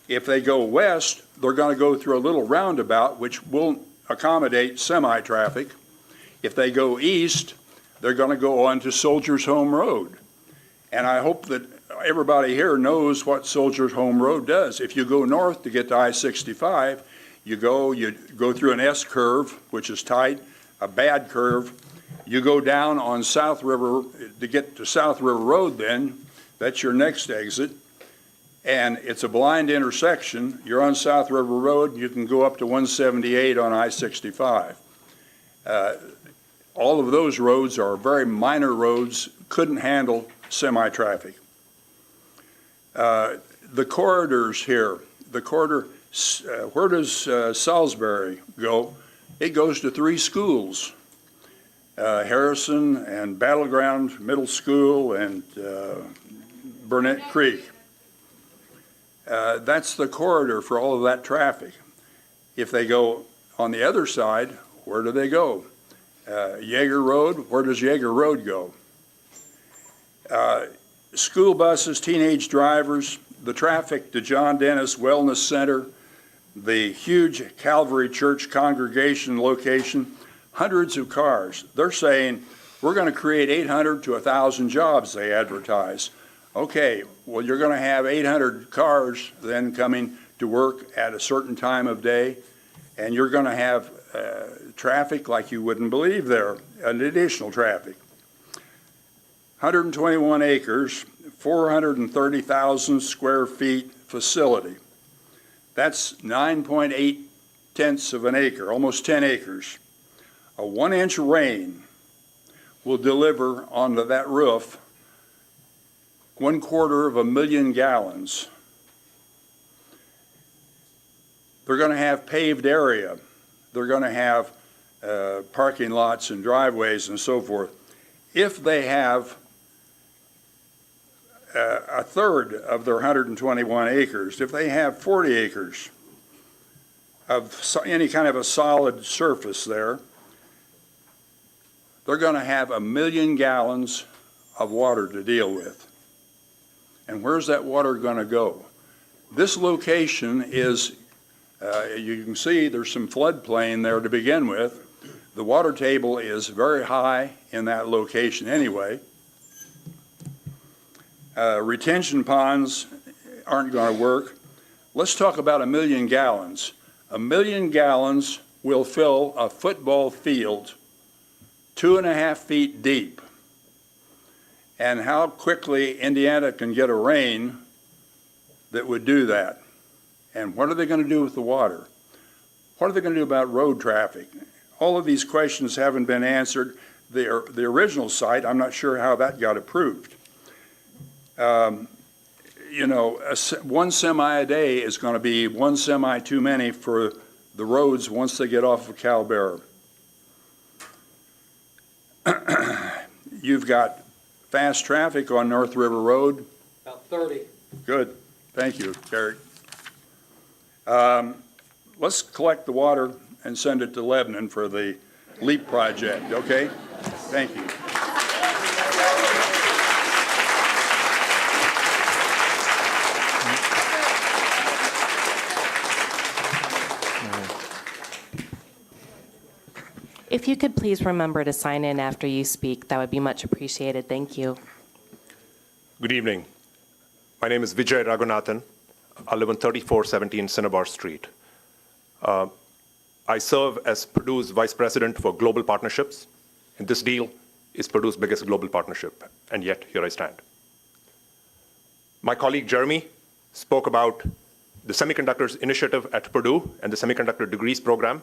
If they go west, they're going to go through a little roundabout, which will accommodate semi-traffic. If they go east, they're going to go on to Soldiers Home Road. And I hope that everybody here knows what Soldiers Home Road does. If you go north to get to I-65, you go through an S curve, which is tight, a bad curve. You go down on South River to get to South River Road then, that's your next exit. And it's a blind intersection. You're on South River Road, you can go up to 178 on I-65. All of those roads are very minor roads, couldn't handle semi-traffic. The corridors here, the corridor, where does Salisbury go? It goes to 3 schools, Harrison and Battleground Middle School and Burnett Creek. That's the corridor for all of that traffic. If they go on the other side, where do they go? Yeager Road, where does Yeager Road go? School buses, teenage drivers, the traffic to John Dennis Wellness Center, the huge Calvary Church congregation location, hundreds of cars. They're saying, we're going to create 800 to 1,000 jobs, they advertise. Okay, well, you're going to have 800 cars then coming to work at a certain time of day, and you're going to have traffic like you wouldn't believe there, an additional traffic. 121 acres, 430,000 square feet facility. That's 9.8 tenths of an acre, almost 10 acres. A 1-inch rain will deliver onto that roof 250,000 gallons. They're going to have paved area. They're going to have parking lots and driveways and so forth. If they have a third of their 121 acres, if they have 40 acres of any kind of a solid surface there, they're going to have 1 million gallons of water to deal with. And where's that water going to go? This location is, you can see there's some floodplain there to begin with. The water table is very high in that location anyway. Retention ponds aren't going to work. Let's talk about 1 million gallons. 1 million gallons will fill a football field 2.5 feet deep. And how quickly Indiana can get a rain that would do that. And what are they going to do with the water? What are they going to do about road traffic? All of these questions haven't been answered. The original site, I'm not sure how that got approved. You know, one semi a day is going to be one semi too many for the roads once they get off of Calbear. You've got fast traffic on North River Road. About 30. Good. Thank you, Eric. Let's collect the water and send it to Lebanon for the LEAP project, okay? Thank you. If you could please remember to sign in after you speak, that would be much appreciated. Thank you. Good evening. My name is Vijay Raghunathan. I live on 3417 Cinnabar Street. I serve as Purdue's Vice President for Global Partnerships, and this deal is Purdue's biggest global partnership, and yet here I stand. My colleague Jeremy spoke about the Semiconductors Initiative at Purdue and the Semiconductor Degrees Program.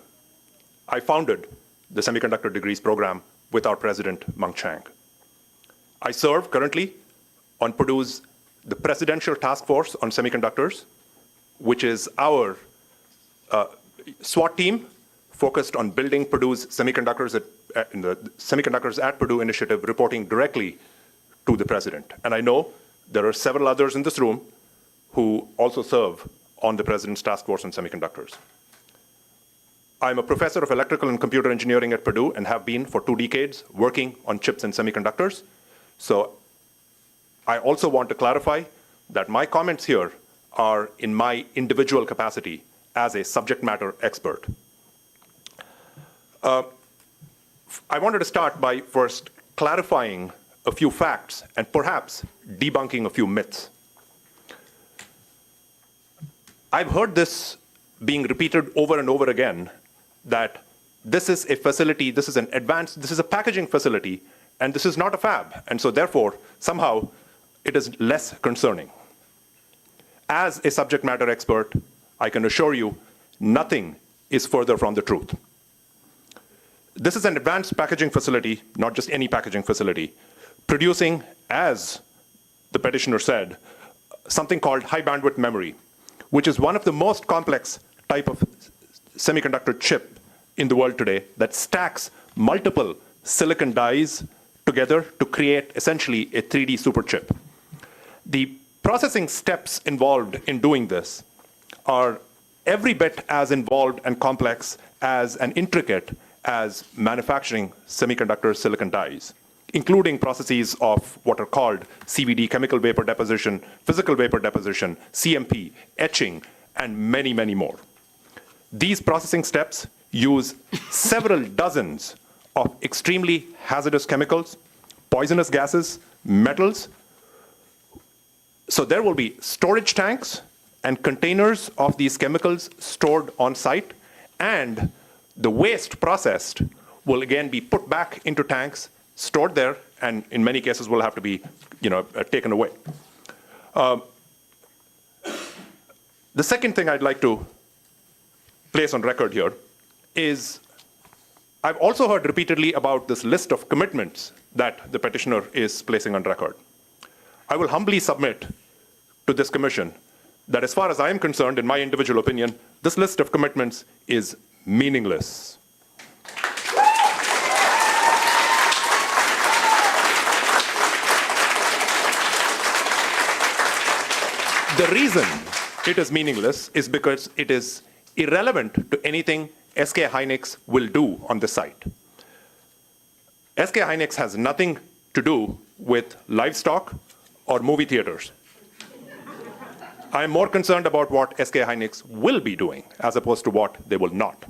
I founded the Semiconductor Degrees Program with our president, Meng Chang. I serve currently on the Presidential Task Force on Semiconductors, which is our SWAT team focused on building Purdue's semiconductors in the Semiconductors at Purdue initiative, reporting directly to the president. And I know there are several others in this room who also serve on the President's Task Force on Semiconductors. I'm a professor of electrical and computer engineering at Purdue and have been for 2 decades working on chips and semiconductors. So I also want to clarify that my comments here are in my individual capacity as a subject matter expert. I wanted to start by first clarifying a few facts and perhaps debunking a few myths. I've heard this being repeated over and over again, that this is a facility, this is a packaging facility, and this is not a fab, and so therefore, somehow, it is less concerning. As a subject matter expert, I can assure you, nothing is further from the truth. This is an advanced packaging facility, not just any packaging facility, producing, as the petitioner said, something called high bandwidth memory, which is one of the most complex type of semiconductor chip in the world today that stacks multiple silicon dies together to create essentially a 3D superchip. The processing steps involved in doing this are every bit as involved and complex and intricate as manufacturing semiconductor silicon dies, including processes of what are called CVD, chemical vapor deposition, physical vapor deposition, CMP, etching, and many, many more. These processing steps use several dozens of extremely hazardous chemicals, poisonous gases, metals. So there will be storage tanks and containers of these chemicals stored on site, and the waste processed will again be put back into tanks, stored there, and in many cases will have to be taken away. The second thing I'd like to place on record here is I've also heard repeatedly about this list of commitments that the petitioner is placing on record. I will humbly submit to this commission that as far as I am concerned, in my individual opinion, this list of commitments is meaningless. The reason it is meaningless is because it is irrelevant to anything SK Hynix will do on the site. SK Hynix has nothing to do with livestock or movie theaters. I am more concerned about what SK Hynix will be doing as opposed to what they will not.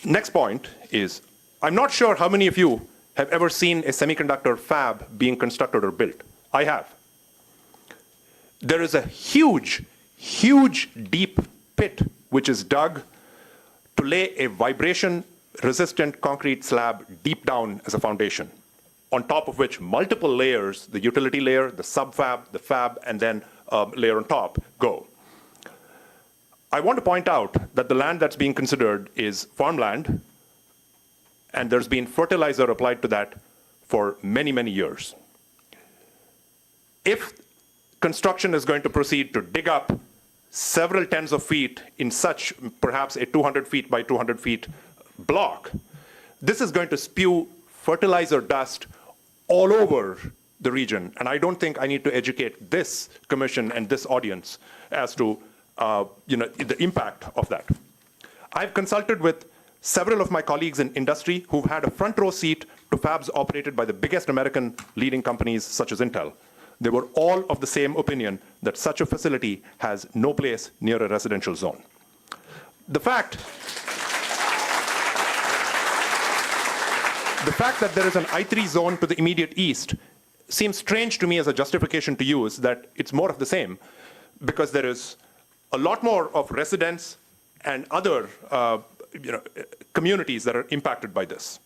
Next point is, I'm not sure how many of you have ever seen a semiconductor fab being constructed or built. I have. There is a huge, huge deep pit which is dug to lay a vibration-resistant concrete slab deep down as a foundation, on top of which multiple layers, the utility layer, the subfab, the fab, and then a layer on top go. I want to point out that the land that's being considered is farmland, and there's been fertilizer applied to that for many, many years. If construction is going to proceed to dig up several tens of feet in such perhaps a 200 feet by 200 feet block, this is going to spew fertilizer dust all over the region. And I don't think I need to educate this commission and this audience as to the impact of that. I've consulted with several of my colleagues in industry who've had a front row seat to fabs operated by the biggest American leading companies such as Intel. They were all of the same opinion that such a facility has no place near a residential zone. The fact that there is an I3 zone to the immediate east seems strange to me as a justification to use that it's more of the same, because there is a lot more of residents and other communities that are impacted by this.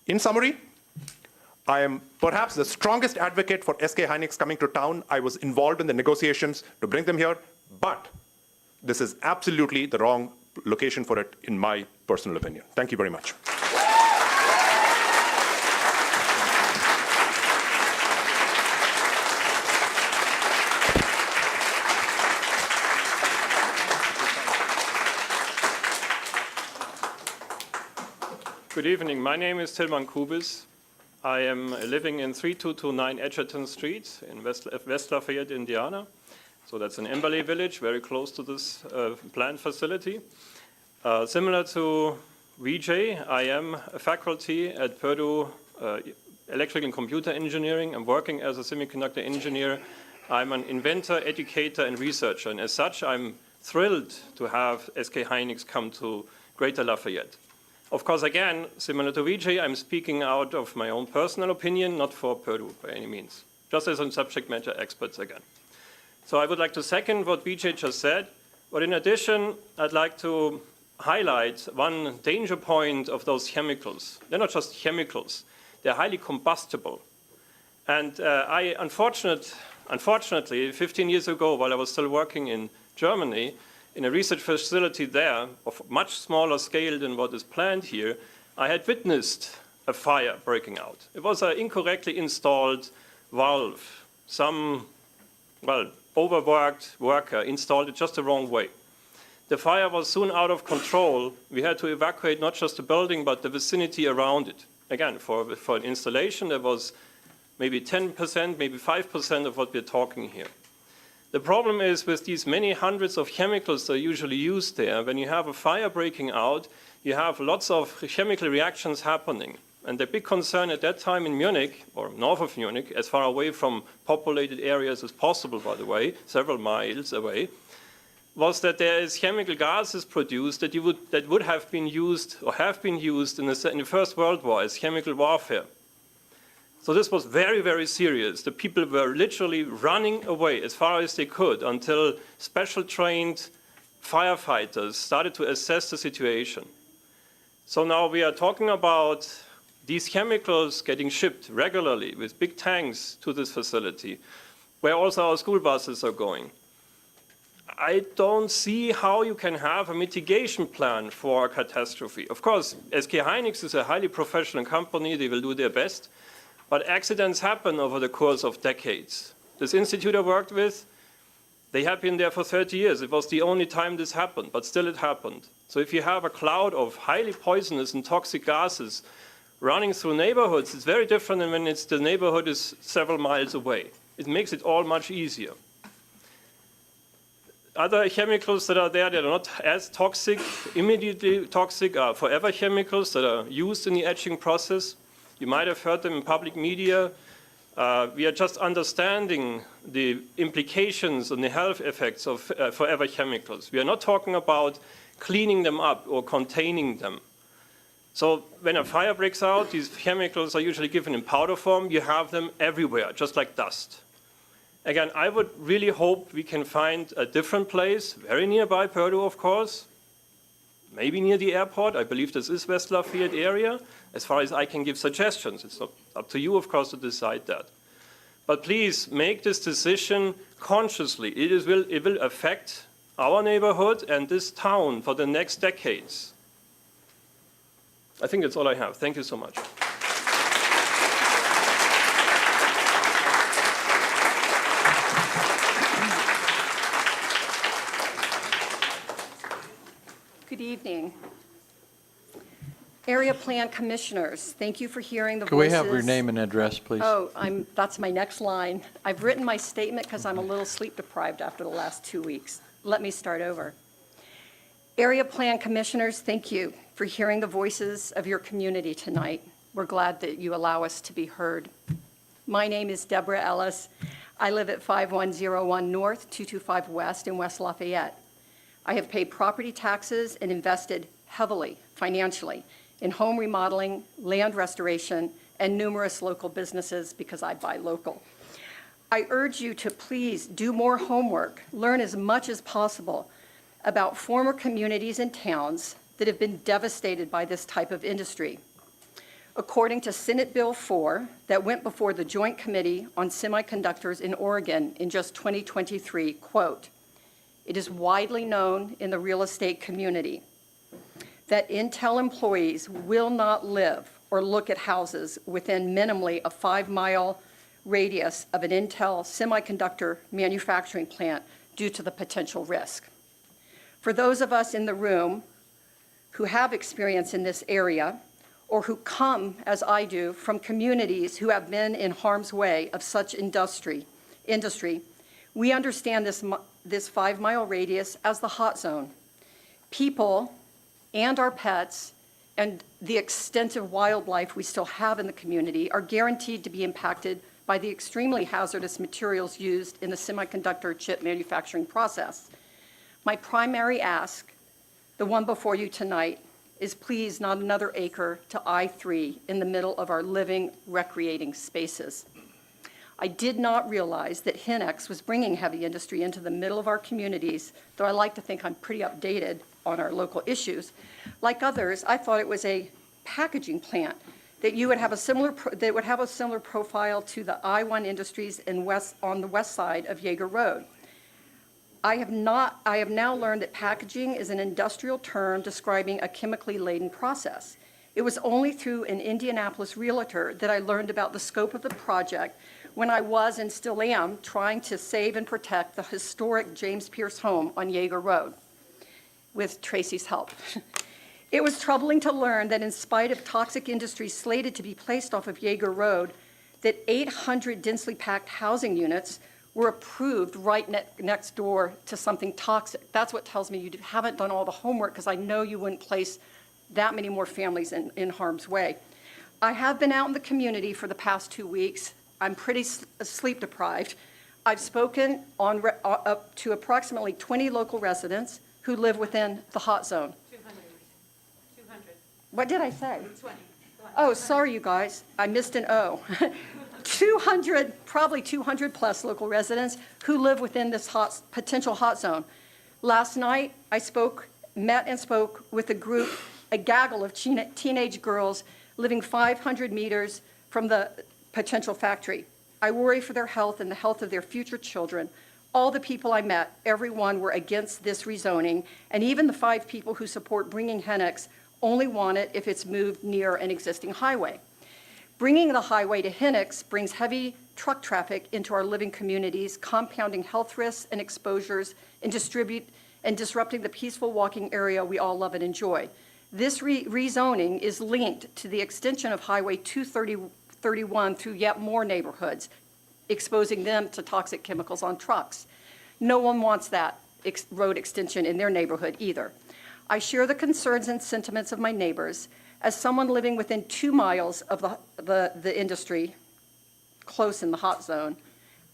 In summary, I am perhaps the strongest advocate for SK Hynix coming to town. I was involved in the negotiations to bring them here, but this is absolutely the wrong location for it, in my personal opinion. Thank you very much. Good evening. My name is Tilman Kubis. I am living in 3229 Edgerton Street in West Lafayette, Indiana. So that's an Emberley village, very close to this plant facility. Similar to Vijay, I am a faculty at Purdue Electrical and Computer Engineering. I'm working as a semiconductor engineer. I'm an inventor, educator, and researcher. And as such, I'm thrilled to have SK Hynix come to Greater Lafayette. Of course, again, similar to Vijay, I'm speaking out of my own personal opinion, not for Purdue by any means, just as a subject matter experts again. So I would like to second what Vijay just said, but in addition, I'd like to highlight one danger point of those chemicals. They're not just chemicals, they're highly combustible. And unfortunately, 15 years ago, while I was still working in Germany, in a research facility there of much smaller scale than what is planned here, I had witnessed a fire breaking out. It was an incorrectly installed valve. Some, overworked worker installed it just the wrong way. The fire was soon out of control. We had to evacuate not just the building, but the vicinity around it. Again, for an installation, there was maybe 10%, maybe 5% of what we're talking here. The problem is with these many hundreds of chemicals that are usually used there, when you have a fire breaking out, you have lots of chemical reactions happening. And the big concern at that time in Munich, or north of Munich, as far away from populated areas as possible, by the way, several miles away, was that there is chemical gases produced that would have been used or have been used in the First World War as chemical warfare. So this was very, very serious. The people were literally running away as far as they could until special trained firefighters started to assess the situation. So now we are talking about these chemicals getting shipped regularly with big tanks to this facility, where also our school buses are going. I don't see how you can have a mitigation plan for a catastrophe. Of course, SK Hynix is a highly professional company. They will do their best. But accidents happen over the course of decades. This institute I worked with, they have been there for 30 years. It was the only time this happened, but still it happened. So if you have a cloud of highly poisonous and toxic gases running through neighborhoods, it's very different than when the neighborhood is several miles away. It makes it all much easier. Other chemicals that are there that are not as toxic, immediately toxic, are forever chemicals that are used in the etching process. You might have heard them in public media. We are just understanding the implications and the health effects of forever chemicals. We are not talking about cleaning them up or containing them. So when a fire breaks out, these chemicals are usually given in powder form. You have them everywhere, just like dust. Again, I would really hope we can find a different place, very nearby Purdue, of course, maybe near the airport. I believe this is West Lafayette area. As far as I can give suggestions, it's not up to you, of course, to decide that. But please make this decision consciously. It will affect our neighborhood and this town for the next decades. I think that's all I have. Thank you so much. Good evening. Area Plan Commissioners, thank you for hearing the voices. Can we have your name and address, please? Oh, that's my next line. I've written my statement because I'm a little sleep deprived after the last 2 weeks. Let me start over. Area Plan Commissioners, thank you for hearing the voices of your community tonight. We're glad that you allow us to be heard. My name is Deborah Ellis. I live at 5101 North, 225 West in West Lafayette. I have paid property taxes and invested heavily financially in home remodeling, land restoration, and numerous local businesses because I buy local. I urge you to please do more homework, learn as much as possible about former communities and towns that have been devastated by this type of industry. According to Senate Bill 4 that went before the Joint Committee on Semiconductors in Oregon in just 2023, quote, "It is widely known in the real estate community that Intel employees will not live or look at houses within minimally a 5-mile radius of an Intel semiconductor manufacturing plant due to the potential risk." For those of us in the room who have experience in this area or who come, as I do, from communities who have been in harm's way of such industry, we understand this 5-mile radius as the hot zone. People and our pets and the extensive wildlife we still have in the community are guaranteed to be impacted by the extremely hazardous materials used in the semiconductor chip manufacturing process. My primary ask, the one before you tonight, is please not another acre to I-3 in the middle of our living, recreating spaces. I did not realize that Hinex was bringing heavy industry into the middle of our communities, though I like to think I'm pretty updated on our local issues. Like others, I thought it was a packaging plant that would have a similar profile to the I-1 Industries on the west side of Yeager Road. I have now learned that packaging is an industrial term describing a chemically laden process. It was only through an Indianapolis realtor that I learned about the scope of the project when I was and still am trying to save and protect the historic James Pierce home on Yeager Road with Tracy's help. It was troubling to learn that in spite of toxic industries slated to be placed off of Yeager Road, that 800 densely packed housing units were approved right next door to something toxic. That's what tells me you haven't done all the homework, because I know you wouldn't place that many more families in harm's way. I have been out in the community for the past 2 weeks. I'm pretty sleep deprived. I've spoken up to approximately 20 local residents who live within the hot zone. 200. What did I say? 20. Oh, sorry, you guys. I missed an O. 200, probably 200 plus local residents who live within this potential hot zone. Last night, I met and spoke with a gaggle of teenage girls living 500 meters from the potential factory. I worry for their health and the health of their future children. All the people I met, everyone were against this rezoning, and even the 5 people who support bringing Hinex only want it if it's moved near an existing highway. Bringing the highway to Hinex brings heavy truck traffic into our living communities, compounding health risks and exposures, and disrupting the peaceful walking area we all love and enjoy. This rezoning is linked to the extension of Highway 231 through yet more neighborhoods, exposing them to toxic chemicals on trucks. No one wants that road extension in their neighborhood either. I share the concerns and sentiments of my neighbors. As someone living within 2 miles of the industry, close in the hot zone,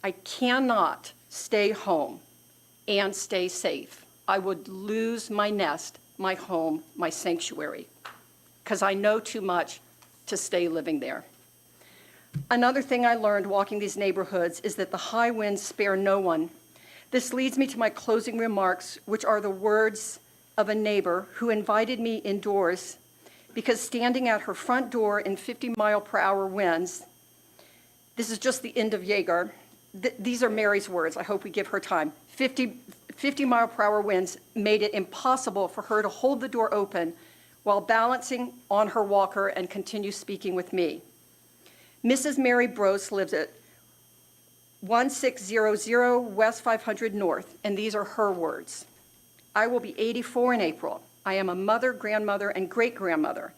I cannot stay home and stay safe. I would lose my nest, my home, my sanctuary, because I know too much to stay living there. Another thing I learned walking these neighborhoods is that the high winds spare no one. This leads me to my closing remarks, which are the words of a neighbor who invited me indoors because standing at her front door in 50-mile-per-hour winds, this is just the end of Yeager. These are Mary's words. I hope we give her time. 50-mile-per-hour winds made it impossible for her to hold the door open while balancing on her walker and continue speaking with me. Mrs. Mary Brose lives at 1600 West 500 North, and these are her words. I will be 84 in April. I am a mother, grandmother, and great-grandmother.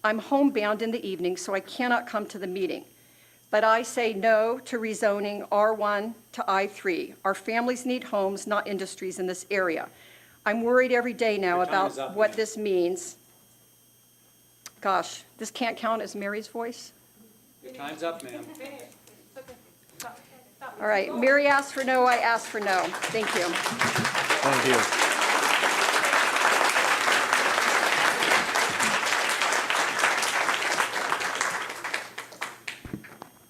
I'm homebound in the evening, so I cannot come to the meeting. But I say no to rezoning R1 to I3. Our families need homes, not industries in this area. I'm worried every day now about what this means. Gosh, this can't count as Mary's voice? Your time's up, ma'am. All right, Mary asked for no, I asked for no. Thank you. Thank you.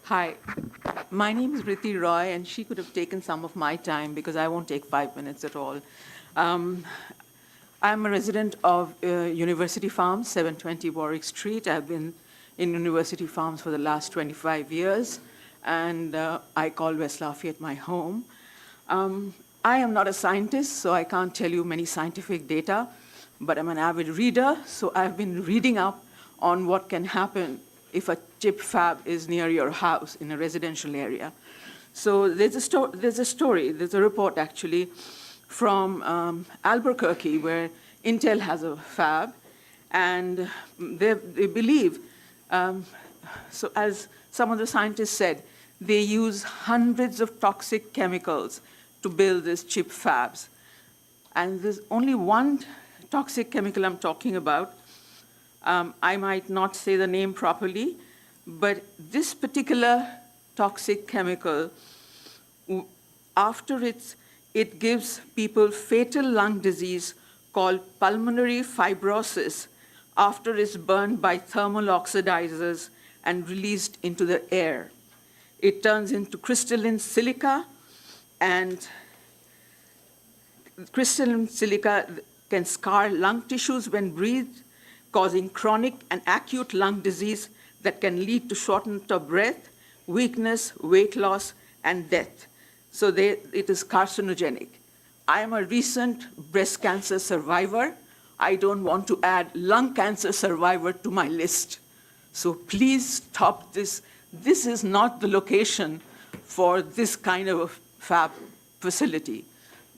Hi, my name is Riti Roy, and she could have taken some of my time because I won't take 5 minutes at all. I'm a resident of University Farms, 720 Warwick Street. I've been in University Farms for the last 25 years, and I call West Lafayette my home. I am not a scientist, so I can't tell you many scientific data, but I'm an avid reader, so I've been reading up on what can happen if a chip fab is near your house in a residential area. So there's a report actually from Albuquerque where Intel has a fab, and they believe So as some of the scientists said, they use hundreds of toxic chemicals to build these chip fabs. And there's only one toxic chemical I'm talking about. I might not say the name properly, but this particular toxic chemical, after it gives people fatal lung disease called pulmonary fibrosis after it's burned by thermal oxidizers and released into the air. It turns into crystalline silica, and crystalline silica can scar lung tissues when breathed, causing chronic and acute lung disease that can lead to shortness of breath, weakness, weight loss, and death. So it is carcinogenic. I am a recent breast cancer survivor. I don't want to add lung cancer survivor to my list. So please stop this. This is not the location for this kind of a fab facility.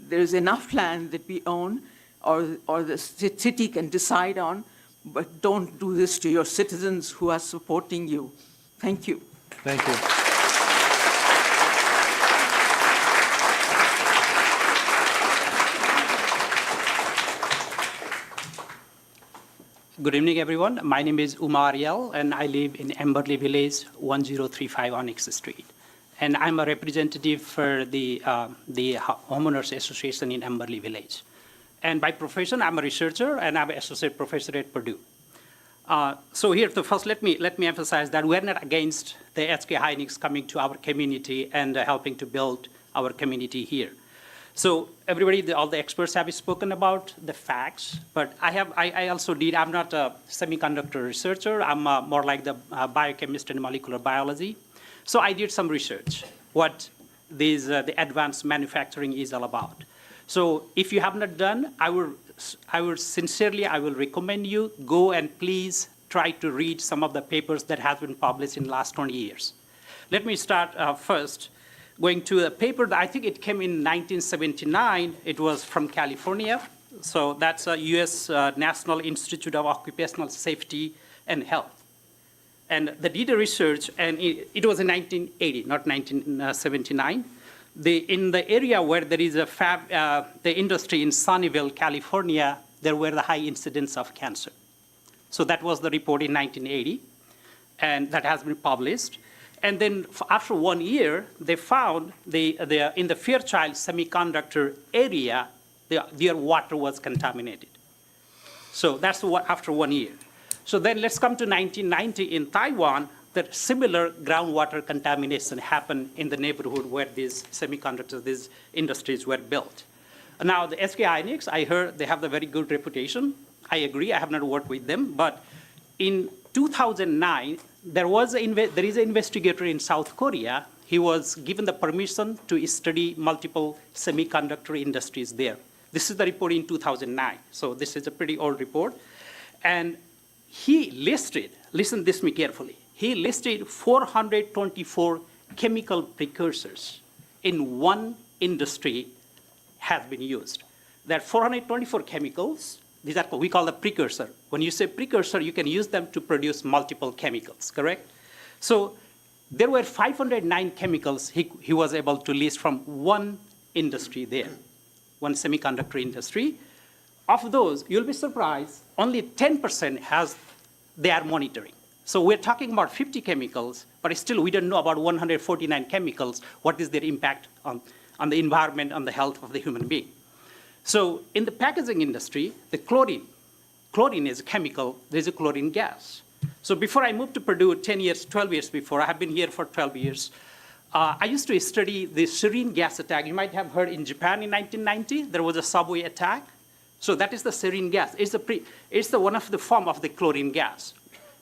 There is enough land that we own or the city can decide on, but don't do this to your citizens who are supporting you. Thank you. Thank you. Good evening, everyone. My name is Umar Yel, and I live in Emberley Village, 1035 Onyx Street. And I'm a representative for the Homeowners Association in Emberley Village. And by profession, I'm a researcher, and I'm an associate professor at Purdue. So here, first, let me emphasize that we're not against the SK Hynix coming to our community and helping to build our community here. So everybody, all the experts have spoken about the facts, but I'm not a semiconductor researcher. I'm more like the biochemist in molecular biology. So I did some research, what the advanced manufacturing is all about. So if you have not done, I will sincerely recommend you go and please try to read some of the papers that have been published in the last 20 years. Let me start first going to a paper that I think it came in 1979. It was from California. So that's a US National Institute of Occupational Safety and Health. And they did a research, and it was in 1980, not 1979. In the area where there is a the industry in Sunnyvale, California, there were the high incidence of cancer. So that was the report in 1980, and that has been published. And then after 1 year, they found in the Fairchild semiconductor area, their water was contaminated. So that's after 1 year. So then let's come to 1990 in Taiwan, that similar groundwater contamination happened in the neighborhood where these semiconductors, these industries were built. Now the SK Hynix, I heard they have a very good reputation. I agree, I have not worked with them, but in 2009, there is an investigator in South Korea. He was given the permission to study multiple semiconductor industries there. This is the report in 2009. So this is a pretty old report. And he listed, listen this me carefully, he listed 424 chemical precursors in one industry has been used. There are 424 chemicals. These are what we call the precursor. When you say precursor, you can use them to produce multiple chemicals, correct? So there were 509 chemicals he was able to list from one industry there, one semiconductor industry. Of those, you'll be surprised, only 10% they are monitoring. So we're talking about 50 chemicals, but still we don't know about 149 chemicals, what is their impact on the environment, on the health of the human being. So in the packaging industry, the chlorine is a chemical, there's a chlorine gas. So before I moved to Purdue 10 years, 12 years before, I have been here for 12 years, I used to study the sarin gas attack. You might have heard in Japan in 1990, there was a subway attack. So that is the sarin gas. It's one of the form of the chlorine gas.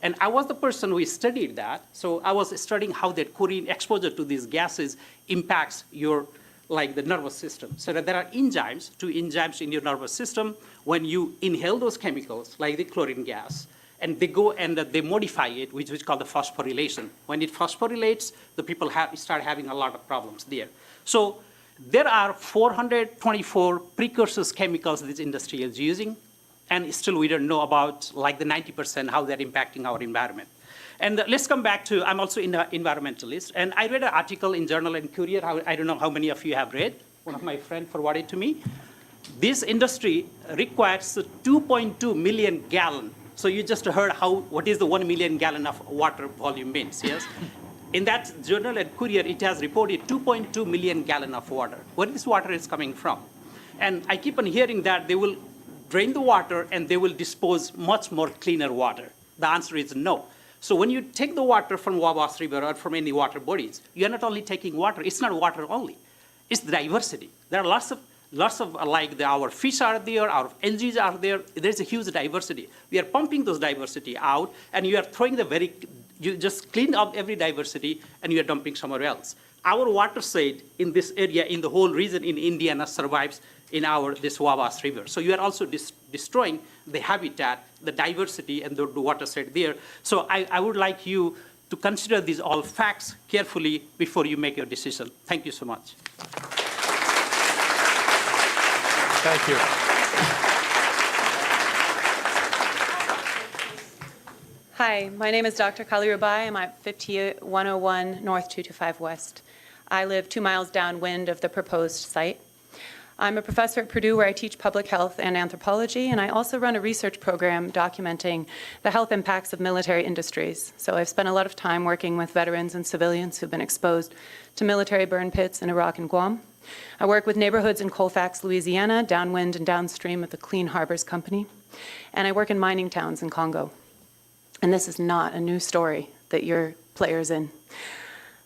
And I was the person who studied that. So I was studying how that chlorine exposure to these gases impacts the nervous system. So that there are enzymes, 2 enzymes in your nervous system. When you inhale those chemicals, like the chlorine gas, and they go and they modify it, which is called the phosphorylation. When it phosphorylates, the people start having a lot of problems there. So there are 424 precursors chemicals this industry is using. and still we don't know about like the 90% how they're impacting our environment. And let's come back to, I'm also an environmentalist, and I read an article in Journal and Courier, I don't know how many of you have read, one of my friends forwarded it to me. This industry requires 2.2 million gallon. So you just heard what is the 1 million gallon of water volume means, yes? In that Journal and Courier, it has reported 2.2 million gallon of water. Where this water is coming from? And I keep on hearing that they will drain the water and they will dispose much more cleaner water. The answer is no. So when you take the water from Wabash River or from any water bodies, you're not only taking water, it's not water only, it's the diversity. There are lots of like our fish are there, our algae are there, there's a huge diversity. We are pumping those diversity out and you are throwing you just clean up every diversity and you are dumping somewhere else. Our watershed in this area, in the whole region in Indiana survives in this Wabash River. So you are also destroying the habitat, the diversity, and the watershed there. So I would like you to consider these all facts carefully before you make your decision. Thank you so much. Thank you. Hi, my name is Dr. Kali Rubai. I'm at 5101 North 225 West. I live 2 miles downwind of the proposed site. I'm a professor at Purdue where I teach public health and anthropology, and I also run a research program documenting the health impacts of military industries. So I've spent a lot of time working with veterans and civilians who've been exposed to military burn pits in Iraq and Guam. I work with neighborhoods in Colfax, Louisiana, downwind and downstream of the Clean Harbors Company, and I work in mining towns in Congo. And this is not a new story that you're players in.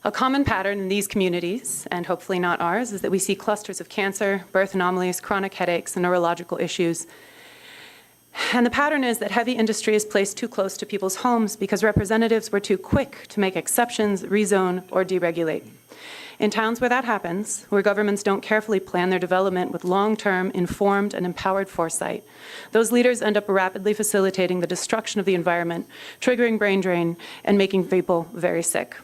A common pattern in these communities, and hopefully not ours, is that we see clusters of cancer, birth anomalies, chronic headaches, and neurological issues. And the pattern is that heavy industry is placed too close to people's homes because representatives were too quick to make exceptions, rezone, or deregulate. In towns where that happens, where governments don't carefully plan their development with long-term, informed, and empowered foresight, those leaders end up rapidly facilitating the destruction of the environment, triggering brain drain, and making people very sick.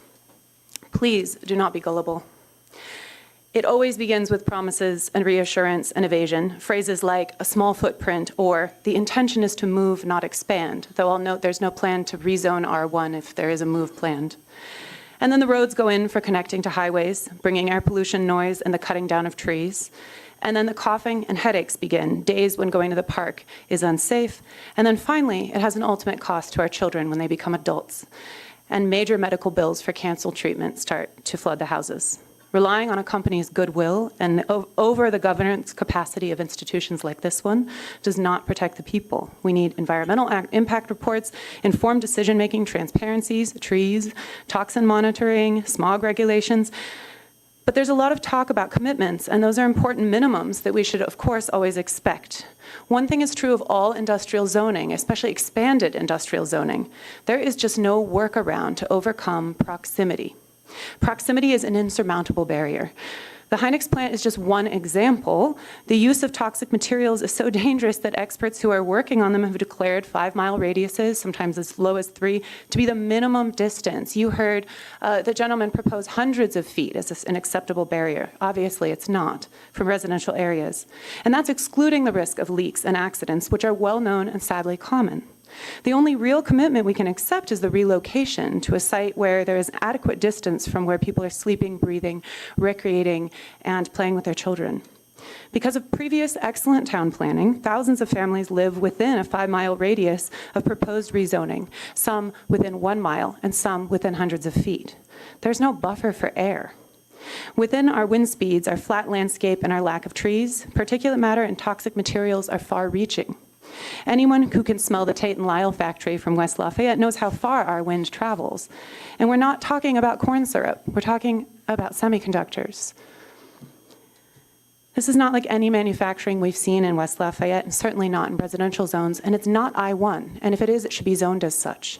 Please do not be gullible. It always begins with promises and reassurance and evasion, phrases like a small footprint or the intention is to move, not expand, though I'll note there's no plan to rezone R1 if there is a move planned. And then the roads go in for connecting to highways, bringing air pollution, noise, and the cutting down of trees. And then the coughing and headaches begin, days when going to the park is unsafe. And then finally, it has an ultimate cost to our children when they become adults. And major medical bills for cancer treatment start to flood the houses. Relying on a company's goodwill and over the governance capacity of institutions like this one does not protect the people. We need environmental impact reports, informed decision-making, transparencies, trees, toxin monitoring, smog regulations. But there's a lot of talk about commitments, and those are important minimums that we should, of course, always expect. One thing is true of all industrial zoning, especially expanded industrial zoning. There is just no workaround to overcome proximity. Proximity is an insurmountable barrier. The Hynix plant is just one example. The use of toxic materials is so dangerous that experts who are working on them have declared 5-mile radiuses, sometimes as low as 3, to be the minimum distance. You heard the gentleman propose hundreds of feet as an acceptable barrier. Obviously, it's not from residential areas. And that's excluding the risk of leaks and accidents, which are well known and sadly common. The only real commitment we can accept is the relocation to a site where there is adequate distance from where people are sleeping, breathing, recreating, and playing with their children. Because of previous excellent town planning, thousands of families live within a 5-mile radius of proposed rezoning, some within 1 mile and some within hundreds of feet. There's no buffer for air. Within our wind speeds, our flat landscape, and our lack of trees, particulate matter and toxic materials are far-reaching. Anyone who can smell the Tate & Lyle factory from West Lafayette knows how far our wind travels. And we're not talking about corn syrup. We're talking about semiconductors. This is not like any manufacturing we've seen in West Lafayette, and certainly not in residential zones, and it's not I-1. And if it is, it should be zoned as such.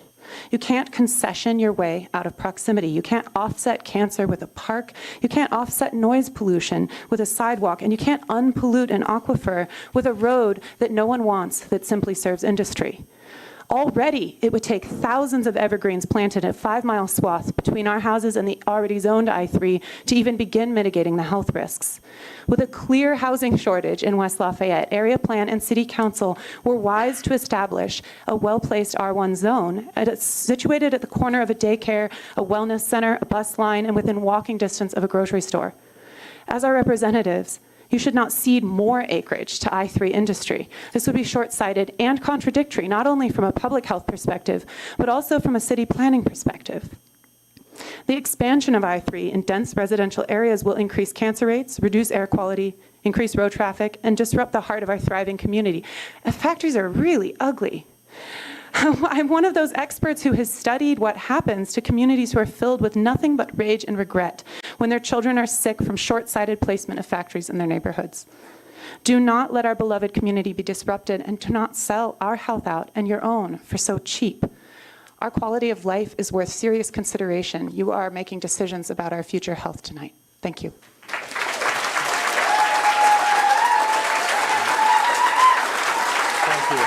You can't concession your way out of proximity. You can't offset cancer with a park. You can't offset noise pollution with a sidewalk. And you can't unpollute an aquifer with a road that no one wants that simply serves industry. Already, it would take thousands of evergreens planted in a 5-mile swath between our houses and the already zoned I-3 to even begin mitigating the health risks. With a clear housing shortage in West Lafayette, Area Plan and City Council were wise to establish a well-placed R1 zone situated at the corner of a daycare, a wellness center, a bus line, and within walking distance of a grocery store. As our representatives, you should not cede more acreage to I-3 industry. This would be short-sighted and contradictory, not only from a public health perspective, but also from a city planning perspective. The expansion of I-3 in dense residential areas will increase cancer rates, reduce air quality, increase road traffic, and disrupt the heart of our thriving community. Factories are really ugly. I'm one of those experts who has studied what happens to communities who are filled with nothing but rage and regret when their children are sick from short-sighted placement of factories in their neighborhoods. Do not let our beloved community be disrupted, and do not sell our health out and your own for so cheap. Our quality of life is worth serious consideration. You are making decisions about our future health tonight. Thank you. Thank you.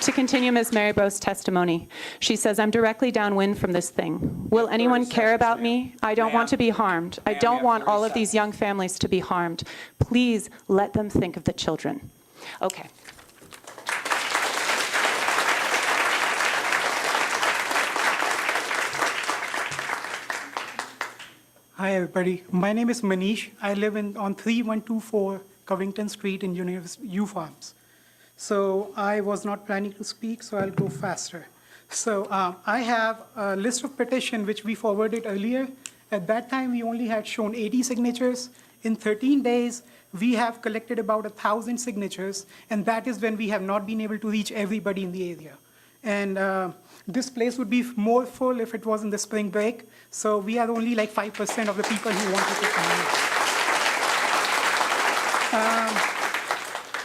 To continue Ms. Marybo's testimony, she says, I'm directly downwind from this thing. Will anyone care about me? I don't want to be harmed. I don't want all of these young families to be harmed. Please let them think of the children. Okay. Hi, everybody. My name is Manish. I live on 3124 Covington Street in U Farms. So I was not planning to speak, so I'll go faster. So I have a list of petition which we forwarded earlier. At that time, we only had shown 80 signatures. In 13 days, we have collected about 1,000 signatures, and that is when we have not been able to reach everybody in the area. And this place would be more full if it was in the spring break, so we are only like 5% of the people who wanted to come in.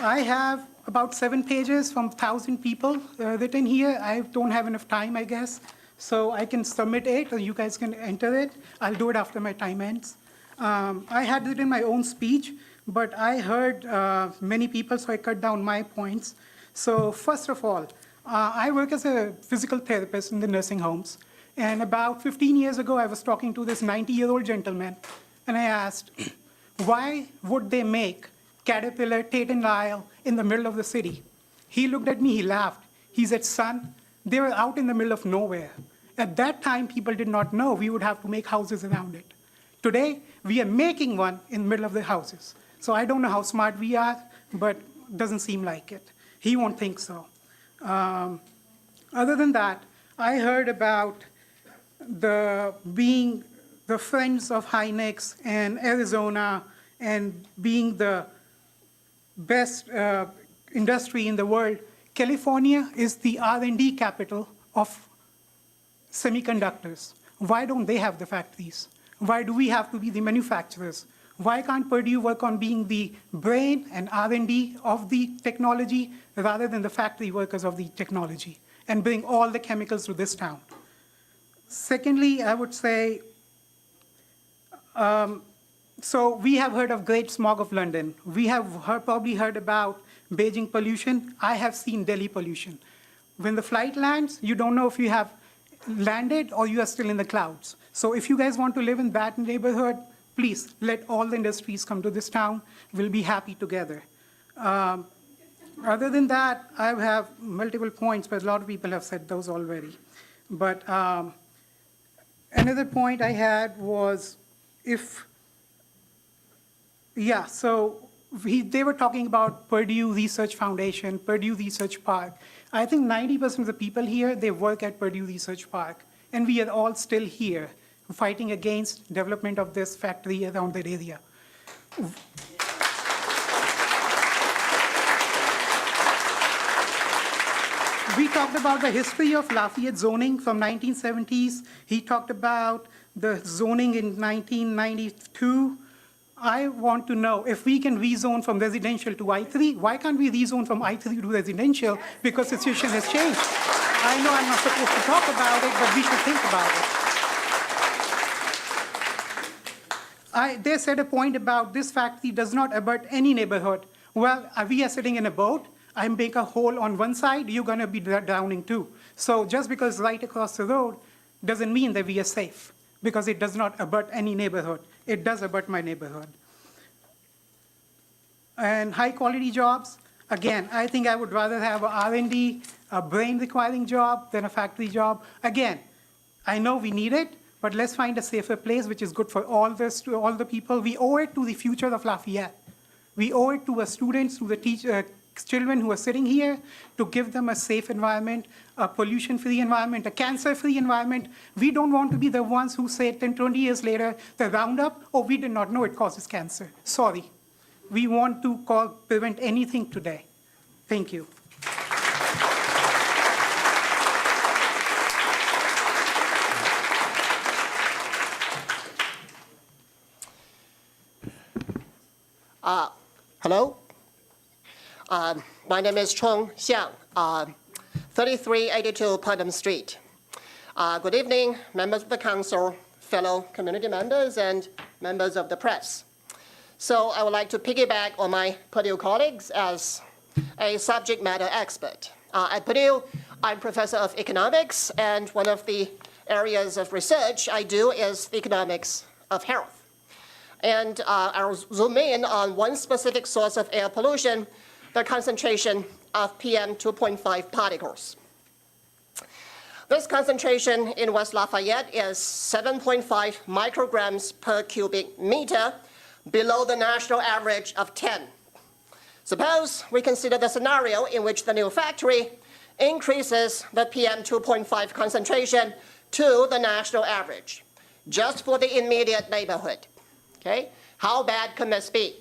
I have about 7 pages from 1,000 people written here. I don't have enough time, I guess. So I can submit it, or you guys can enter it. I'll do it after my time ends. I had written my own speech, but I heard many people, so I cut down my points. So first of all, I work as a physical therapist in the nursing homes. And about 15 years ago, I was talking to this 90-year-old gentleman, and I asked, why would they make Caterpillar, Tate and Lyle in the middle of the city? He looked at me, he laughed. He said, son, they were out in the middle of nowhere. At that time, people did not know we would have to make houses around it. Today, we are making one in the middle of the houses. So I don't know how smart we are, but it doesn't seem like it. He won't think so. Other than that, I heard about being the friends of Hynix and Arizona and being the best industry in the world. California is the R&D capital of semiconductors. Why don't they have the factories? Why do we have to be the manufacturers? Why can't Purdue work on being the brain and R&D of the technology rather than the factory workers of the technology, and bring all the chemicals to this town? Secondly, I would say, so we have heard of Great Smog of London. We have probably heard about Beijing pollution. I have seen Delhi pollution. When the flight lands, you don't know if you have landed or you are still in the clouds. So if you guys want to live in that neighborhood, please let all the industries come to this town. We'll be happy together. Other than that, I have multiple points, but a lot of people have said those already. But another point I had was so they were talking about Purdue Research Foundation, Purdue Research Park. I think 90% of the people here, they work at Purdue Research Park. And we are all still here fighting against development of this factory around that area. We talked about the history of Lafayette zoning from 1970s. He talked about the zoning in 1992. I want to know if we can rezone from residential to I-3. Why can't we rezone from I-3 to residential? Because the situation has changed. I know I'm not supposed to talk about it, but we should think about it. They said a point about this factory does not abut any neighborhood. Well, we are sitting in a boat. I make a hole on one side, you're going to be drowning too. So just because it's right across the road doesn't mean that we are safe, because it does not abut any neighborhood. It does abut my neighborhood. And high-quality jobs, again, I think I would rather have a R&D, a brain-requiring job than a factory job. Again, I know we need it, but let's find a safer place which is good for all the people. We owe it to the future of Lafayette. We owe it to the students, to the children who are sitting here, to give them a safe environment, a pollution-free environment, a cancer-free environment. We don't want to be the ones who say 10, 20 years later, the Roundup, oh, we did not know it causes cancer. Sorry. We want to prevent anything today. Thank you. Hello. My name is Chong Xiang, 3382 Putnam Street. Good evening, members of the council, fellow community members, and members of the press. So I would like to piggyback on my Purdue colleagues as a subject matter expert. At Purdue, I'm professor of economics, and one of the areas of research I do is the economics of health. And I'll zoom in on one specific source of air pollution, the concentration of PM 2.5 particles. This concentration in West Lafayette is 7.5 micrograms per cubic meter, below the national average of 10. Suppose we consider the scenario in which the new factory increases the PM 2.5 concentration to the national average, just for the immediate neighborhood. Okay? How bad can this be?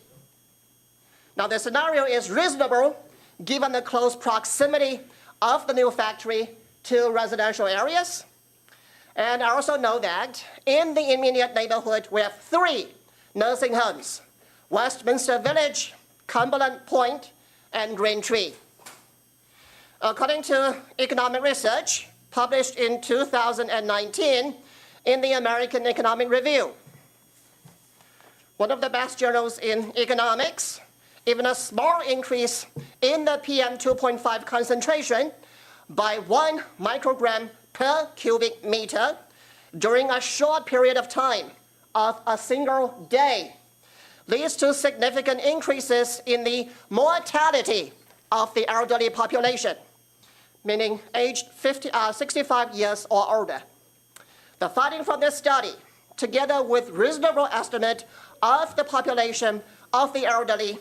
Now, the scenario is reasonable given the close proximity of the new factory to residential areas. And I also know that in the immediate neighborhood, we have 3 nursing homes: Westminster Village, Cumberland Point, and Green Tree. According to economic research published in 2019 in the American Economic Review, one of the best journals in economics, even a small increase in the PM 2.5 concentration by 1 microgram per cubic meter during a short period of time of a single day leads to significant increases in the mortality of the elderly population, meaning aged 65 years or older. The finding from this study, together with reasonable estimate of the population of the elderly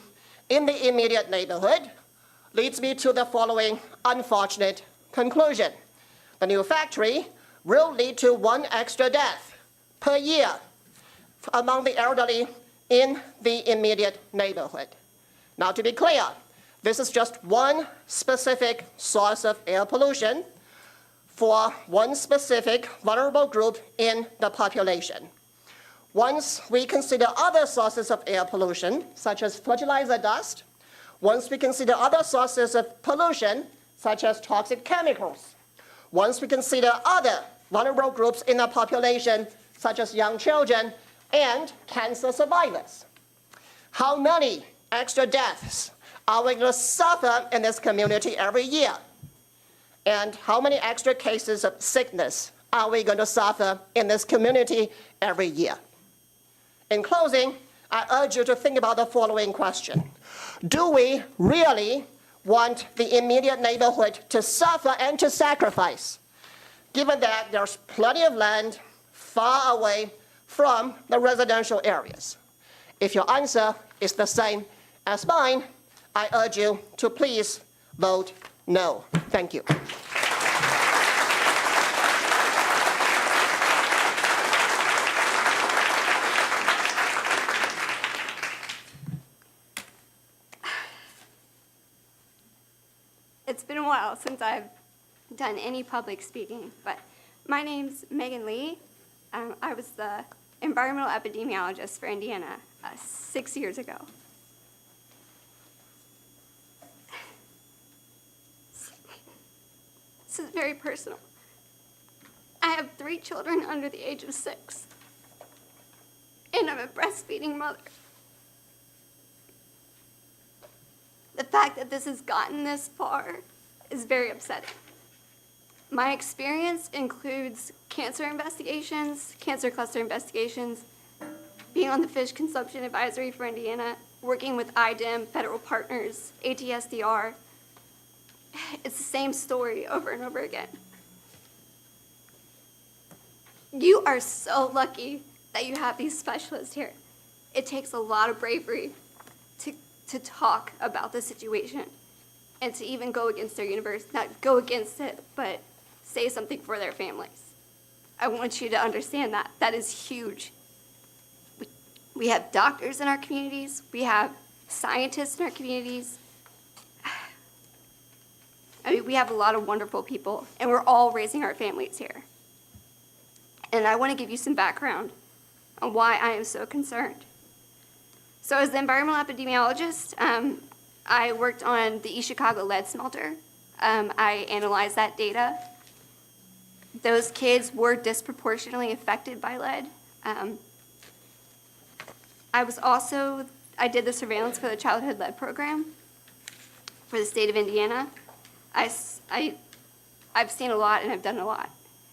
in the immediate neighborhood, leads me to the following unfortunate conclusion. The new factory will lead to 1 extra death per year among the elderly in the immediate neighborhood. Now, to be clear, this is just one specific source of air pollution for one specific vulnerable group in the population. Once we consider other sources of air pollution, such as fertilizer dust, once we consider other sources of pollution, such as toxic chemicals, once we consider other vulnerable groups in the population, such as young children and cancer survivors, how many extra deaths are we going to suffer in this community every year? And how many extra cases of sickness are we going to suffer in this community every year? In closing, I urge you to think about the following question. Do we really want the immediate neighborhood to suffer and to sacrifice, given that there's plenty of land far away from the residential areas? If your answer is the same as mine, I urge you to please vote no. Thank you. It's been a while since I've done any public speaking, but my name's Megan Lee. I was the environmental epidemiologist for Indiana 6 years ago. This is very personal. I have 3 children under the age of 6. and I'm a breastfeeding mother. The fact that this has gotten this far is very upsetting. My experience includes cancer investigations, cancer cluster investigations, being on the Fish Consumption Advisory for Indiana, working with IDEM, federal partners, ATSDR. It's the same story over and over again. You are so lucky that you have these specialists here. It takes a lot of bravery to talk about the situation and to even go against their universe, not go against it, but say something for their families. I want you to understand that. That is huge. We have doctors in our communities. We have scientists in our communities. I mean, we have a lot of wonderful people, and we're all raising our families here. And I want to give you some background on why I am so concerned. So as the environmental epidemiologist, I worked on the East Chicago lead smelter. I analyzed that data. Those kids were disproportionately affected by lead. I did the surveillance for the childhood lead program for the state of Indiana. I've seen a lot and I've done a lot,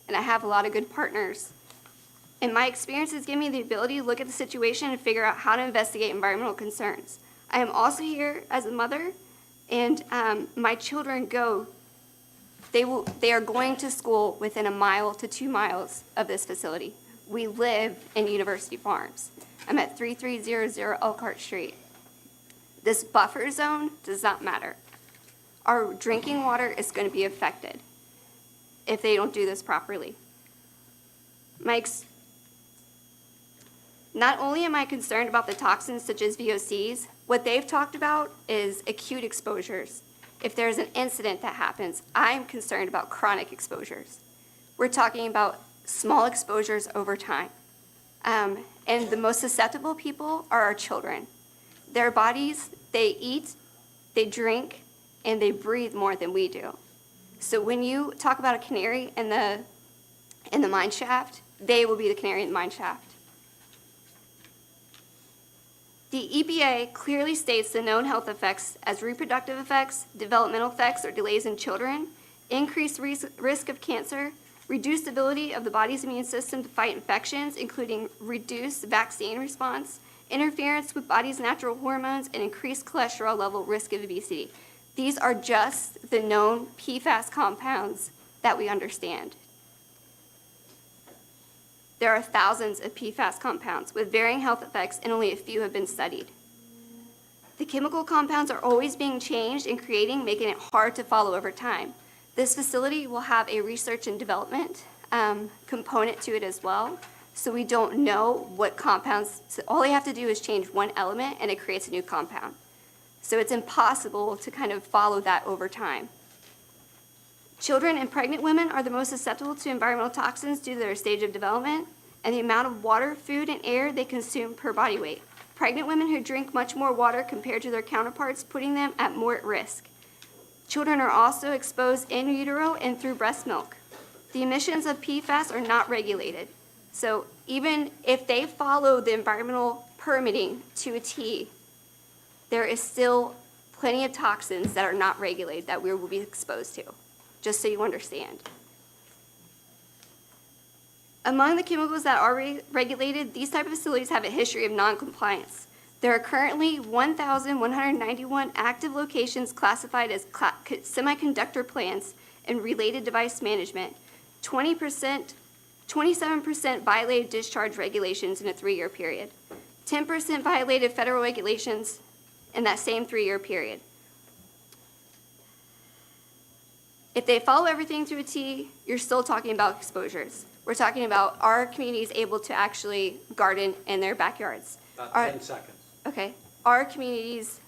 and I have a lot of good partners. And my experience has given me the ability to look at the situation and figure out how to investigate environmental concerns. I am also here as a mother, and my children they are going to school within 1 mile to 2 miles of this facility. We live in University Farms. I'm at 3300 Elkhart Street. This buffer zone does not matter. Our drinking water is going to be affected if they don't do this properly. Not only am I concerned about the toxins such as VOCs, what they've talked about is acute exposures. If there's an incident that happens, I'm concerned about chronic exposures. We're talking about small exposures over time. And the most susceptible people are our children. Their bodies, they eat, they drink, and they breathe more than we do. So when you talk about a canary in the mine shaft, they will be the canary in the mine shaft. The EPA clearly states the known health effects as reproductive effects, developmental effects or delays in children, increased risk of cancer, reduced ability of the body's immune system to fight infections, including reduced vaccine response, interference with body's natural hormones, and increased cholesterol level risk of obesity. These are just the known PFAS compounds that we understand. There are thousands of PFAS compounds with varying health effects, and only a few have been studied. The chemical compounds are always being changed and making it hard to follow over time. This facility will have a research and development component to it as well, so we don't know what compounds, so all they have to do is change one element and it creates a new compound. So it's impossible to kind of follow that over time. Children and pregnant women are the most susceptible to environmental toxins due to their stage of development and the amount of water, food, and air they consume per body weight. Pregnant women who drink much more water compared to their counterparts, putting them at more at risk. Children are also exposed in utero and through breast milk. The emissions of PFAS are not regulated. So even if they follow the environmental permitting to a T, there is still plenty of toxins that are not regulated that we will be exposed to, just so you understand. Among the chemicals that are regulated, these type of facilities have a history of non-compliance. There are currently 1,191 active locations classified as semiconductor plants and related device management. 27% violated discharge regulations in a 3-year period. 10% violated federal regulations in that same 3-year period. If they follow everything to a T, you're still talking about exposures. We're talking about our communities able to actually garden in their backyards. About 10 seconds. Okay, our communities,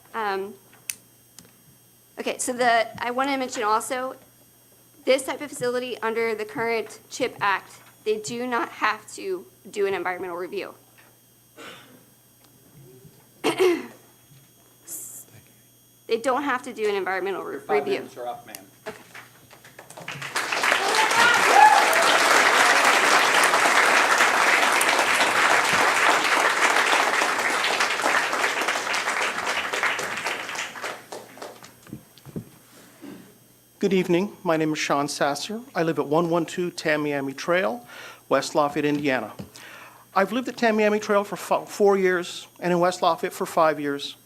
okay, so I want to mention also, this type of facility under the current CHIP Act, they do not have to do an environmental review. They don't have to do an environmental review. 5 minutes are up, ma'am. Good evening. My name is Sean Sasser. I live at 112 Tamiami Trail, West Lafayette, Indiana. I've lived at Tamiami Trail for 4 years and in West Lafayette for 5 years,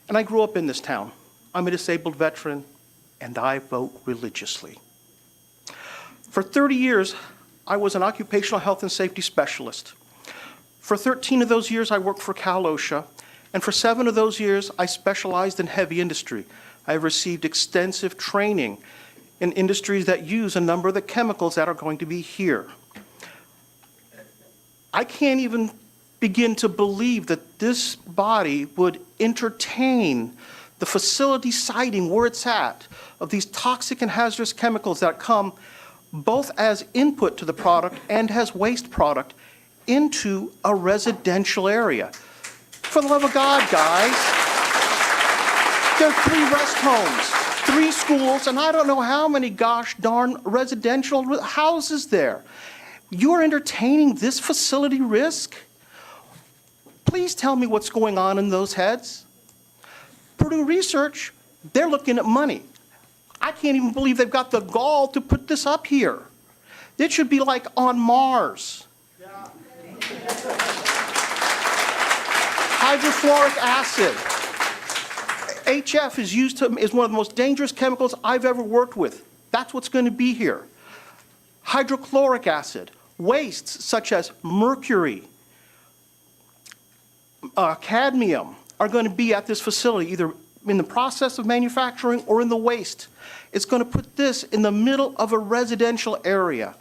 and I grew up in this town. I'm a disabled veteran, and I vote religiously. For 30 years, I was an occupational health and safety specialist. For 13 of those years, I worked for Cal OSHA, and for 7 of those years, I specialized in heavy industry. I have received extensive training in industries that use a number of the chemicals that are going to be here. I can't even begin to believe that this body would entertain the facility siting where it's at of these toxic and hazardous chemicals that come both as input to the product and as waste product into a residential area. For the love of God, guys, there are 3 rest homes, 3 schools, and I don't know how many gosh darn residential houses there. You're entertaining this facility risk? Please tell me what's going on in those heads. Purdue Research, they're looking at money. I can't even believe they've got the gall to put this up here. It should be like on Mars. Hydrofluoric acid. HF is one of the most dangerous chemicals I've ever worked with. That's what's going to be here. Hydrochloric acid. Wastes such as mercury, cadmium are going to be at this facility, either in the process of manufacturing or in the waste. It's going to put this in the middle of a residential area.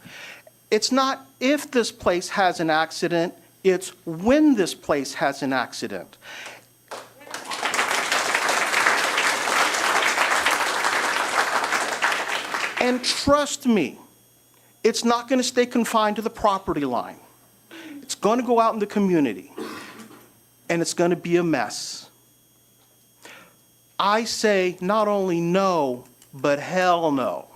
It's not if this place has an accident, it's when this place has an accident. And trust me, it's not going to stay confined to the property line. It's going to go out in the community, and it's going to be a mess. I say not only no, but hell no.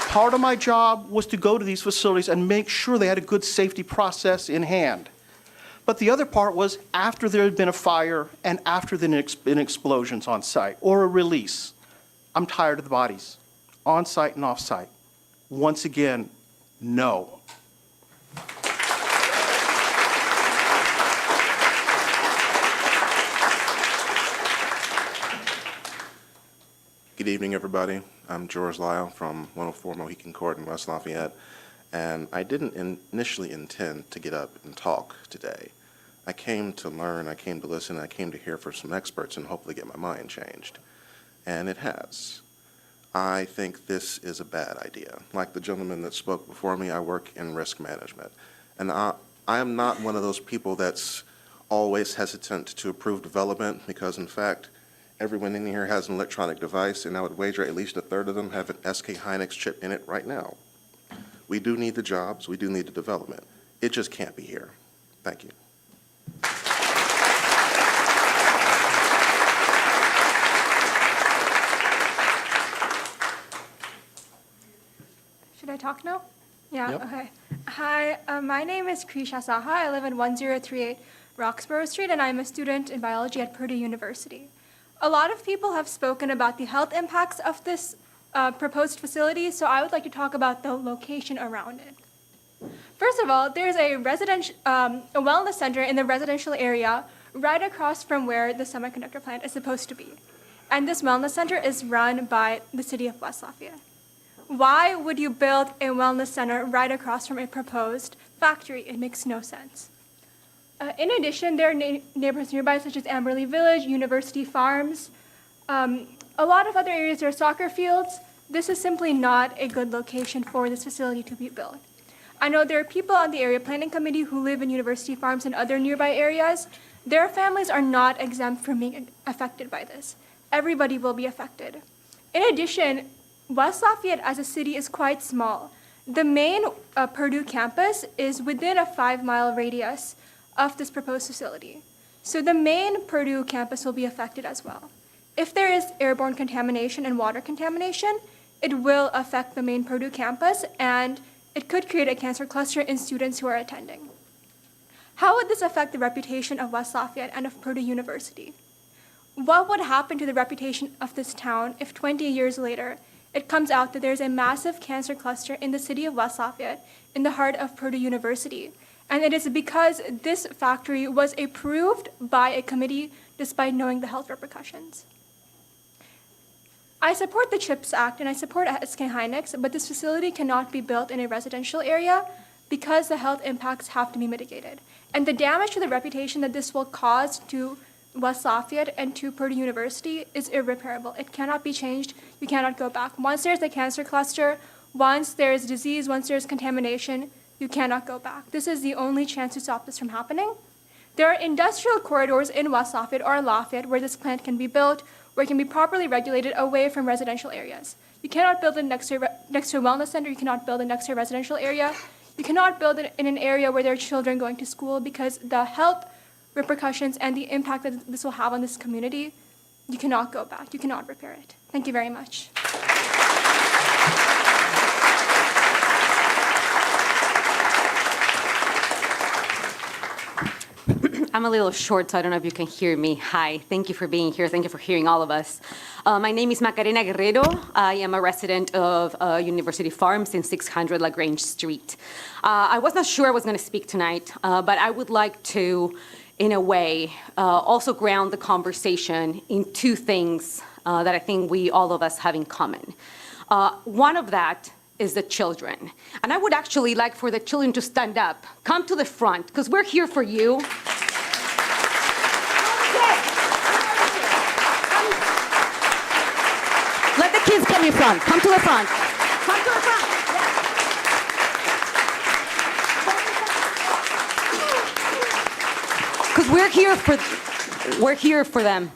Part of my job was to go to these facilities and make sure they had a good safety process in hand. But the other part was after there had been a fire and after there had been explosions on site or a release. I'm tired of the bodies, on site and off site. Once again, no. Good evening, everybody. I'm George Lyle from 104 Mohican Court in West Lafayette, and I didn't initially intend to get up and talk today. I came to learn, I came to listen, I came to hear from some experts and hopefully get my mind changed. And it has. I think this is a bad idea. Like the gentleman that spoke before me, I work in risk management. And I am not one of those people that's always hesitant to approve development because, in fact, everyone in here has an electronic device, and I would wager at least a third of them have an SK Hynix chip in it right now. We do need the jobs. We do need the development. It just can't be here. Thank you. Should I talk now? Yeah, Yep. okay. Hi, my name is Krisha Saha. I live at 1038 Roxborough Street, and I'm a student in biology at Purdue University. A lot of people have spoken about the health impacts of this proposed facility, so I would like to talk about the location around it. First of all, there's a wellness center in the residential area right across from where the semiconductor plant is supposed to be. And this wellness center is run by the city of West Lafayette. Why would you build a wellness center right across from a proposed factory? It makes no sense. In addition, there are neighborhoods nearby, such as Amberley Village, University Farms, a lot of other areas. There are soccer fields. This is simply not a good location for this facility to be built. I know there are people on the area planning committee who live in University Farms and other nearby areas. Their families are not exempt from being affected by this. Everybody will be affected. In addition, West Lafayette as a city is quite small. The main Purdue campus is within a 5-mile radius of this proposed facility. So the main Purdue campus will be affected as well. If there is airborne contamination and water contamination, it will affect the main Purdue campus, and it could create a cancer cluster in students who are attending. How would this affect the reputation of West Lafayette and of Purdue University? What would happen to the reputation of this town if 20 years later it comes out that there's a massive cancer cluster in the city of West Lafayette in the heart of Purdue University? And it is because this factory was approved by a committee despite knowing the health repercussions. I support the CHIPS Act and I support SK Hynix, but this facility cannot be built in a residential area because the health impacts have to be mitigated. And the damage to the reputation that this will cause to West Lafayette and to Purdue University is irreparable. It cannot be changed. You cannot go back. Once there's a cancer cluster, once there's disease, once there's contamination, you cannot go back. This is the only chance to stop this from happening. There are industrial corridors in West Lafayette or Lafayette where this plant can be built, where it can be properly regulated away from residential areas. You cannot build it next to a wellness center. You cannot build it next to a residential area. You cannot build it in an area where there are children going to school because the health repercussions and the impact that this will have on this community, you cannot go back. You cannot repair it. Thank you very much. I'm a little short, so I don't know if you can hear me. Hi, thank you for being here. Thank you for hearing all of us. My name is Macarena Guerrero. I am a resident of University Farms in 600 LaGrange Street. I was not sure I was going to speak tonight, but I would like to, in a way, also ground the conversation in two things that I think all of us have in common. One of that is the children. And I would actually like for the children to stand up, come to the front, because we're here for you. Let the kids come in front. Come to the front. Come to the front. Because we're here for them.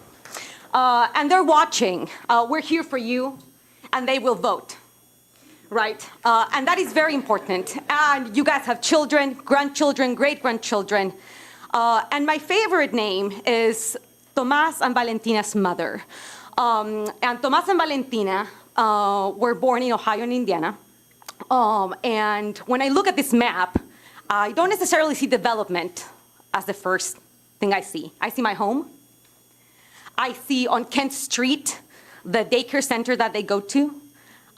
And they're watching. We're here for you, and they will vote. Right? And that is very important. And you guys have children, grandchildren, great-grandchildren. And my favorite name is Tomás and Valentina's mother. And Tomás and Valentina were born in Ohio and Indiana. And when I look at this map, I don't necessarily see development as the first thing I see. I see my home. I see on Kent Street the daycare center that they go to.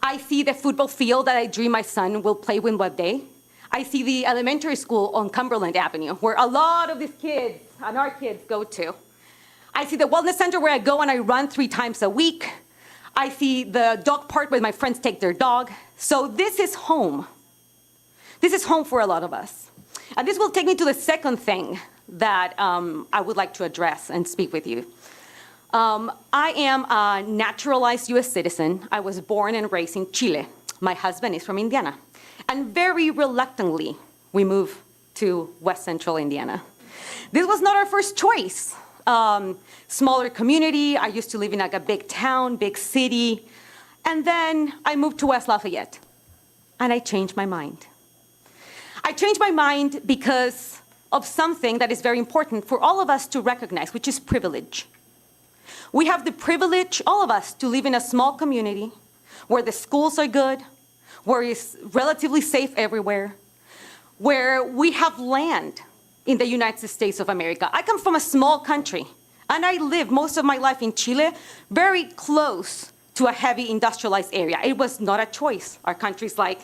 I see the football field that I dream my son will play with one day. I see the elementary school on Cumberland Avenue, where a lot of these kids and our kids go to. I see the wellness center where I go and I run 3 times a week. I see the dog park where my friends take their dog. So this is home. This is home for a lot of us. And this will take me to the second thing that I would like to address and speak with you. I am a naturalized U.S. citizen. I was born and raised in Chile. My husband is from Indiana. And very reluctantly, we moved to West Central Indiana. This was not our first choice. Smaller community. I used to live in like a big town, big city. And then I moved to West Lafayette. And I changed my mind. I changed my mind because of something that is very important for all of us to recognize, which is privilege. We have the privilege, all of us, to live in a small community where the schools are good, where it's relatively safe everywhere, where we have land in the United States of America. I come from a small country, and I lived most of my life in Chile, very close to a heavy industrialized area. It was not a choice. Our country's like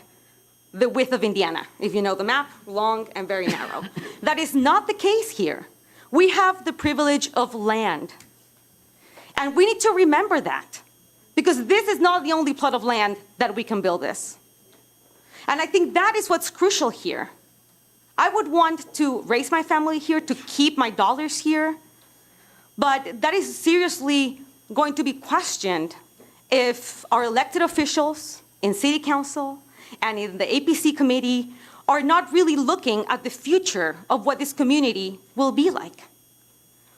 the width of Indiana, if you know the map, long and very narrow. That is not the case here. We have the privilege of land. And we need to remember that, because this is not the only plot of land that we can build this. And I think that is what's crucial here. I would want to raise my family here, to keep my dollars here, but that is seriously going to be questioned if our elected officials in City Council and in the APC committee are not really looking at the future of what this community will be like.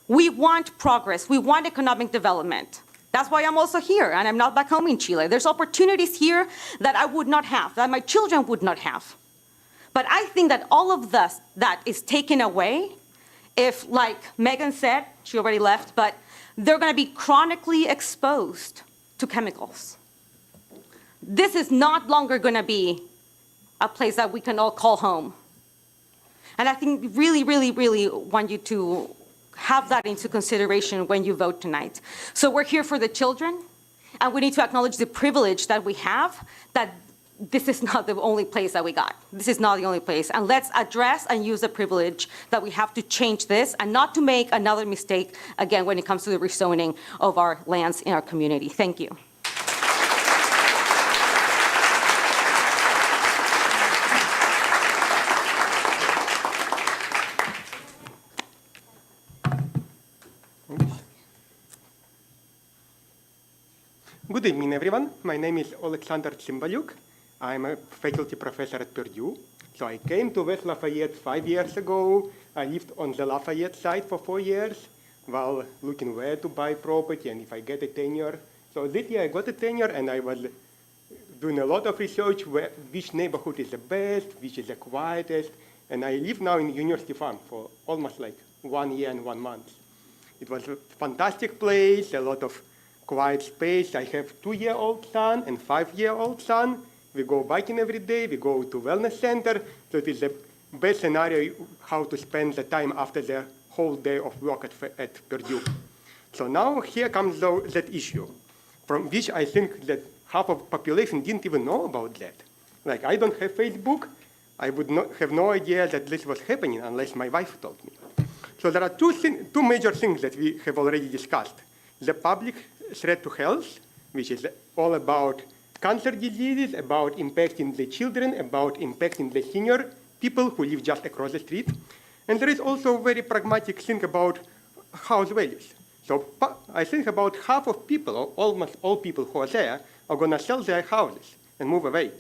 We want progress. We want economic development. That's why I'm also here, and I'm not back home in Chile. There's opportunities here that I would not have, that my children would not have. But I think that all of this that is taken away if, like Megan said, she already left, but they're going to be chronically exposed to chemicals. This is not longer going to be a place that we can all call home. And I think really, really, really want you to have that into consideration when you vote tonight. So we're here for the children, and we need to acknowledge the privilege that we have, that this is not the only place that we got. This is not the only place. And let's address and use the privilege that we have to change this and not to make another mistake again when it comes to the rezoning of our lands in our community. Thank you. Good evening, everyone. My name is Alexander Cimbaluk. I'm a faculty professor at Purdue. So I came to West Lafayette 5 years ago. I lived on the Lafayette side for 4 years while looking where to buy property and if I get a tenure. So this year I got a tenure and I was doing a lot of research which neighborhood is the best, which is the quietest. And I live now in University Farm for almost like 1 year and 1 month. It was a fantastic place, a lot of quiet space. I have 2-year-old son and 5-year-old son. We go biking every day. We go to wellness center. So it is the best scenario how to spend the time after the whole day of work at Purdue. So now here comes that issue, from which I think that half of the population didn't even know about that. Like I don't have Facebook. I would not have no idea that this was happening unless my wife told me. So there are two major things that we have already discussed. The public threat to health, which is all about cancer diseases, about impacting the children, about impacting the senior people who live just across the street. And there is also a very pragmatic thing about house values. So I think about half of people, or almost all people who are there, are going to sell their houses and move away.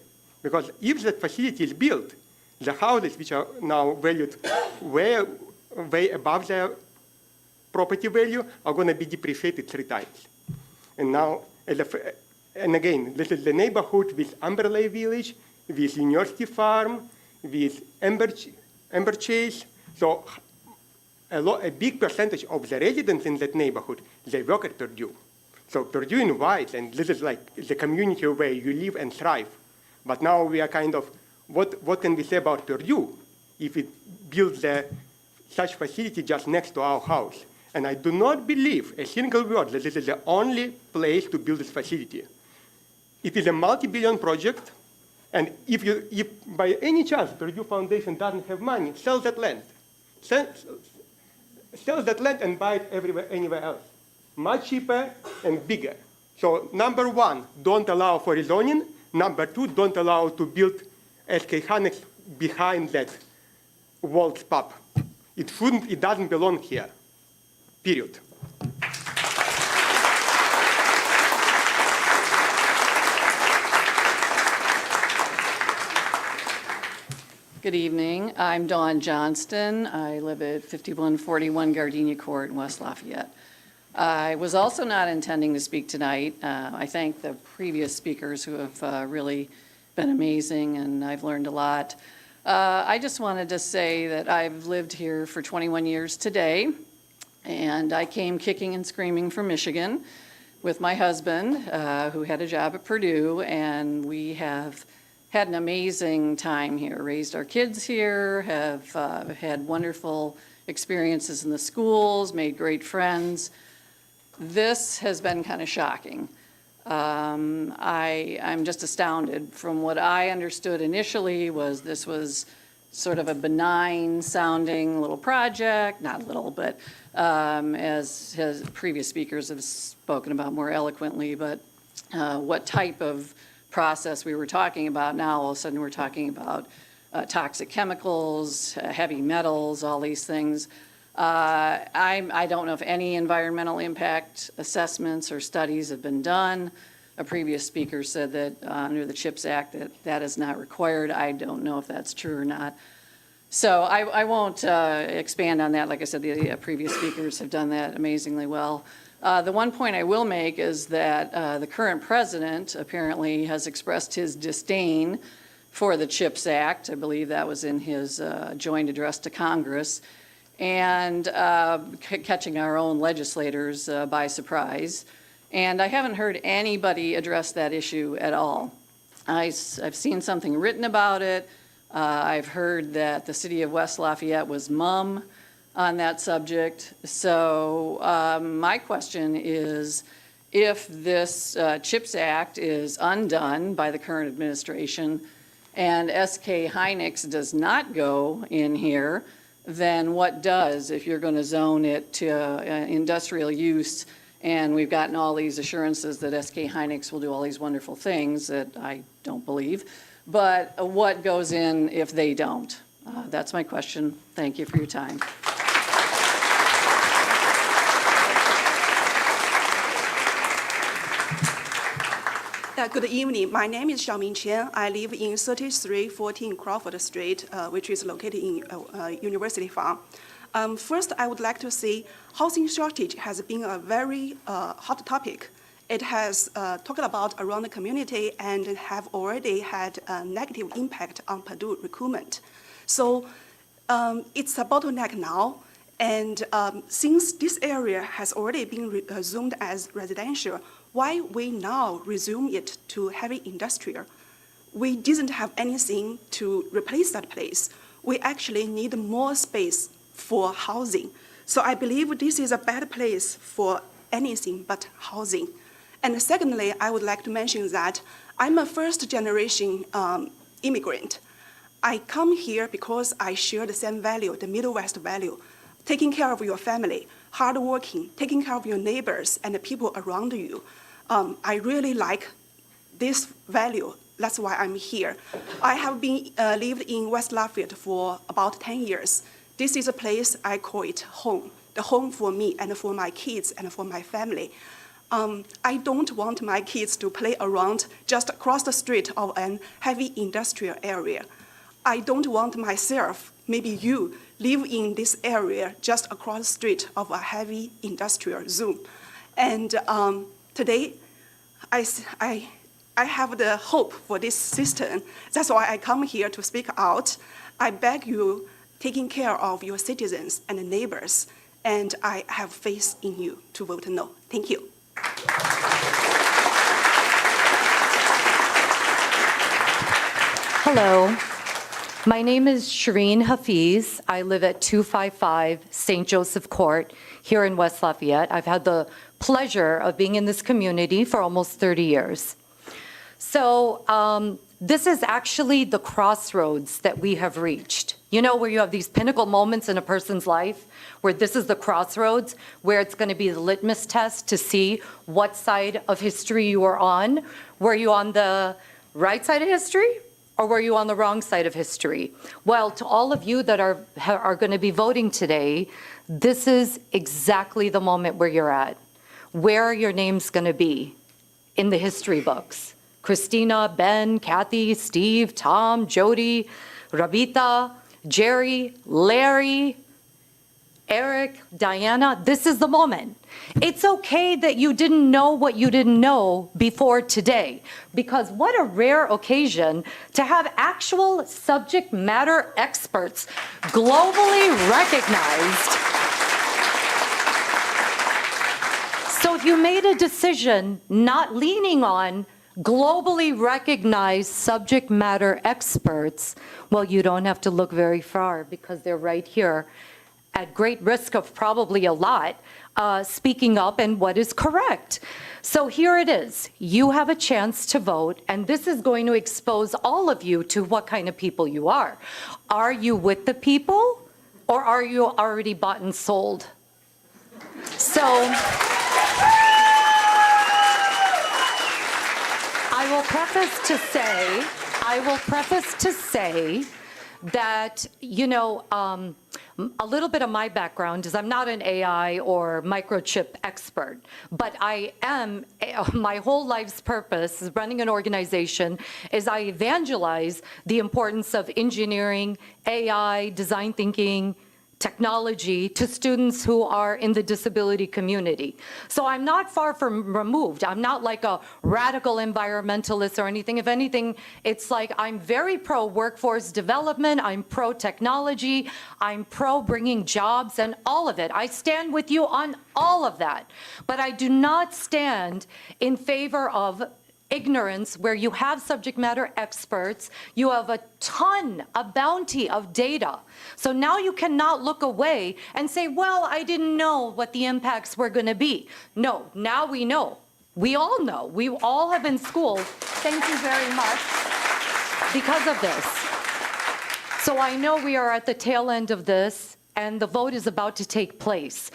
Because if that facility is built, the houses which are now valued way above their property value are going to be depreciated 3 times. And now, and again, this is the neighborhood with Amberley Village, with University Farm, with Amber Chase. So a big percentage of the residents in that neighborhood, they work at Purdue. So Purdue invites, and this is like the community where you live and thrive. But now we are kind of, what can we say about Purdue if it builds such facility just next to our house? And I do not believe a single word that this is the only place to build this facility. It is a multi-billion project, and if by any chance Purdue Foundation doesn't have money, sell that land. Sell that land and buy it anywhere else. Much cheaper and bigger. So number 1, don't allow for rezoning. Number 2, don't allow to build SK Annex behind that Waltz pub. It doesn't belong here. Period. Good evening. I'm Dawn Johnston. I live at 5141 Gardenia Court in West Lafayette. I was also not intending to speak tonight. I thank the previous speakers who have really been amazing, and I've learned a lot. I just wanted to say that I've lived here for 21 years today. And I came kicking and screaming from Michigan with my husband, who had a job at Purdue, and we have had an amazing time here, raised our kids here, have had wonderful experiences in the schools, made great friends. This has been kind of shocking. I'm just astounded. From what I understood initially was this was sort of a benign sounding little project, not little, but as previous speakers have spoken about more eloquently, but what type of process we were talking about now, all of a sudden we're talking about toxic chemicals, heavy metals, all these things. I don't know if any environmental impact assessments or studies have been done. A previous speaker said that under the CHIPS Act that is not required. I don't know if that's true or not. So I won't expand on that. Like I said, the previous speakers have done that amazingly well. The one point I will make is that the current president apparently has expressed his disdain for the CHIPS Act. I believe that was in his joint address to Congress, and catching our own legislators by surprise. And I haven't heard anybody address that issue at all. I've seen something written about it, I've heard that the city of West Lafayette was mum on that subject. So my question is, if this CHIPS Act is undone by the current administration and SK Hynix does not go in here, then what does, if you're going to zone it to industrial use, and we've gotten all these assurances that SK Hynix will do all these wonderful things that I don't believe, but what goes in if they don't? That's my question. Thank you for your time. Good evening. My name is Xiaoming Qian. I live in 3314 Crawford Street, which is located in University Farm. First, I would like to say housing shortage has been a very hot topic. It has talked about around the community and have already had a negative impact on Purdue recruitment. So it's a bottleneck now. And since this area has already been zoned as residential, why we now resume it to heavy industrial? We didn't have anything to replace that place. We actually need more space for housing. So I believe this is a bad place for anything but housing. And secondly, I would like to mention that I'm a first-generation immigrant. I come here because I share the same value, the Middle West value, taking care of your family, hardworking, taking care of your neighbors and the people around you. I really like this value. That's why I'm here. I have been lived in West Lafayette for about 10 years. This is a place I call it home, the home for me and for my kids and for my family. I don't want my kids to play around just across the street of an heavy industrial area. I don't want myself, maybe you, live in this area just across the street of a heavy industrial zone. And today, I have the hope for this system. That's why I come here to speak out. I beg you, taking care of your citizens and neighbors, and I have faith in you to vote no. Thank you. Hello, my name is Shireen Hafiz. I live at 255 St. Joseph Court here in West Lafayette. I've had the pleasure of being in this community for almost 30 years. So this is actually the crossroads that we have reached. You know, where you have these pinnacle moments in a person's life, where this is the crossroads, where it's going to be the litmus test to see what side of history you are on. Were you on the right side of history, or were you on the wrong side of history? Well, to all of you that are going to be voting today, this is exactly the moment where you're at. Where are your names going to be in the history books? Christina, Ben, Kathy, Steve, Tom, Jody, Rabita, Jerry, Larry, Eric, Diana, this is the moment. It's okay that you didn't know what you didn't know before today, because what a rare occasion to have actual subject matter experts globally recognized. So if you made a decision not leaning on globally recognized subject matter experts, well, you don't have to look very far, because they're right here at great risk of probably a lot, speaking up and what is correct. So here it is. You have a chance to vote, and this is going to expose all of you to what kind of people you are. Are you with the people, or are you already bought and sold? So I will preface to say that, you know, a little bit of my background is I'm not an AI or microchip expert, but I am, my whole life's purpose is running an organization is I evangelize the importance of engineering, AI, design thinking, technology to students who are in the disability community. So I'm not far from removed. I'm not like a radical environmentalist or anything. If anything, it's like I'm very pro workforce development, I'm pro technology, I'm pro bringing jobs and all of it. I stand with you on all of that. But I do not stand in favor of ignorance, where you have subject matter experts, you have a bounty of data. So now you cannot look away and say, well, I didn't know what the impacts were going to be. No, now we know. We all know. We all have been schooled. Thank you very much because of this. So I know we are at the tail end of this, and the vote is about to take place.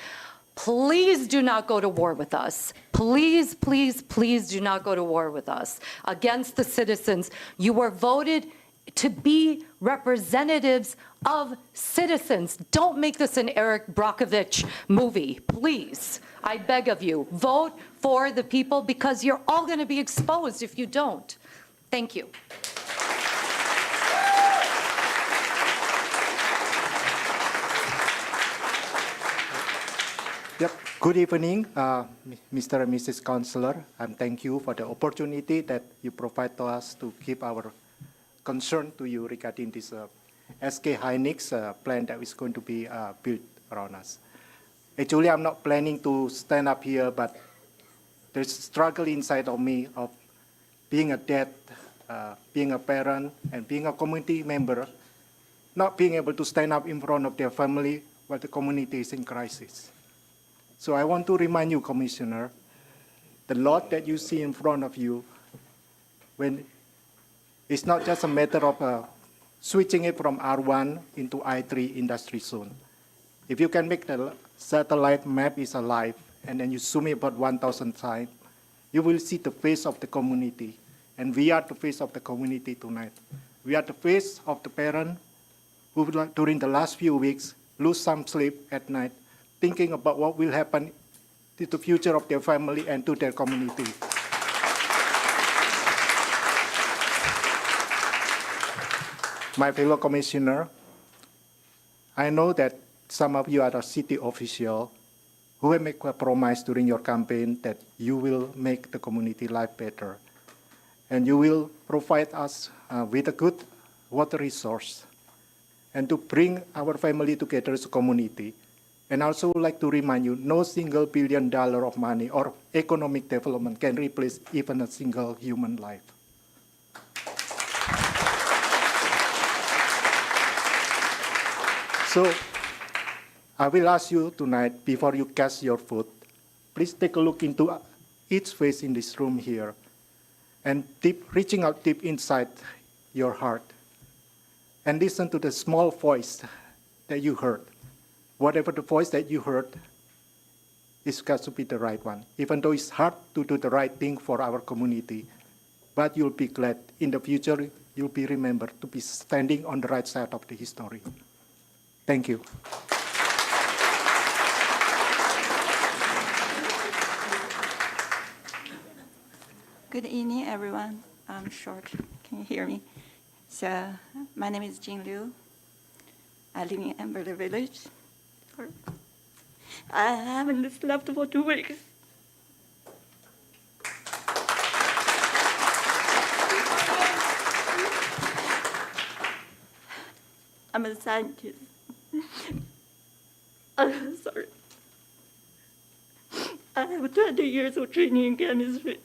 Please do not go to war with us. Please, please, please do not go to war with us against the citizens. You were voted to be representatives of citizens. Don't make this an Eric Brockovich movie, please. I beg of you, vote for the people, because you're all going to be exposed if you don't. Thank you. Yep. Good evening, Mr. and Mrs. Councillor, and thank you for the opportunity that you provide to us to give our concern to you regarding this SK Hynix plant that is going to be built around us. Actually, I'm not planning to stand up here, but there's a struggle inside of me of being a dad, being a parent, and being a community member, not being able to stand up in front of their family while the community is in crisis. So I want to remind you, Commissioner, the lot that you see in front of you, when it's not just a matter of switching it from R1 into I3 industry zone. If you can make the satellite map is alive, and then you zoom it about 1,000 times, you will see the face of the community. And we are the face of the community tonight. We are the face of the parent who, during the last few weeks, lose some sleep at night, thinking about what will happen to the future of their family and to their community. My fellow commissioner, I know that some of you are a city official who have made a promise during your campaign that you will make the community life better. And you will provide us with a good water resource and to bring our family together as a community. And I also would like to remind you, no single $1 billion of money or economic development can replace even a single human life. So I will ask you tonight, before you cast your vote, please take a look into each face in this room here and reaching out deep inside your heart and listen to the small voice that you heard. Whatever the voice that you heard, it's got to be the right one. Even though it's hard to do the right thing for our community, but you'll be glad in the future you'll be remembered to be standing on the right side of the history. Thank you. Good evening, everyone. I'm short. Can you hear me? So, my name is Jing Liu. I live in Amberley Village. I haven't slept for 2 weeks. I'm a scientist. I'm sorry. I have 20 years of training in chemistry.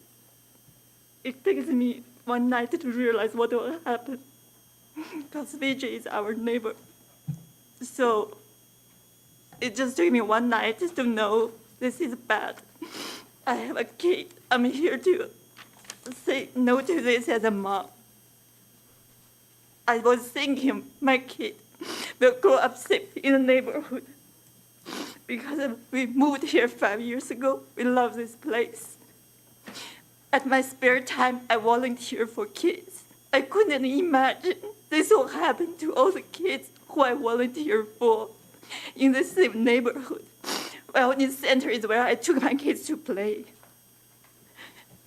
It takes me one night to realize what will happen, because Fiji is our neighbor. So it just took me one night to know this is bad. I have a kid. I'm here to say no to this as a mom. I was thinking my kid will grow up safe in the neighborhood. Because we moved here 5 years ago, we love this place. At my spare time, I volunteer for kids. I couldn't imagine this will happen to all the kids who I volunteer for in the same neighborhood. Wellness center is where I took my kids to play.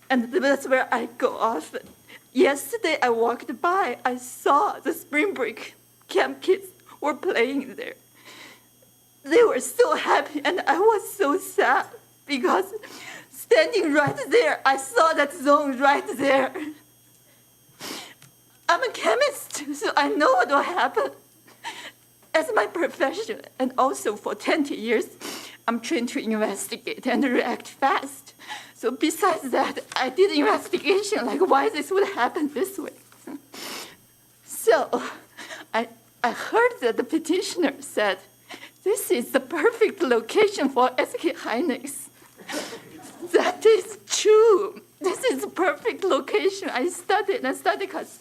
And that's where I go often. Yesterday I walked by, I saw the spring break camp kids were playing there. They were so happy and I was so sad because standing right there, I saw that zone right there. I'm a chemist, so I know what will happen. As my profession, and also for 20 years, I'm trained to investigate and react fast. So besides that, I did investigation, like why this would happen this way. So I heard that the petitioner said, this is the perfect location for SK Hynix. That is true. This is the perfect location. I studied because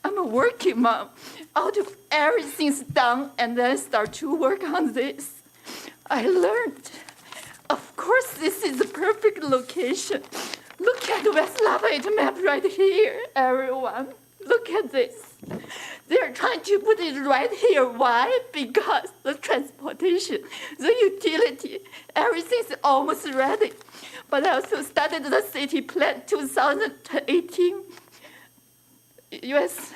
I'm a working mom. Out of everything's done and then start to work on this. I learned, of course, this is the perfect location. Look at the West Lafayette map right here, everyone. Look at this. They're trying to put it right here. Why? Because the transportation, the utility, everything's almost ready. But I also studied the city plan 2018, US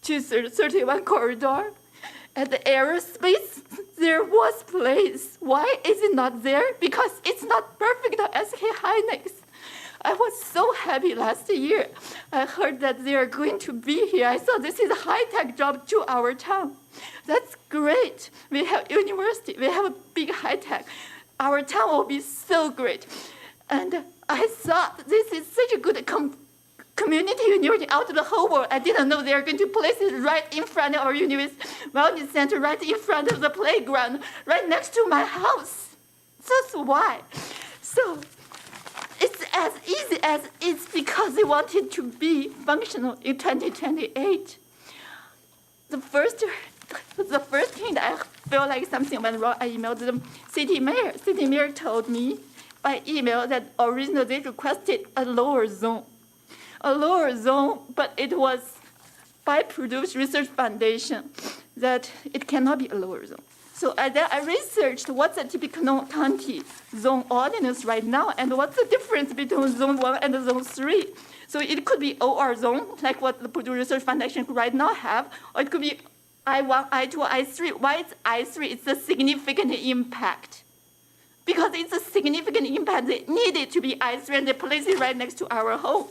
231 corridor. At the aerospace, there was place. Why is it not there? Because it's not perfect on SK Hynix. I was so happy last year. I heard that they are going to be here. I thought this is a high-tech job to our town. That's great. We have university. We have a big high-tech. Our town will be so great. And I thought this is such a good community university out of the whole world. I didn't know they are going to place it right in front of our university wellness center, right in front of the playground, right next to my house. That's why. So it's as easy as it's because they wanted to be functional in 2028. The first thing that I felt like something went wrong, I emailed the city mayor. City mayor told me by email that originally they requested a lower zone, but it was by Purdue Research Foundation that it cannot be a lower zone. So I researched what's the Tippecanoe County zone ordinance right now and what's the difference between zone 1 and zone 3. So it could be OR zone, like what the Purdue Research Foundation right now have, or it could be I1, I2, I3. Why it's I3? It's a significant impact. Because it's a significant impact, they need it to be I3 and they place it right next to our home.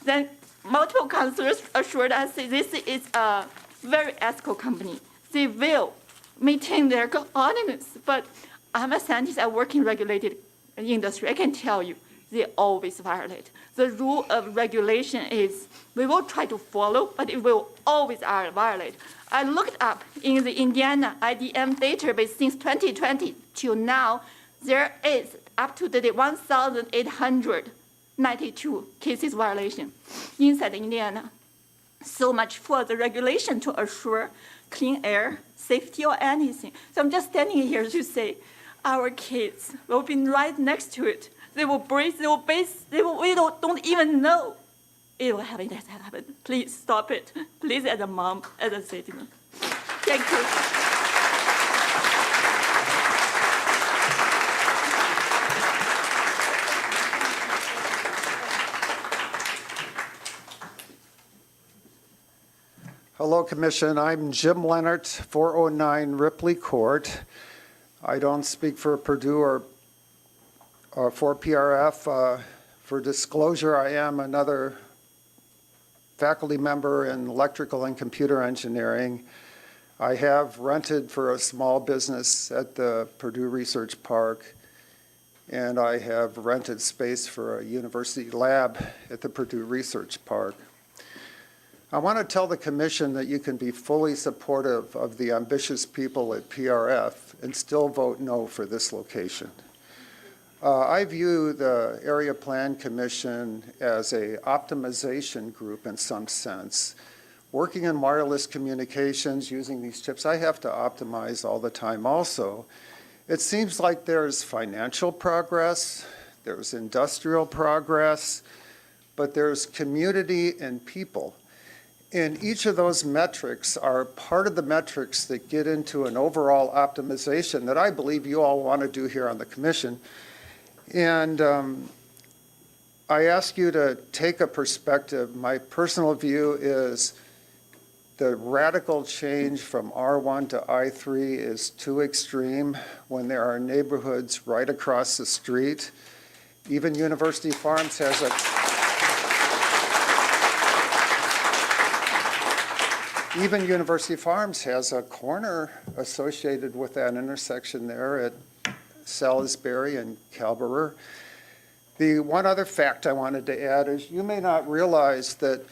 Then multiple councilors assured us that this is a very ethical company. They will maintain their ordinance, but I'm a scientist, I work in regulated industry. I can tell you, they always violate. The rule of regulation is we will try to follow, but it will always violate. I looked up in the Indiana IDM database since 2020 till now, there is up to today 1,892 cases violation inside Indiana. So much for the regulation to assure clean air, safety, or anything. So I'm just standing here to say, our kids will be right next to it. They will breathe, they will bathe, we don't even know it will happen. That happen. Please stop it. Please, as a mom, as a citizen. Thank you. Hello, Commission. I'm Jim Leonard, 409 Ripley Court. I don't speak for Purdue or for PRF. For disclosure, I am another faculty member in electrical and computer engineering. I have rented for a small business at the Purdue Research Park, and I have rented space for a university lab at the Purdue Research Park. I want to tell the Commission that you can be fully supportive of the ambitious people at PRF and still vote no for this location. I view the Area Plan Commission as an optimization group in some sense. Working in wireless communications using these chips, I have to optimize all the time also. It seems like there's financial progress, there's industrial progress, but there's community and people. And each of those metrics are part of the metrics that get into an overall optimization that I believe you all want to do here on the Commission. And I ask you to take a perspective. My personal view is the radical change from R1 to I3 is too extreme when there are neighborhoods right across the street. Even University Farms has a Even University Farms has a corner associated with that intersection there at Salisbury and Calberer. The one other fact I wanted to add is you may not realize that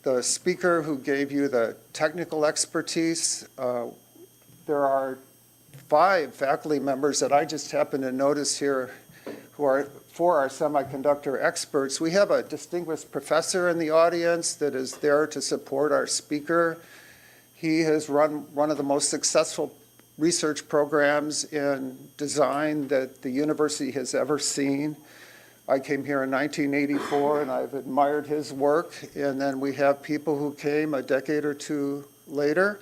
the speaker who gave you the technical expertise, there are 5 faculty members that I just happened to notice here who are for our semiconductor experts. We have a distinguished professor in the audience that is there to support our speaker. He has run one of the most successful research programs in design that the university has ever seen. I came here in 1984 and I've admired his work. And then we have people who came a decade or 2 later,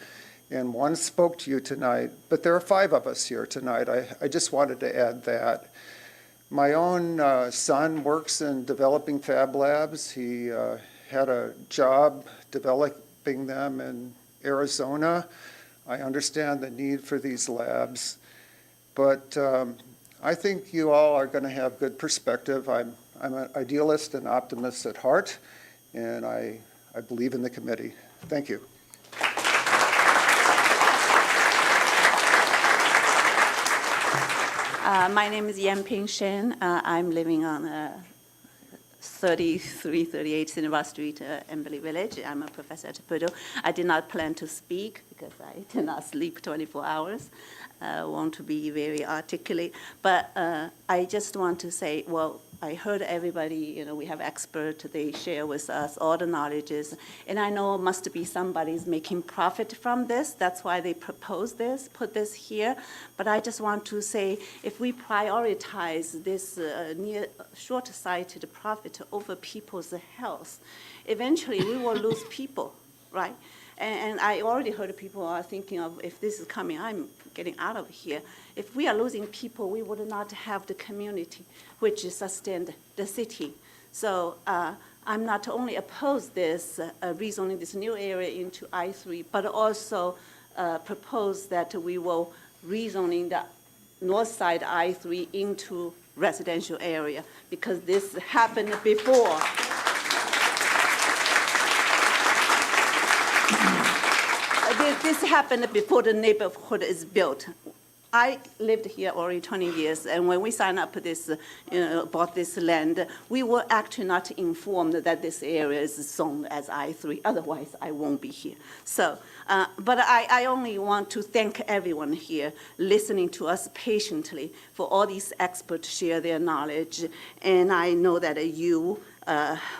and one spoke to you tonight, but there are 5 of us here tonight. I just wanted to add that. My own son works in developing fab labs. He had a job developing them in Arizona. I understand the need for these labs, but I think you all are going to have good perspective. I'm an idealist and optimist at heart, and I believe in the committee. Thank you. My name is Yanping Shen. I'm living on 3338 Cinema Street, Emberley Village. I'm a professor at Purdue. I did not plan to speak because I did not sleep 24 hours. I want to be very articulate. But I just want to say, well, I heard everybody, we have experts, they share with us all the knowledges. And I know must be somebody's making profit from this. That's why they propose this, put this here. But I just want to say, if we prioritize this short-sighted profit over people's health, eventually we will lose people, right? And I already heard people are thinking of, if this is coming, I'm getting out of here. If we are losing people, we would not have the community which sustained the city. So I'm not only opposed this rezoning this new area into I3, but also propose that we will rezoning the north side I3 into residential area, because this happened before. This happened before the neighborhood is built. I lived here already 20 years, and when we signed up this, bought this land, we were actually not informed that this area is zoned as I3. Otherwise, I won't be here. So, but I only want to thank everyone here listening to us patiently for all these experts share their knowledge, and I know that you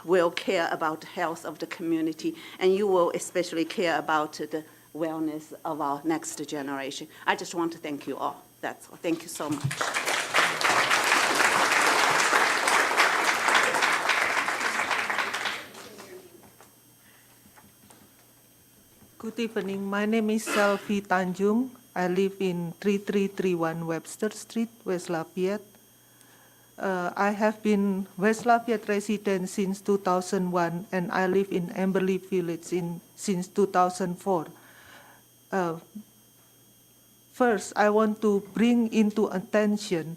will care about the health of the community, and you will especially care about the wellness of our next generation. I just want to thank you all. That's all. Thank you so much. Good evening. My name is Selvi Tanjung. I live in 3331 Webster Street, West Lafayette. I have been West Lafayette resident since 2001, and I live in Emberley Village since 2004. First, I want to bring into attention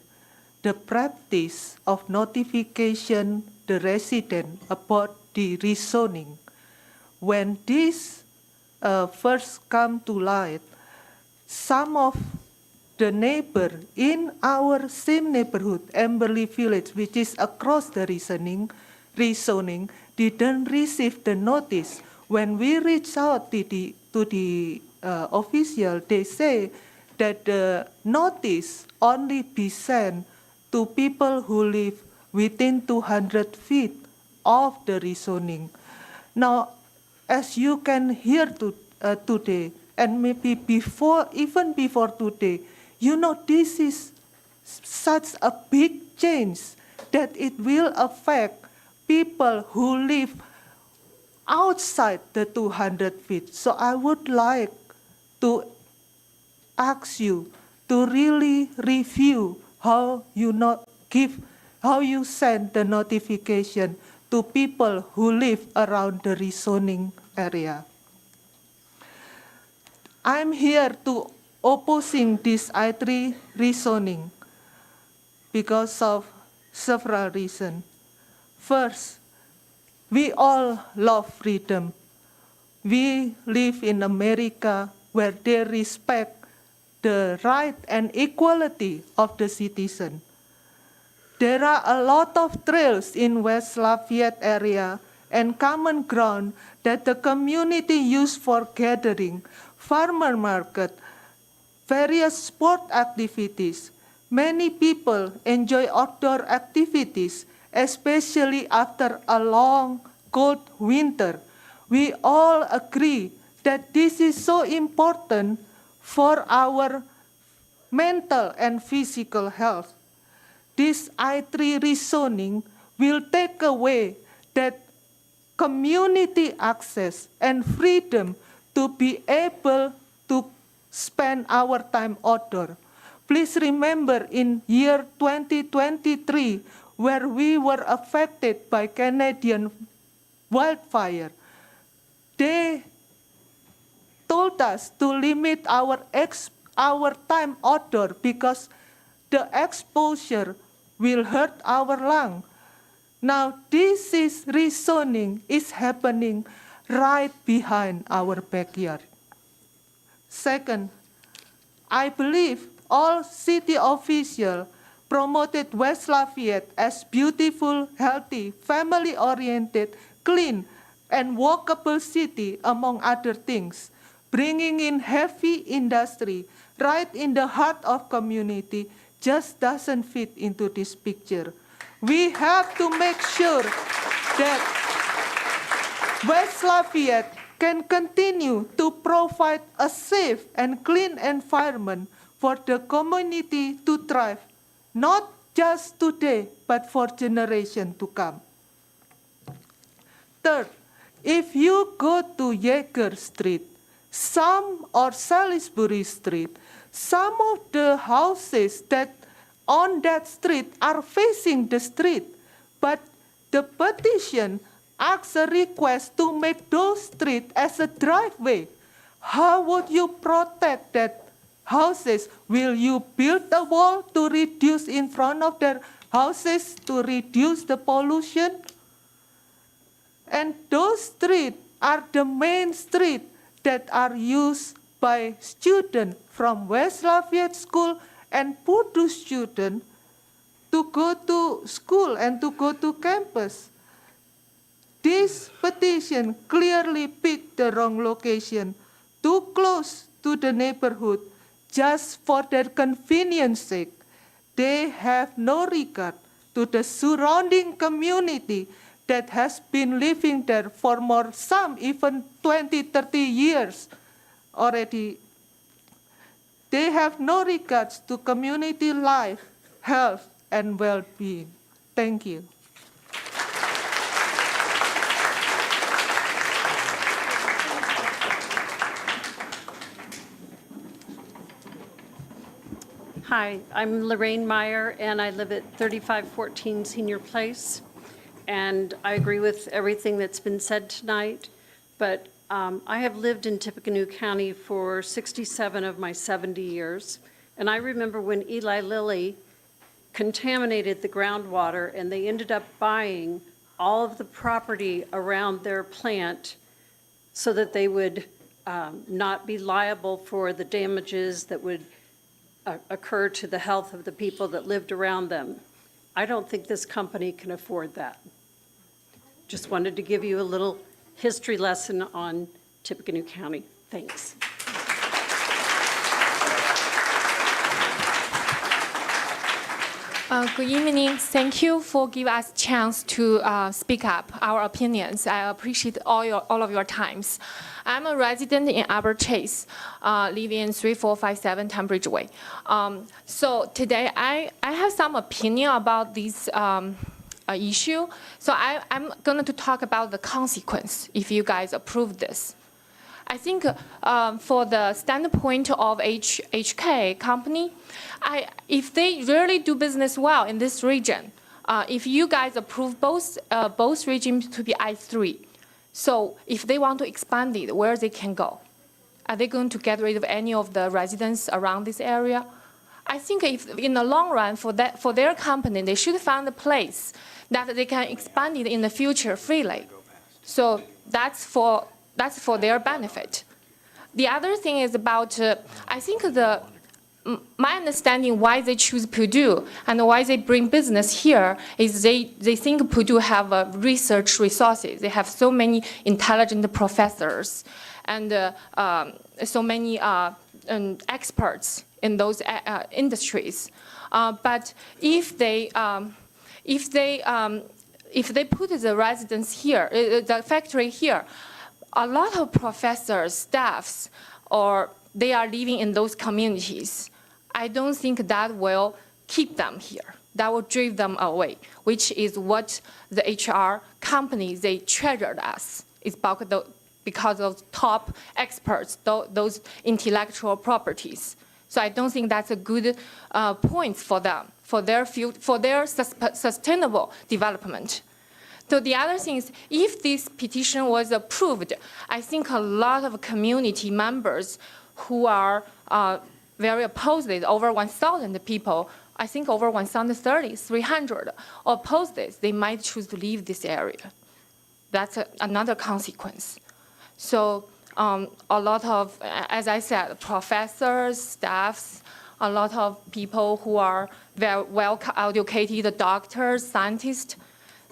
the practice of notification the resident about the rezoning. When this first come to light, some of the neighbor in our same neighborhood, Emberley Village, which is across the rezoning, didn't receive the notice. When we reach out to the official, they say that the notice only be sent to people who live within 200 feet of the rezoning. Now, as you can hear today, and maybe even before today, this is such a big change that it will affect people who live outside the 200 feet. So I would like to ask you to really review how you send the notification to people who live around the rezoning area. I'm here to opposing this I3 rezoning because of several reasons. First, we all love freedom. We live in America where they respect the right and equality of the citizen. There are a lot of trails in West Lafayette area and common ground that the community use for gathering, farmer market, various sport activities. Many people enjoy outdoor activities, especially after a long, cold winter. We all agree that this is so important for our mental and physical health. This I3 rezoning will take away that community access and freedom to be able to spend our time outdoor. Please remember in year 2023, where we were affected by Canadian wildfire, they told us to limit our time outdoor because the exposure will hurt our lung. Now this is rezoning is happening right behind our backyard. Second, I believe all city officials promoted West Lafayette as beautiful, healthy, family-oriented, clean, and walkable city, among other things. Bringing in heavy industry right in the heart of community just doesn't fit into this picture. We have to make sure that West Lafayette can continue to provide a safe and clean environment for the community to thrive, not just today, but for generations to come. Third, if you go to Yeager Street, or Salisbury Street, some of the houses that on that street are facing the street, but the petition asks a request to make those streets as a driveway. How would you protect that houses? Will you build a wall to reduce in front of their houses to reduce the pollution? And those streets are the main streets that are used by students from West Lafayette School and Purdue students to go to school and to go to campus. This petition clearly picked the wrong location, too close to the neighborhood, just for their convenience sake. They have no regard to the surrounding community that has been living there for more, some even 20, 30 years already. They have no regards to community life, health, and well-being. Thank you. Hi, I'm Lorraine Meyer, and I live at 3514 Senior Place. And I agree with everything that's been said tonight, but I have lived in Tippecanoe County for 67 of my 70 years. And I remember when Eli Lilly contaminated the groundwater and they ended up buying all of the property around their plant so that they would not be liable for the damages that would occur to the health of the people that lived around them. I don't think this company can afford that. Just wanted to give you a little history lesson on Tippecanoe County. Thanks. Good evening. Thank you for giving us a chance to speak up our opinions. I appreciate all of your times. I'm a resident in Arbor Chase, live in 3457 Tunbridge Way. So today I have some opinion about this issue. So I'm going to talk about the consequence if you guys approve this. I think for the standpoint of HK company, if they really do business well in this region, if you guys approve both regimes to be I3, so if they want to expand it, where they can go? Are they going to get rid of any of the residents around this area? I think if in the long run for their company, they should find a place that they can expand it in the future freely. So that's for their benefit. The other thing is about, I think my understanding why they choose Purdue and why they bring business here is they think Purdue have research resources. They have so many intelligent professors and so many experts in those industries. But if they put the residence here, the factory here, a lot of professors, staffs, or they are living in those communities. I don't think that will keep them here. That will drive them away, which is what the HR companies, they treasured us. It's because of top experts, those intellectual properties. So I don't think that's a good point for them, for their sustainable development. So the other thing is, if this petition was approved, I think a lot of community members who are very opposed, over 1,000 people, I think over 1,030, 300 oppose this. They might choose to leave this area. That's another consequence. So a lot of, as I said, professors, staffs, a lot of people who are very well-educated, doctors, scientists,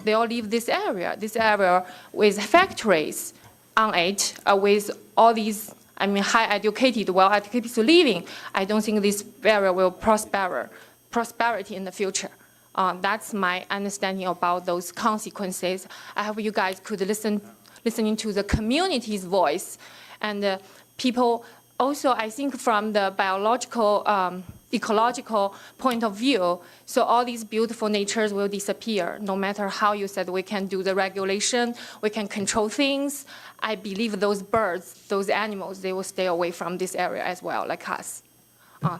they all leave this area with factories on it, with all these, high-educated, well-educated people living. I don't think this area will prosperity in the future. That's my understanding about those consequences. I hope you guys could listening to the community's voice. And people also, I think from the biological, ecological point of view, so all these beautiful natures will disappear, no matter how you said we can do the regulation, we can control things. I believe those birds, those animals, they will stay away from this area as well, like us.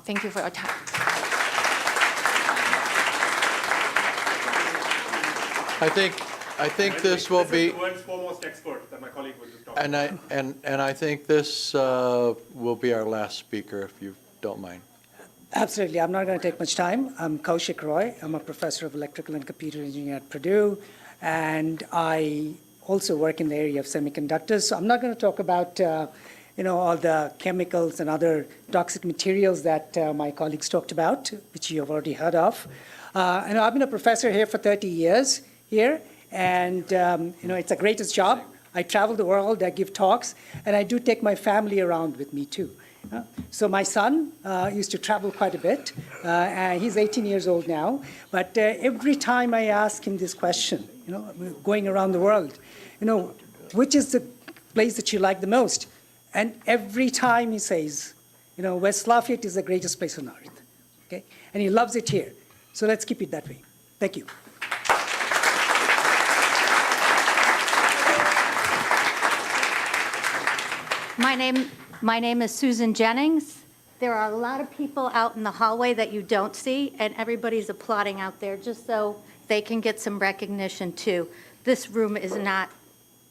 Thank you for your time. I think this will be, The world's foremost expert that my colleague was just talking and I think this will be our last speaker, if you don't mind. Absolutely. I'm not going to take much time. I'm Kaushik Roy. I'm a professor of electrical and computer engineering at Purdue, and I also work in the area of semiconductors. So I'm not going to talk about all the chemicals and other toxic materials that my colleagues talked about, which you have already heard of. And I've been a professor here for 30 years here, and it's the greatest job. I travel the world, I give talks, and I do take my family around with me too. So my son used to travel quite a bit. He's 18 years old now, but every time I ask him this question, going around the world, which is the place that you like the most? And every time he says, West Lafayette is the greatest place on earth, okay? And he loves it here. So let's keep it that way. Thank you. My name is Susan Jennings. There are a lot of people out in the hallway that you don't see, and everybody's applauding out there just so they can get some recognition too. This room is not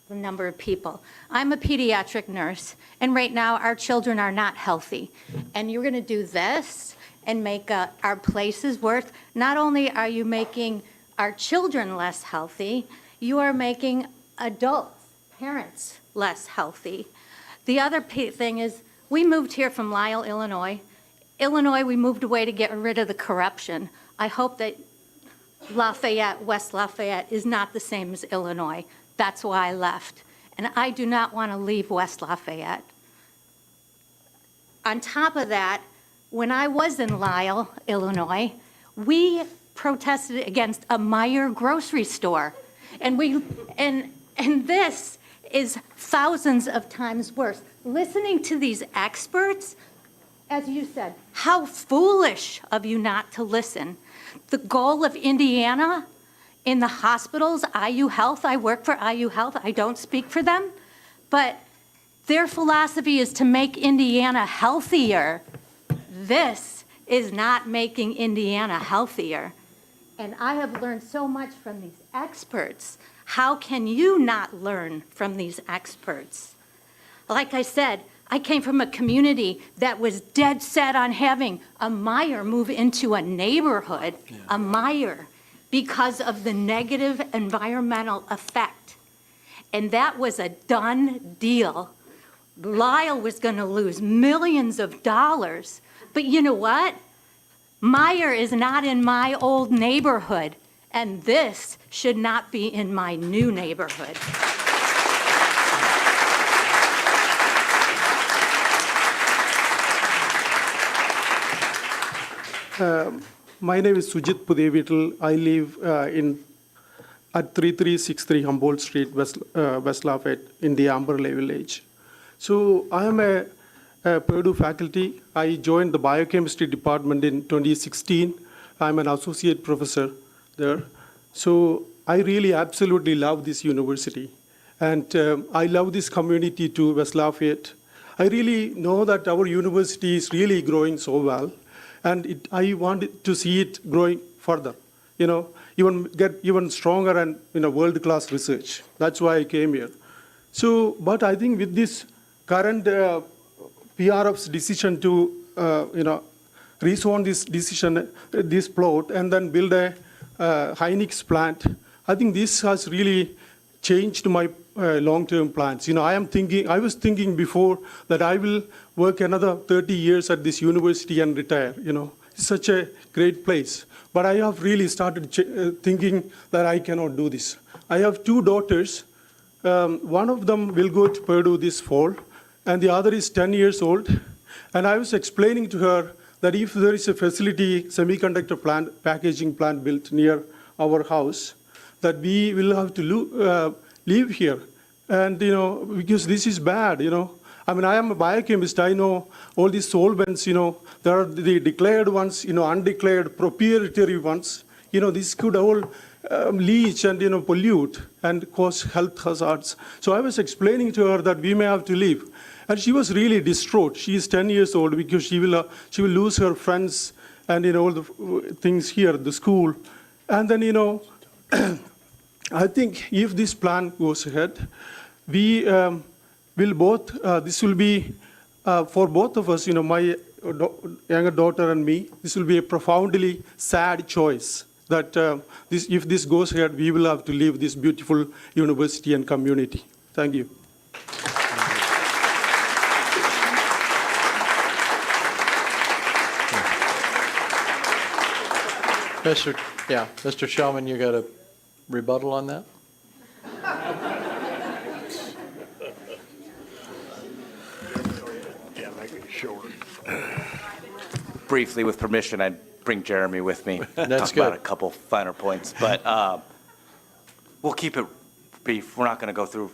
the number of people. I'm a pediatric nurse, and right now our children are not healthy. And you're going to do this and make our places worse. Not only are you making our children less healthy, you are making adults, parents, less healthy. The other thing is, we moved here from Lisle, Illinois. We moved away to get rid of the corruption. I hope that Lafayette, West Lafayette, is not the same as Illinois. That's why I left. And I do not want to leave West Lafayette. On top of that, when I was in Lisle, Illinois, we protested against a Meijer grocery store. And this is thousands of times worse. Listening to these experts, as you said, how foolish of you not to listen. The goal of Indiana in the hospitals, IU Health, I work for IU Health, I don't speak for them, but their philosophy is to make Indiana healthier. This is not making Indiana healthier. And I have learned so much from these experts. How can you not learn from these experts? Like I said, I came from a community that was dead set on having a Meijer move into a neighborhood, a Meijer, because of the negative environmental effect. And that was a done deal Lyle was going to lose millions of dollars. But you know what? Meyer is not in my old neighborhood, and this should not be in my new neighborhood. My name is Sujit Pudevital. I live at 3363 Humboldt Street, West Lafayette, in the Arbor Village. So I am a Purdue faculty. I joined the biochemistry department in 2016. I'm an associate professor there. So I really absolutely love this university. And I love this community too, West Lafayette. I really know that our university is really growing so well. And I wanted to see it growing further, even get even stronger and world-class research. That's why I came here. So, but I think with this current PRF's decision to, rezone this plot and then build a Hynix plant, I think this has really changed my long-term plans. I was thinking before that I will work another 30 years at this university and retire. It's such a great place. But I have really started thinking that I cannot do this. I have two daughters. One of them will go to Purdue this fall, and the other is 10 years old. And I was explaining to her that if there is a facility, semiconductor plant, packaging plant built near our house, that we will have to live here. And, because this is bad, I mean, I am a biochemist. I know all these solvents, there are the declared ones, undeclared, proprietary ones. This could all leach and, pollute and cause health hazards. So I was explaining to her that we may have to leave. And she was really distraught. She is 10 years old because she will lose her friends and, all the things here at the school. And then, I think if this plan goes ahead, we will both, this will be, for both of us, my younger daughter and me, this will be a profoundly sad choice that if this goes ahead, we will have to leave this beautiful university and community. Thank you. Mr. Shellman, you got a rebuttal on that? Yeah, make it short. Briefly, with permission, I'd bring Jeremy with me. That's Talk about good. a couple finer points, but we'll keep it brief. We're not going to go through,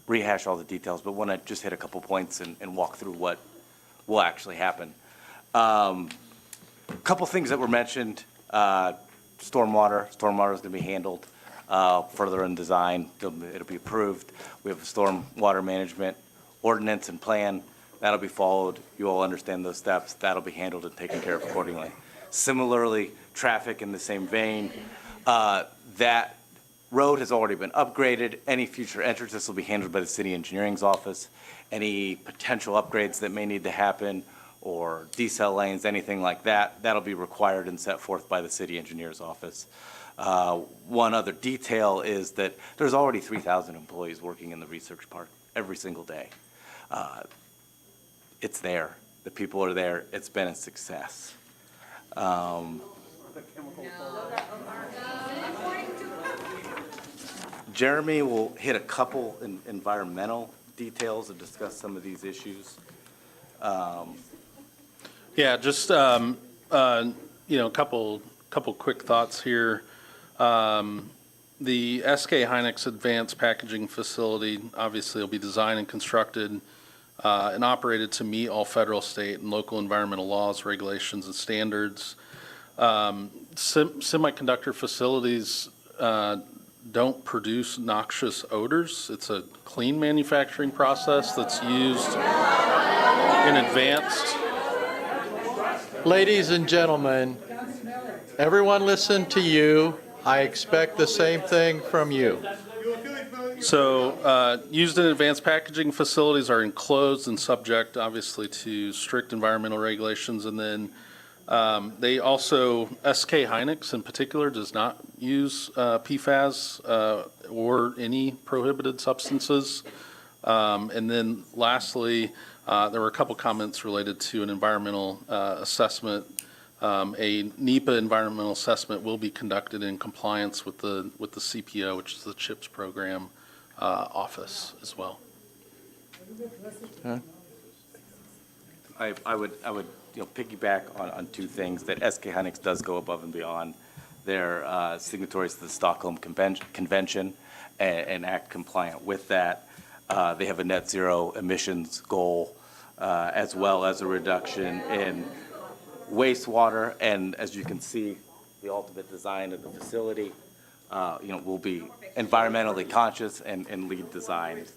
rehash all the details, but want to just hit a couple points and walk through what will actually happen. A couple things that were mentioned. Stormwater is going to be handled further in design. It'll be approved. We have a stormwater management ordinance and plan. That'll be followed. You all understand those steps. That'll be handled and taken care of accordingly. Similarly, traffic in the same vein. That road has already been upgraded. Any future entrances will be handled by the city engineering's office. Any potential upgrades that may need to happen or decel lanes, anything like that, that'll be required and set forth by the city engineer's office. One other detail is that there's already 3,000 employees working in the research park every single day. It's there. The people are there. It's been a success. Jeremy will hit a couple environmental details and discuss some of these issues. Yeah, just a couple quick thoughts here. The SK Hynix Advanced Packaging Facility obviously will be designed and constructed and operated to meet all federal, state, and local environmental laws, regulations, and standards. Semiconductor facilities don't produce noxious odors. It's a clean manufacturing process that's used in advanced. Ladies and gentlemen, everyone listen to you. I expect the same thing from you. So used in advanced packaging facilities are enclosed and subject, obviously, to strict environmental regulations. And then they also, SK Hynix in particular, does not use PFAS or any prohibited substances. And then lastly, there were a couple comments related to an environmental assessment. A NEPA environmental assessment will be conducted in compliance with the CPO, which is the CHIPS program office as well. I would piggyback on two things, that SK Hynix does go above and beyond. They're signatories to the Stockholm Convention and act compliant with that. They have a net zero emissions goal, as well as a reduction in wastewater. And as you can see, the ultimate design of the facility, will be environmentally conscious and LEED designed.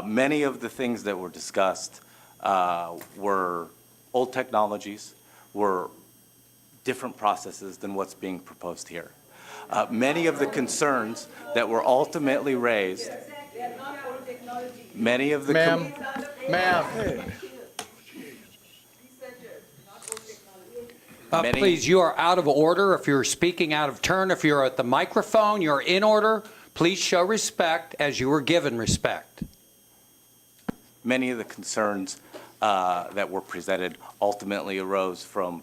Many of the things that were discussed were old technologies, were different processes than what's being proposed here. Many of the concerns that were ultimately raised, many of the... Ma'am. Please, you are out of order. If you're speaking out of turn, if you're at the microphone, you're in order. Please show respect as you were given respect. Many of the concerns that were presented ultimately arose from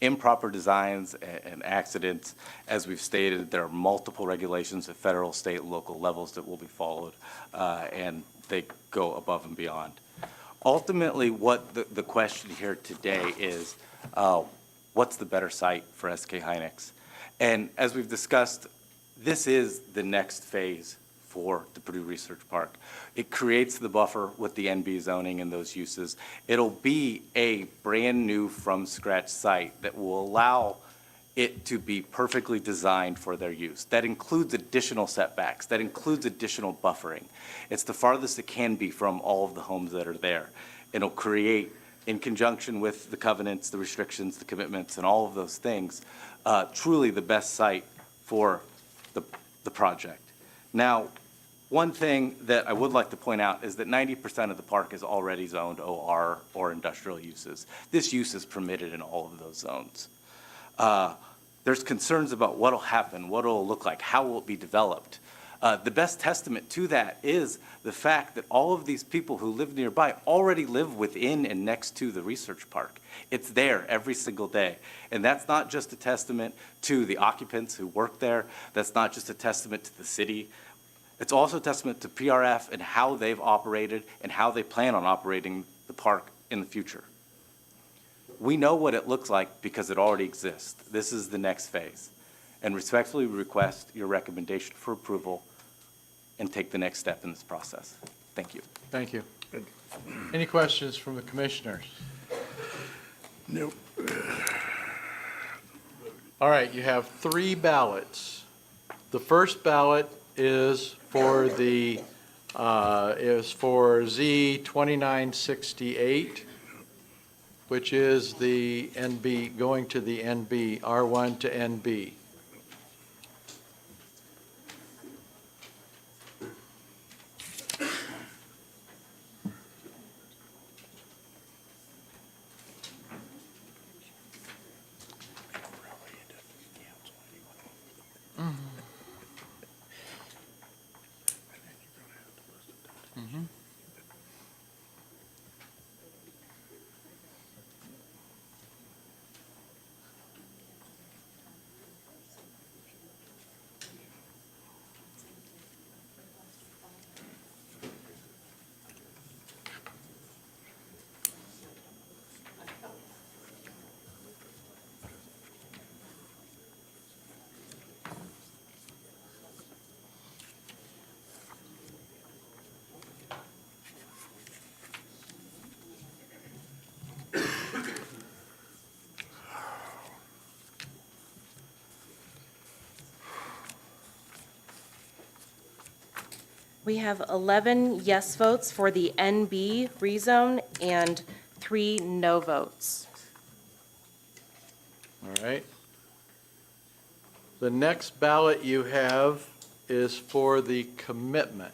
improper designs and accidents. As we've stated, there are multiple regulations at federal, state, and local levels that will be followed, and they go above and beyond. Ultimately, what the question here today is, what's the better site for SK Hynix? And as we've discussed, this is the next phase for the Purdue Research Park. It creates the buffer with the NB zoning and those uses. It'll be a brand new from scratch site that will allow it to be perfectly designed for their use. That includes additional setbacks, that includes additional buffering. It's the farthest it can be from all of the homes that are there. It'll create, in conjunction with the covenants, the restrictions, the commitments, and all of those things, truly the best site for the project. Now, one thing that I would like to point out is that 90% of the park is already zoned OR or industrial uses. This use is permitted in all of those zones. There's concerns about what will happen, what it will look like, how will it be developed. The best testament to that is the fact that all of these people who live nearby already live within and next to the research park. It's there every single day. And that's not just a testament to the occupants who work there. That's not just a testament to the city. It's also a testament to PRF and how they've operated and how they plan on operating the park in the future. We know what it looks like because it already exists. This is the next phase. And respectfully request your recommendation for approval and take the next step in this process. Thank you. Thank you. Any questions from the commissioners? No. All right, you have 3 ballots. The first ballot is for the Z 2968, which is the NB, going to the NB, R1 to NB. We have 11 yes votes for the NB rezone and 3 no votes. All right. The next ballot you have is for the commitment.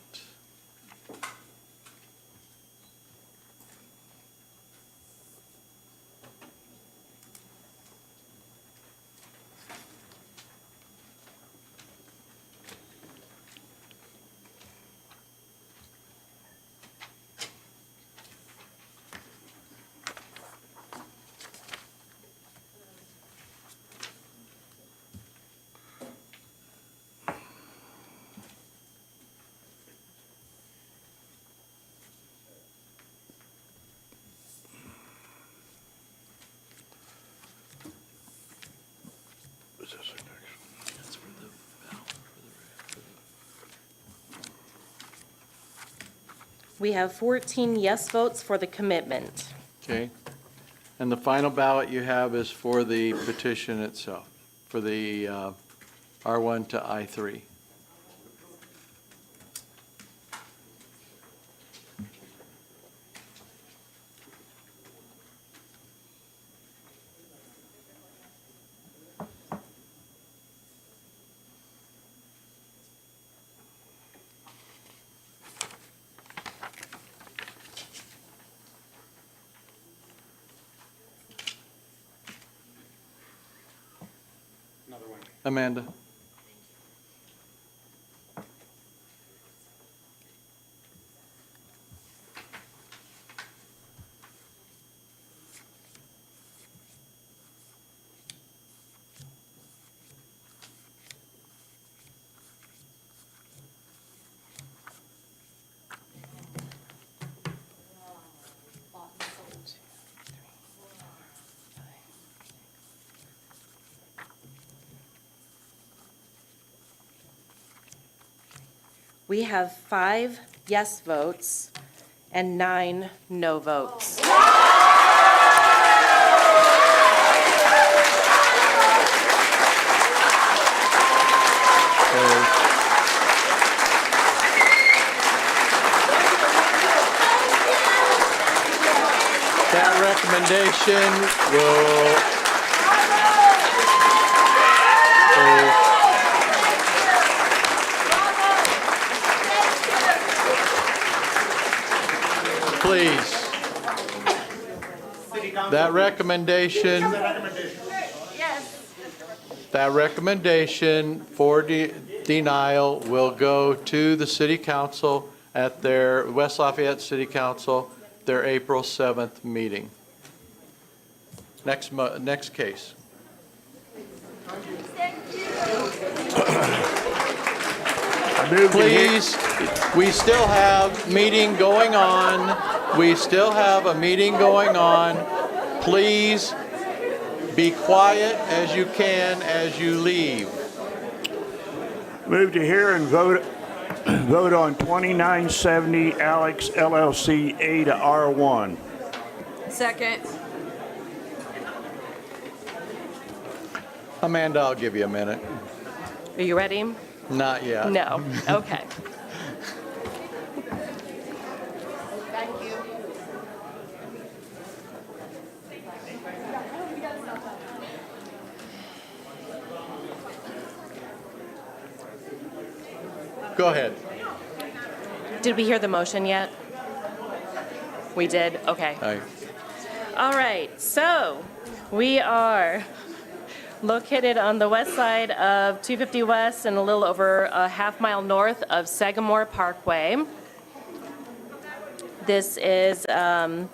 We have 14 yes votes for the commitment. Okay. And the final ballot you have is for the petition itself, for the R1 to I3. Amanda? We have 5 yes votes and 9 no votes. That recommendation will please. That recommendation for denial will go to the City Council at their, West Lafayette City Council, their April 7th meeting. Next case. Please, we still have meeting going on. We still have a meeting going on. Please be quiet as you can as you leave. Move to hear and vote on 2970 Alex LLC A to R1. Second. Amanda, I'll give you a minute. Are you ready? Not yet. No. Okay. Go ahead. Did we hear the motion yet? We did? Okay. Aye. All right. So we are located on the west side of 250 West and a little over a half-mile north of Sagamore Parkway. This is a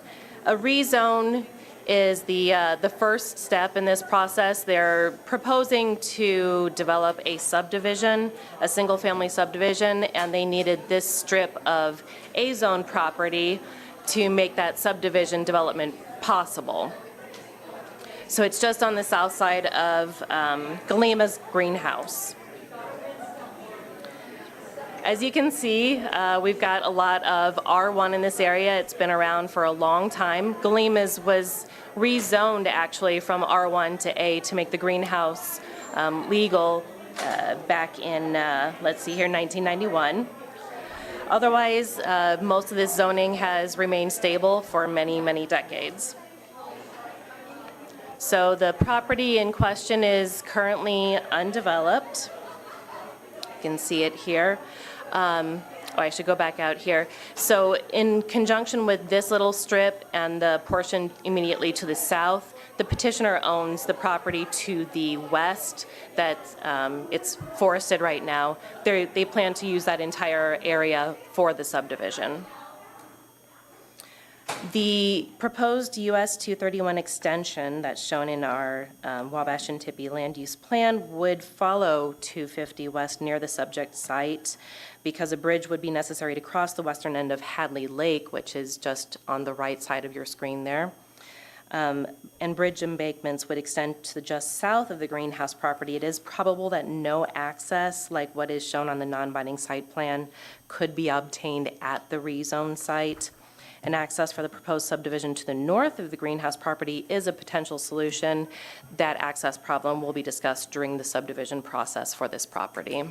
rezone is the first step in this process. They're proposing to develop a subdivision, a single-family subdivision, and they needed this strip of A-zone property to make that subdivision development possible. So it's just on the south side of Galima's greenhouse. As you can see, we've got a lot of R1 in this area. It's been around for a long time. Galima's was rezoned actually from R1 to A to make the greenhouse legal back in, let's see here, 1991. Otherwise, most of this zoning has remained stable for many, many decades. So the property in question is currently undeveloped. You can see it here. I should go back out here. So in conjunction with this little strip and the portion immediately to the south, the petitioner owns the property to the west that it's forested right now. They plan to use that entire area for the subdivision. The proposed US 231 extension that's shown in our Wabash and Tippy land use plan would follow 250 West near the subject site because a bridge would be necessary to cross the western end of Hadley Lake, which is just on the right side of your screen there. and bridge embankments would extend to just south of the greenhouse property, it is probable that no access, like what is shown on the non-binding site plan, could be obtained at the rezone site. And access for the proposed subdivision to the north of the greenhouse property is a potential solution. That access problem will be discussed during the subdivision process for this property.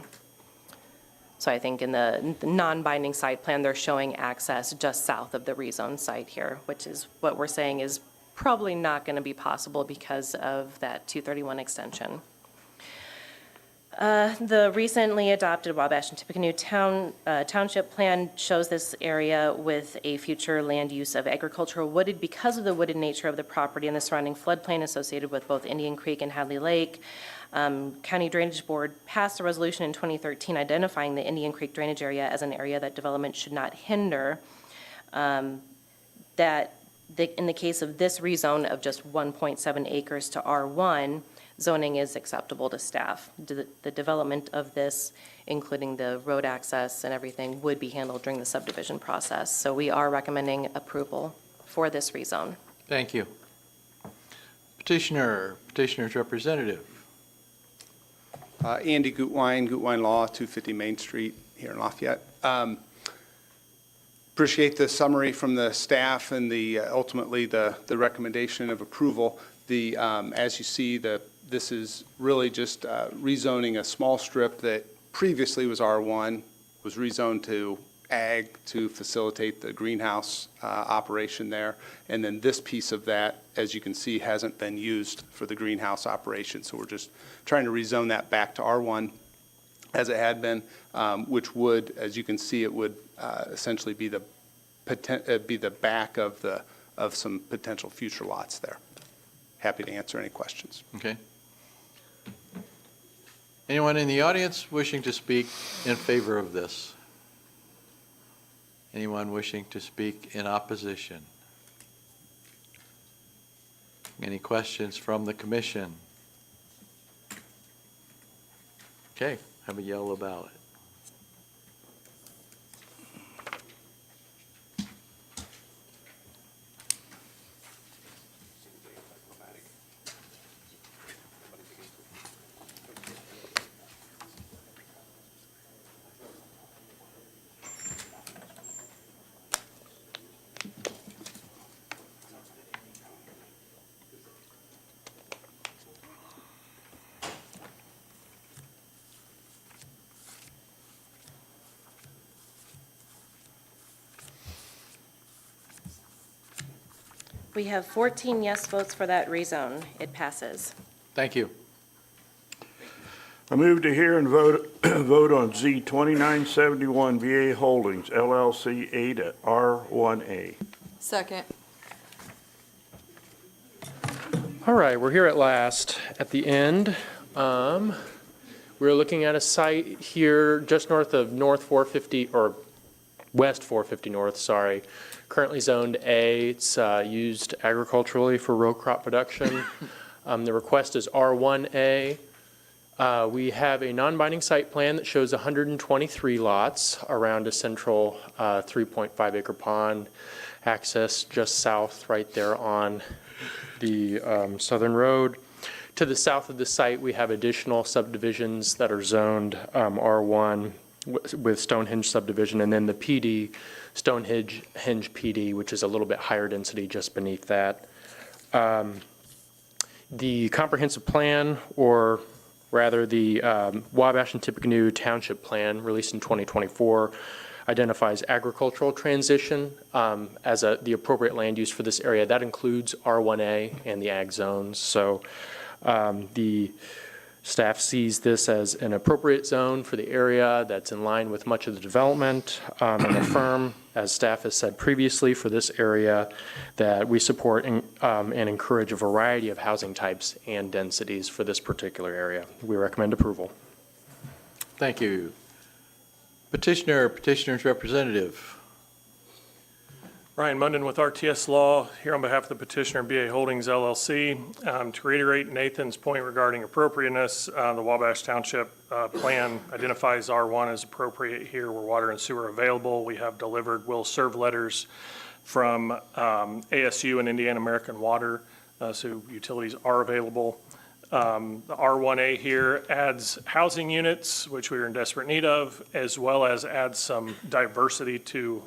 So I think in the non-binding site plan, they're showing access just south of the rezone site here, which is what we're saying is probably not going to be possible because of that 231 extension. The recently adopted Wabash and Tippecanoe Township Plan shows this area with a future land use of agricultural wooded because of the wooded nature of the property and the surrounding floodplain associated with both Indian Creek and Hadley Lake. County Drainage Board passed a resolution in 2013 identifying the Indian Creek drainage area as an area that development should not hinder. In the case of this rezone of just 1.7 acres to R1, zoning is acceptable to staff. The development of this, including the road access and everything, would be handled during the subdivision process. So we are recommending approval for this rezone. Thank you. Petitioner's representative. Andy Gutwein, Gutwein Law, 250 Main Street here in Lafayette. Appreciate the summary from the staff and ultimately the recommendation of approval. As you see, this is really just rezoning a small strip that previously was R1, was rezoned to ag to facilitate the greenhouse operation there. And then this piece of that, as you can see, hasn't been used for the greenhouse operation. So we're just trying to rezone that back to R1 as it had been, which would, as you can see, it would essentially be the back of some potential future lots there. Happy to answer any questions. Okay. Anyone in the audience wishing to speak in favor of this? Anyone wishing to speak in opposition? Any questions from the commission? Okay, have a yellow ballot. We have 14 yes votes for that rezone. It passes. Thank you. I move to hear and vote on Z 2971 VA Holdings LLC A to R1A. Second. All right, we're here at last at the end. We're looking at a site here just north of North 450 or West 450 North, sorry. Currently zoned A. It's used agriculturally for row crop production. The request is R1A. We have a non-binding site plan that shows 123 lots around a central 3.5 acre pond, access just south right there on the southern road. To the south of the site, we have additional subdivisions that are zoned R1 with Stonehenge subdivision, and then the PD, Stonehenge PD, which is a little bit higher density just beneath that. The comprehensive plan, or rather the Wabash and Tippecanoe Township Plan, released in 2024, identifies agricultural transition as the appropriate land use for this area. That includes R1A and the ag zones. So the staff sees this as an appropriate zone for the area that's in line with much of the development and affirm, as staff has said previously, for this area that we support and encourage a variety of housing types and densities for this particular area. We recommend approval. Thank you. Petitioner's representative. Ryan Munden with RTS Law, here on behalf of the petitioner BA Holdings LLC. To reiterate Nathan's point regarding appropriateness, the Wabash Township Plan identifies R1 as appropriate here where water and sewer are available. We have delivered will serve letters from ASU and Indiana American Water, so utilities are available. The R1A here adds housing units, which we are in desperate need of, as well as adds some diversity to,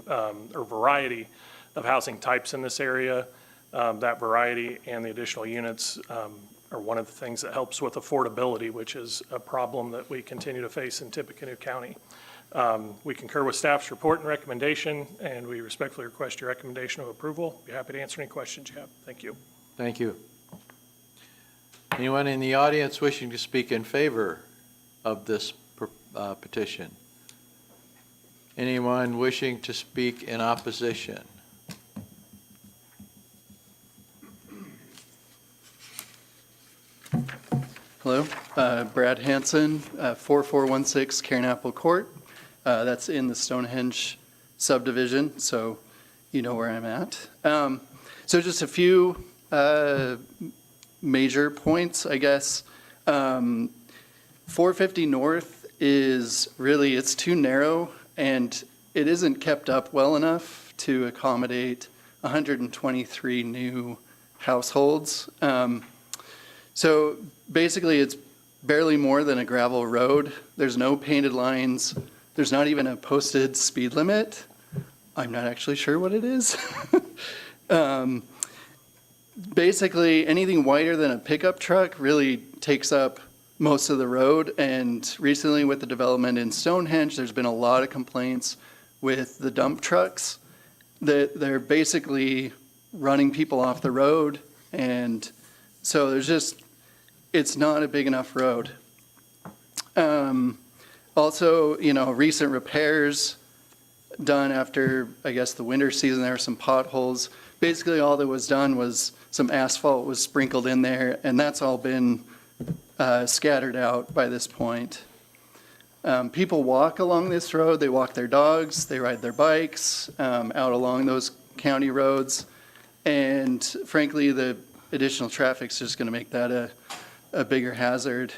or variety of housing types in this area. That variety and the additional units are one of the things that helps with affordability, which is a problem that we continue to face in Tippecanoe County. We concur with staff's report and recommendation, and we respectfully request your recommendation of approval. Be happy to answer any questions you have. Thank you. Thank you. Anyone in the audience wishing to speak in favor of this petition? Anyone wishing to speak in opposition? Hello, Brad Hansen, 4416 Karen Apple Court. That's in the Stonehenge subdivision, so you know where I'm at. So just a few major points, I guess. 450 North is really, it's too narrow, and it isn't kept up well enough to accommodate 123 new households. So basically, it's barely more than a gravel road. There's no painted lines. There's not even a posted speed limit. I'm not actually sure what it is. Basically, anything wider than a pickup truck really takes up most of the road. And recently with the development in Stonehenge, there's been a lot of complaints with the dump trucks that they're basically running people off the road. And so there's just, it's not a big enough road. Also, you know, recent repairs done after, I guess, the winter season, there were some potholes. Basically, all that was done was some asphalt was sprinkled in there, and that's all been scattered out by this point. People walk along this road, they walk their dogs, they ride their bikes out along those county roads, and frankly, the additional traffic's just going to make that a bigger hazard.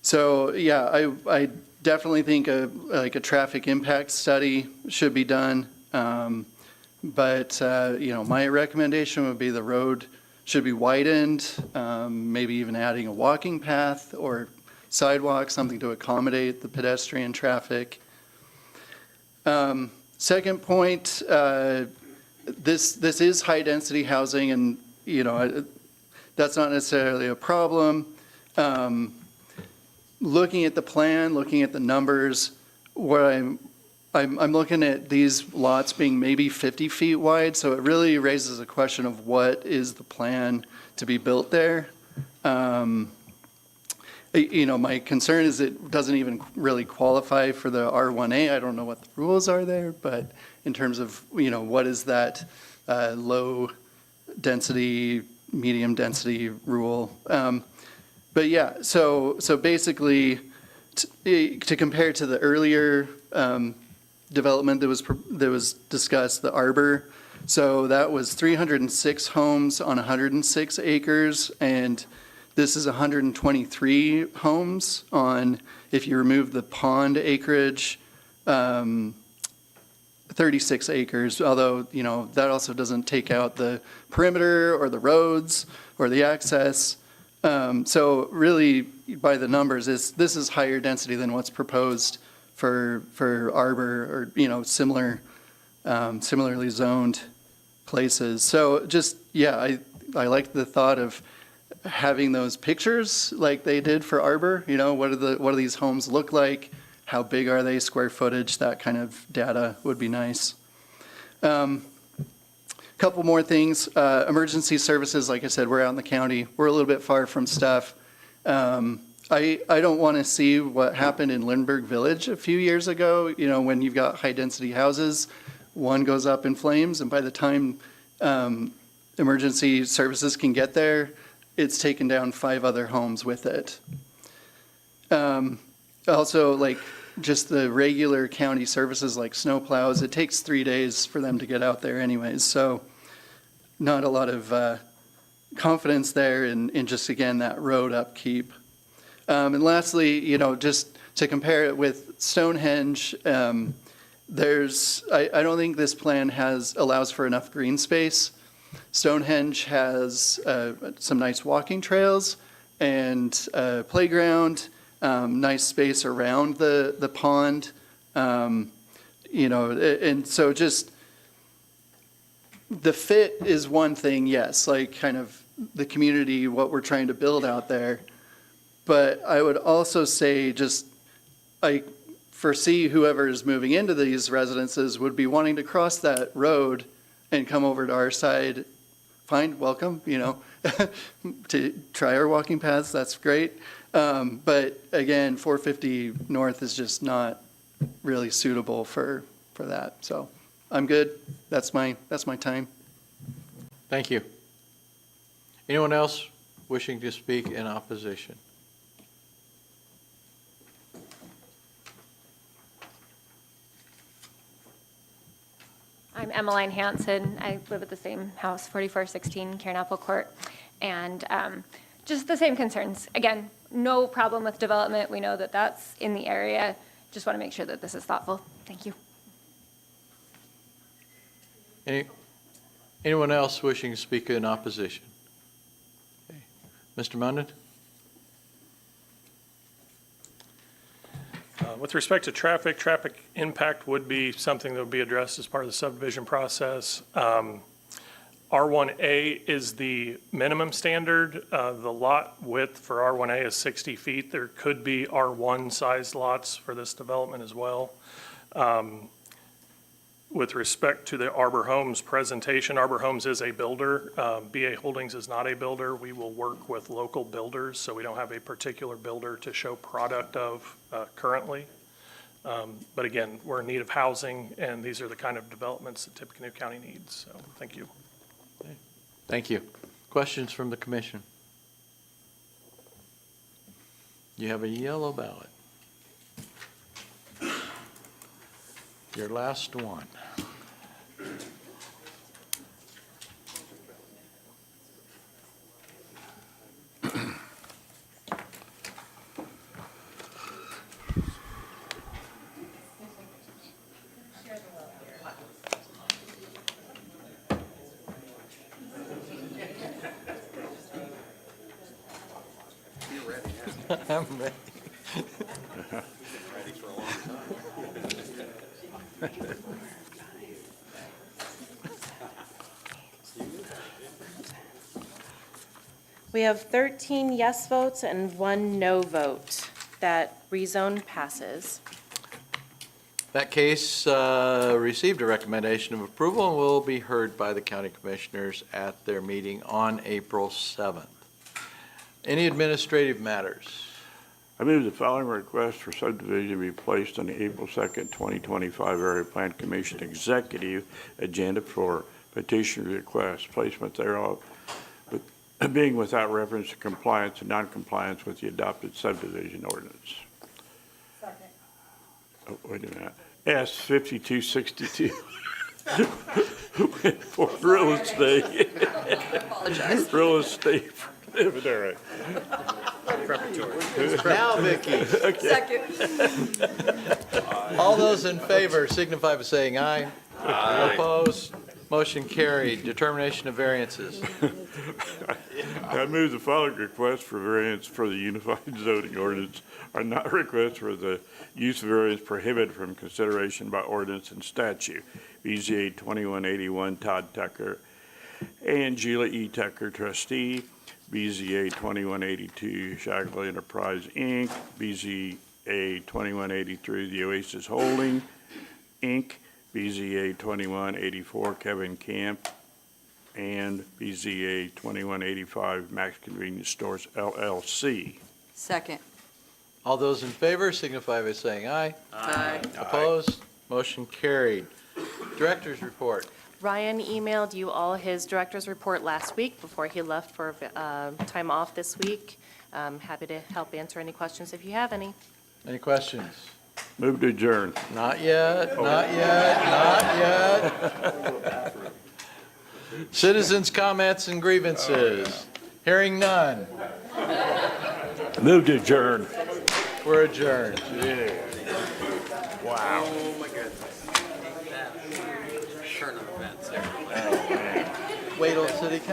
So yeah, I definitely think a traffic impact study should be done. But you know, my recommendation would be the road should be widened, maybe even adding a walking path or sidewalk, something to accommodate the pedestrian traffic. Second point, this is high density housing, and you know, that's not necessarily a problem. Looking at the plan, looking at the numbers, what I'm looking at these lots being maybe 50 feet wide, so it really raises a question of what is the plan to be built there. You know, my concern is it doesn't even really qualify for the R1A. I don't know what the rules are there, but in terms of, you know, what is that low density, medium density rule? But yeah, so basically, to compare to the earlier development that was discussed, the Arbor. So that was 306 homes on 106 acres, and this is 123 homes on, if you remove the pond acreage, 36 acres, although, you know, that also doesn't take out the perimeter or the roads or the access. So really, by the numbers, this is higher density than what's proposed for Arbor or, you know, similarly zoned places. So just, yeah, I like the thought of having those pictures like they did for Arbor. You know, what do these homes look like? How big are they, square footage? That kind of data would be nice. Couple more things. Emergency services, like I said, we're out in the county. We're a little bit far from stuff. I don't want to see what happened in Lindbergh Village a few years ago, you know, when you've got high density houses, one goes up in flames, and by the time emergency services can get there, it's taken down 5 other homes with it. Also, like just the regular county services like snow plows, it takes 3 days for them to get out there anyways. So not a lot of confidence there in just, again, that road upkeep. And lastly, you know, just to compare it with Stonehenge, I don't think this plan allows for enough green space. Stonehenge has some nice walking trails and a playground, nice space around the pond. And so just the fit is one thing, yes, like kind of the community, what we're trying to build out there. But I would also say just, I foresee whoever is moving into these residences would be wanting to cross that road and come over to our side. Fine, welcome, to try our walking paths, that's great. But again, 450 North is just not really suitable for that. So I'm good. That's my time. Thank you. Anyone else wishing to speak in opposition? I'm Emmeline Hansen. I live at the same house, 4416 Karen Apple Court. And just the same concerns. Again, no problem with development. We know that that's in the area. Just want to make sure that this is thoughtful. Thank you. Anyone else wishing to speak in opposition? Okay. Mr. Munden? With respect to traffic impact would be something that would be addressed as part of the subdivision process. R1A is the minimum standard. The lot width for R1A is 60 feet. There could be R1 sized lots for this development as well. With respect to the Arbor Homes presentation, Arbor Homes is a builder. BA Holdings is not a builder. We will work with local builders, so we don't have a particular builder to show product of currently. But again, we're in need of housing, and these are the kind of developments that Tippecanoe County needs. So thank you. Thank you. Questions from the commission? You have a yellow ballot. Your last one. I'm ready. We have 13 yes votes and 1 no vote. That rezone passes. That case received a recommendation of approval and will be heard by the county commissioners at their meeting on April 7th. Any administrative matters? I move the following request for subdivision be placed on the April 2nd, 2025 Area Plan Commission Executive Agenda for petition request, placement thereof, being without reference to compliance and non-compliance with the adopted subdivision ordinance. Second. Oh, wait a minute. S 5262 for real estate. Apologize. Real estate. All right. Now, Vicki. Okay. Second. All those in favor signify by saying aye. Aye. Opposed? Motion carried. Determination of variances. I move the following request for variance for the unified zoning ordinance are not requests for the use variance prohibited from consideration by ordinance and statute. BZA 2181 Todd Tucker and Sheila E. Tucker, trustee. BZA 2182 Shackle Enterprise, Inc. BZA 2183 The Oasis Holding, Inc. BZA 2184 Kevin Camp, and BZA 2185 Max Convenience Stores, LLC. Second. All those in favor signify by saying aye. Aye. Opposed? Motion carried. Director's report. Ryan emailed you all his director's report last week before he left for time off this week. Happy to help answer any questions if you have any. Any questions? Move to adjourn. Not yet, not yet, not yet. Citizens' comments and grievances. Hearing none. Move to adjourn. We're adjourned. Wow. Oh, my goodness. Turn of events there. Wait till city council.